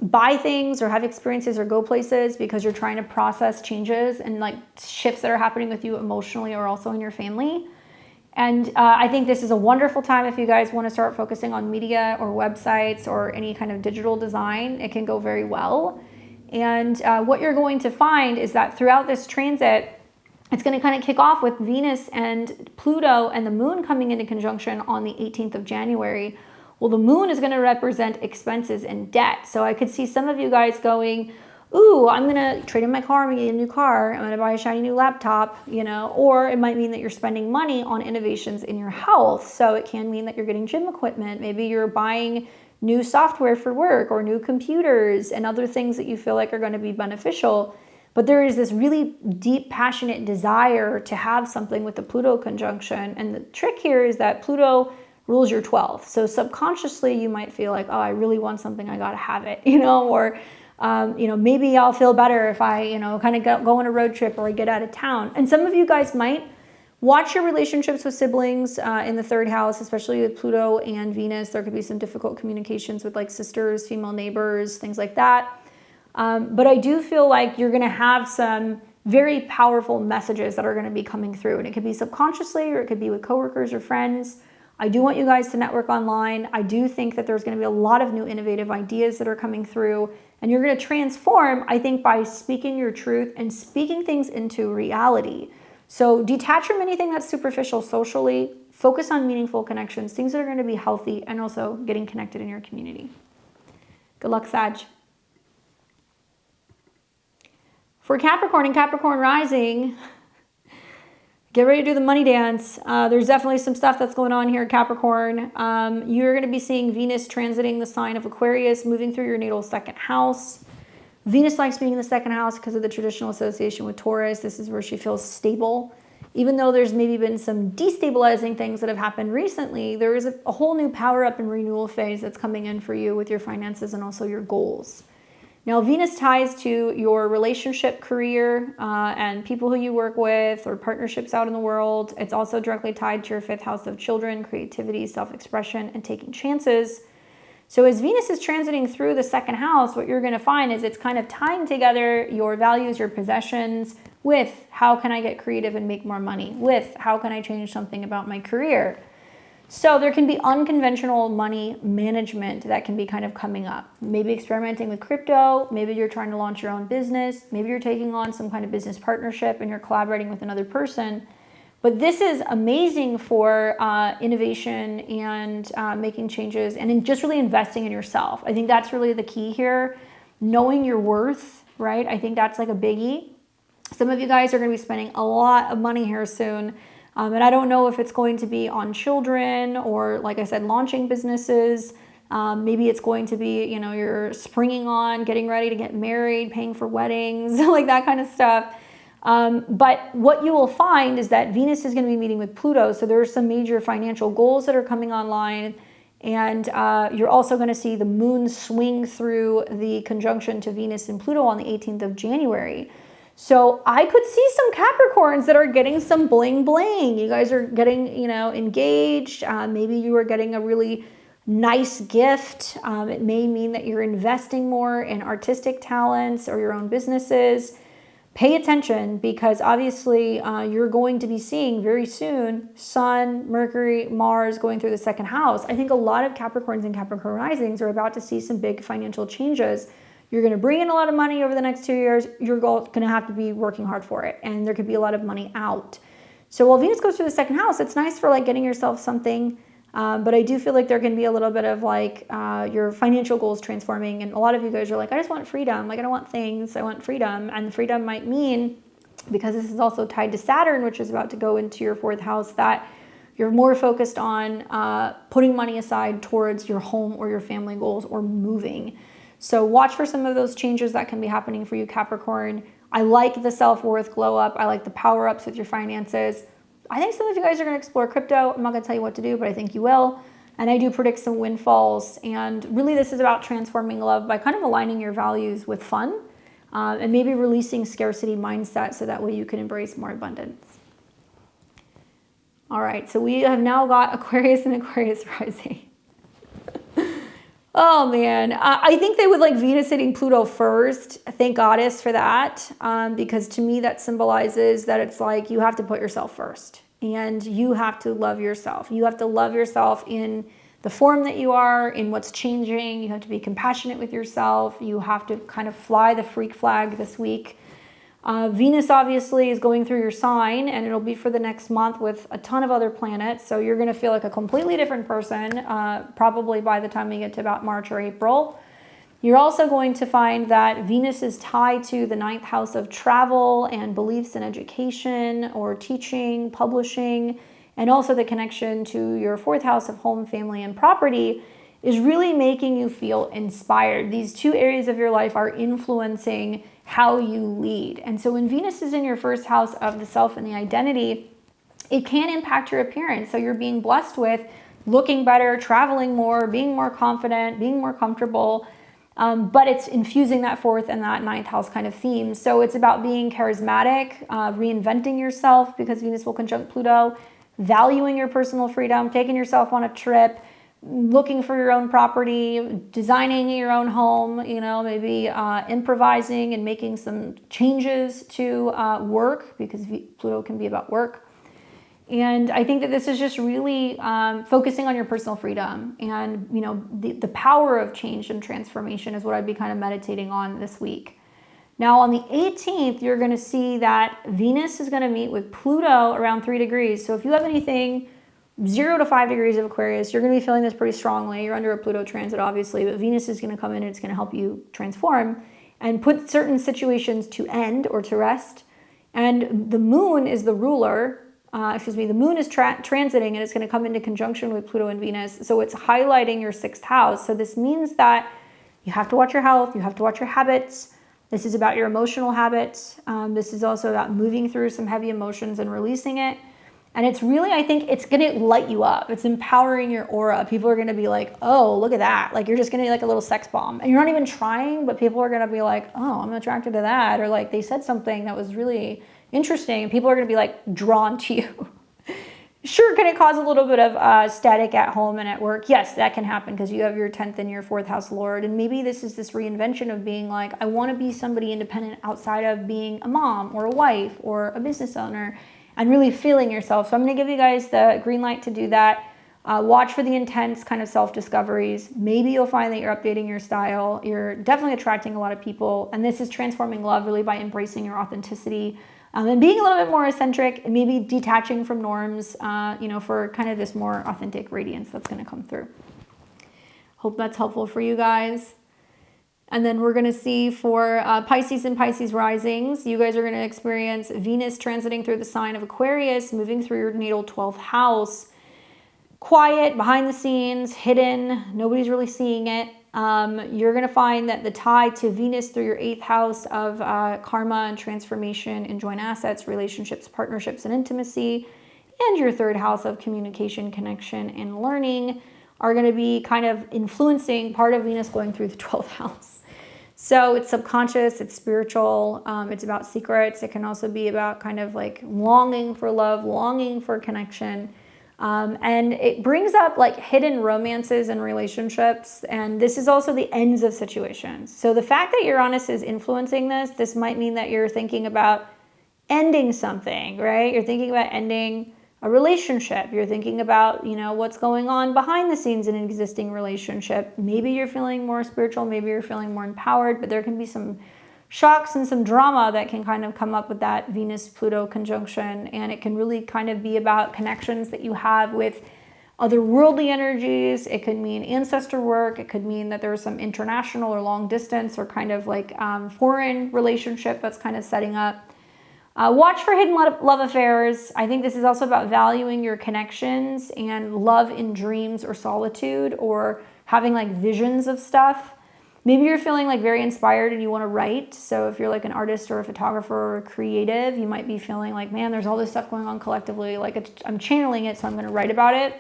buy things or have experiences or go places because you're trying to process changes and like shifts that are happening with you emotionally or also in your family. And I think this is a wonderful time if you guys want to start focusing on media or websites or any kind of digital design. It can go very well. And what you're going to find is that throughout this transit, it's going to kind of kick off with Venus and Pluto and the moon coming into conjunction on the 18th of January. Well, the moon is going to represent expenses and debt. So I could see some of you guys going, ooh, I'm going to trade in my car, I'm going to get a new car, I'm going to buy a shiny new laptop, you know, or it might mean that you're spending money on innovations in your health. So it can mean that you're getting gym equipment. Maybe you're buying new software for work or new computers and other things that you feel like are going to be beneficial. But there is this really deep, passionate desire to have something with the Pluto conjunction. And the trick here is that Pluto rules your 12th. So subconsciously, you might feel like, oh, I really want something, I got to have it, you know, or, you know, maybe I'll feel better if I, you know, kind of go on a road trip or I get out of town. And some of you guys might watch your relationships with siblings in the third house, especially with Pluto and Venus. There could be some difficult communications with like sisters, female neighbors, things like that. But I do feel like you're going to have some very powerful messages that are going to be coming through. And it could be subconsciously, or it could be with coworkers or friends. I do want you guys to network online. I do think that there's going to be a lot of new innovative ideas that are coming through. And you're going to transform, I think, by speaking your truth and speaking things into reality. So detach from anything that's superficial socially. Focus on meaningful connections, things that are going to be healthy, and also getting connected in your community. Good luck, Sag. For Capricorn and Capricorn rising, get ready to do the money dance. There's definitely some stuff that's going on here, Capricorn. You're going to be seeing Venus transiting the sign of Aquarius, moving through your natal second house. Venus likes being in the second house because of the traditional association with Taurus. This is where she feels stable. Even though there's maybe been some destabilizing things that have happened recently, there is a whole new power up and renewal phase that's coming in for you with your finances and also your goals. Now, Venus ties to your relationship, career, and people who you work with or partnerships out in the world. It's also directly tied to your fifth house of children, creativity, self-expression, and taking chances. So as Venus is transiting through the second house, what you're going to find is it's kind of tying together your values, your possessions, with how can I get creative and make more money, with how can I change something about my career. So there can be unconventional money management that can be kind of coming up. Maybe experimenting with crypto, maybe you're trying to launch your own business, maybe you're taking on some kind of business partnership and you're collaborating with another person. But this is amazing for innovation and making changes and in just really investing in yourself. I think that's really the key here. Knowing your worth, right? I think that's like a biggie. Some of you guys are going to be spending a lot of money here soon. And I don't know if it's going to be on children or, like I said, launching businesses. Maybe it's going to be, you know, you're springing on, getting ready to get married, paying for weddings, like that kind of stuff. But what you will find is that Venus is going to be meeting with Pluto. So there are some major financial goals that are coming online. And you're also going to see the moon swing through the conjunction to Venus and Pluto on the 18th of January. So I could see some Capricorns that are getting some bling bling. You guys are getting, engaged. Maybe you are getting a really nice gift. It may mean that you're investing more in artistic talents or your own businesses. Pay attention, because obviously you're going to be seeing very soon Sun, Mercury, Mars going through the second house. I think a lot of Capricorns and Capricorn risings are about to see some big financial changes. You're going to bring in a lot of money over the next 2 years. You're going to have to be working hard for it, and there could be a lot of money out. So while Venus goes through the second house, it's nice for like getting yourself something. But I do feel like there can be a little bit of like your financial goals transforming. And a lot of you guys are like, I just want freedom. Like, I don't want things. I want freedom. And freedom might mean, because this is also tied to Saturn, which is about to go into your fourth house, that you're more focused on putting money aside towards your home or your family goals or moving. So watch for some of those changes that can be happening for you, Capricorn. I like the self-worth glow up. I like the power ups with your finances. I think some of you guys are going to explore crypto. I'm not going to tell you what to do, but I think you will. And I do predict some windfalls. And really this is about transforming love by kind of aligning your values with fun and maybe releasing scarcity mindset so that way you can embrace more abundance. All right, so we have now got Aquarius and Aquarius rising. Oh man, I think they would like Venus hitting Pluto first. Thank Goddess for that, because to me that symbolizes that it's like you have to put yourself first and you have to love yourself. You have to love yourself in the form that you are, in what's changing. You have to be compassionate with yourself. You have to kind of fly the freak flag this week. Venus obviously is going through your sign, and it'll be for the next month with a ton of other planets. So you're going to feel like a completely different person, probably by the time we get to about March or April. You're also going to find that Venus is tied to the 9th house of travel and beliefs in education or teaching, publishing, and also the connection to your 4th house of home, family, and property is really making you feel inspired. These two areas of your life are influencing how you lead. And so when Venus is in your 1st house of the self and the identity, it can impact your appearance. So you're being blessed with looking better, traveling more, being more confident, being more comfortable, but it's infusing that 4th and that 9th house kind of theme. So it's about being charismatic, reinventing yourself because Venus will conjunct Pluto, valuing your personal freedom, taking yourself on a trip, looking for your own property, designing your own home, maybe improvising and making some changes to work, because Pluto can be about work. And I think that this is just really focusing on your personal freedom, and the power of change and transformation is what I'd be kind of meditating on this week. Now on the 18th, you're going to see that Venus is going to meet with Pluto around 3 degrees. So if you have anything 0 to 5 degrees of Aquarius, you're going to be feeling this pretty strongly. You're under a Pluto transit, obviously, but Venus is going to come in and it's going to help you transform and put certain situations to end or to rest. And the moon is the ruler. The moon is transiting and it's going to come into conjunction with Pluto and Venus. So it's highlighting your 6th house. So this means that you have to watch your health. You have to watch your habits. This is about your emotional habits. This is also about moving through some heavy emotions and releasing it. And it's really, I think it's going to light you up. It's empowering your aura. People are going to be like, oh, look at that. Like, you're just going to be like a little sex bomb. And you're not even trying, but people are going to be like, oh, I'm attracted to that. Or like they said something that was really interesting. And people are going to be like drawn to you. Sure, can it cause a little bit of static at home and at work? Yes, that can happen because you have your 10th and your 4th house lord. And maybe this is this reinvention of being like, I want to be somebody independent outside of being a mom or a wife or a business owner, and really feeling yourself. So I'm going to give you guys the green light to do that. Watch for the intense kind of self-discoveries. Maybe you'll find that you're updating your style. You're definitely attracting a lot of people. And this is transforming love really by embracing your authenticity and being a little bit more eccentric and maybe detaching from norms, for kind of this more authentic radiance that's going to come through. Hope that's helpful for you guys. And then we're going to see for Pisces and Pisces risings, you guys are going to experience Venus transiting through the sign of Aquarius, moving through your natal 12th house. Quiet, behind the scenes, hidden, nobody's really seeing it. You're going to find that the tie to Venus through your 8th house of karma and transformation and joint assets, relationships, partnerships, and intimacy, and your 3rd house of communication, connection, and learning are going to be kind of influencing part of Venus going through the 12th house. So it's subconscious, it's spiritual, it's about secrets. It can also be about kind of like longing for love, longing for connection. And it brings up like hidden romances and relationships. And this is also the ends of situations. So the fact that Uranus is influencing this might mean that you're thinking about ending something, right? You're thinking about ending a relationship. You're thinking about, you know, what's going on behind the scenes in an existing relationship. Maybe you're feeling more spiritual, maybe you're feeling more empowered, but there can be some shocks and some drama that can kind of come up with that Venus-Pluto conjunction. And it can really kind of be about connections that you have with otherworldly energies. It could mean ancestor work. It could mean that there's some international or long distance or kind of like foreign relationship that's kind of setting up. Watch for hidden love affairs. I think this is also about valuing your connections and love in dreams or solitude, or having like visions of stuff. Maybe you're feeling like very inspired and you want to write. So if you're like an artist or a photographer or a creative, you might be feeling like, man, there's all this stuff going on collectively. Like I'm channeling it, so I'm going to write about it.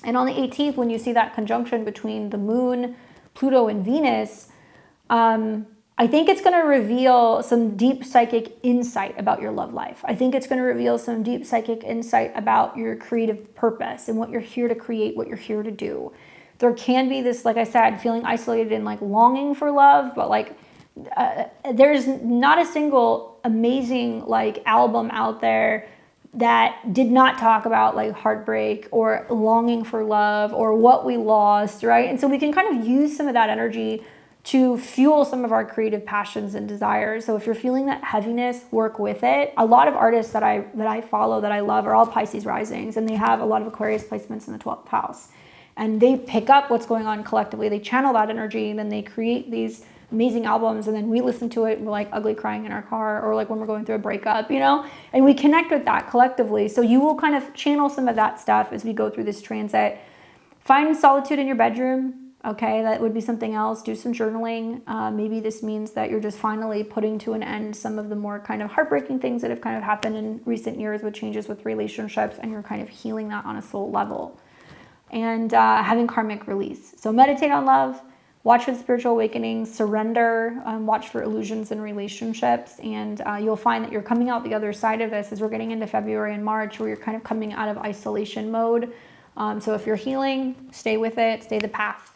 And on the 18th, when you see that conjunction between the moon, Pluto, and Venus, I think it's going to reveal some deep psychic insight about your love life. I think it's going to reveal some deep psychic insight about your creative purpose and what you're here to create, what you're here to do. There can be this, like I said, feeling isolated and like longing for love, but like there's not a single amazing like album out there that did not talk about like heartbreak or longing for love or what we lost, right? And so we can kind of use some of that energy to fuel some of our creative passions and desires. So if you're feeling that heaviness, work with it. A lot of artists that I follow, that I love, are all Pisces risings, and they have a lot of Aquarius placements in the 12th house. And they pick up what's going on collectively. They channel that energy, and then they create these amazing albums, and then we listen to it and we're like ugly crying in our car, or like when we're going through a breakup, you know, and we connect with that collectively. So you will kind of channel some of that stuff as we go through this transit. Find solitude in your bedroom. Okay, that would be something else. Do some journaling. Maybe this means that you're just finally putting to an end some of the more kind of heartbreaking things that have kind of happened in recent years with changes with relationships, and you're kind of healing that on a soul level. And having karmic release. So meditate on love, watch for the spiritual awakenings, surrender, watch for illusions in relationships, and you'll find that you're coming out the other side of this as we're getting into February and March, where you're kind of coming out of isolation mode. So if you're healing, stay with it, stay the path.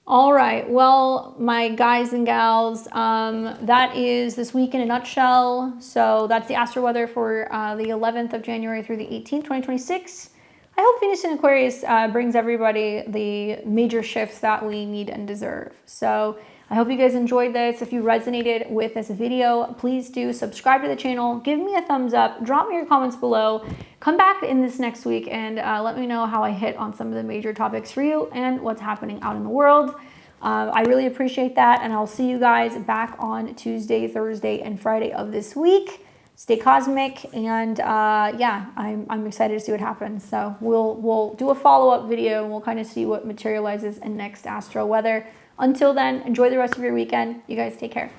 All right, well, my guys and gals, that is this week in a nutshell. So that's the astro weather for the 11th of January through the 18th, 2026. I hope Venus in Aquarius brings everybody the major shifts that we need and deserve. So I hope you guys enjoyed this. If you resonated with this video, please do subscribe to the channel, give me a thumbs up, drop me your comments below, come back in this next week and let me know how I hit on some of the major topics for you and what's happening out in the world. I really appreciate that, and I'll see you guys back on Tuesday, Thursday, and Friday of this week. Stay cosmic, and yeah, I'm excited to see what happens. So we'll do a follow-up video, and we'll kind of see what materializes in next astro weather. Until then, enjoy the rest of your weekend. You guys take care.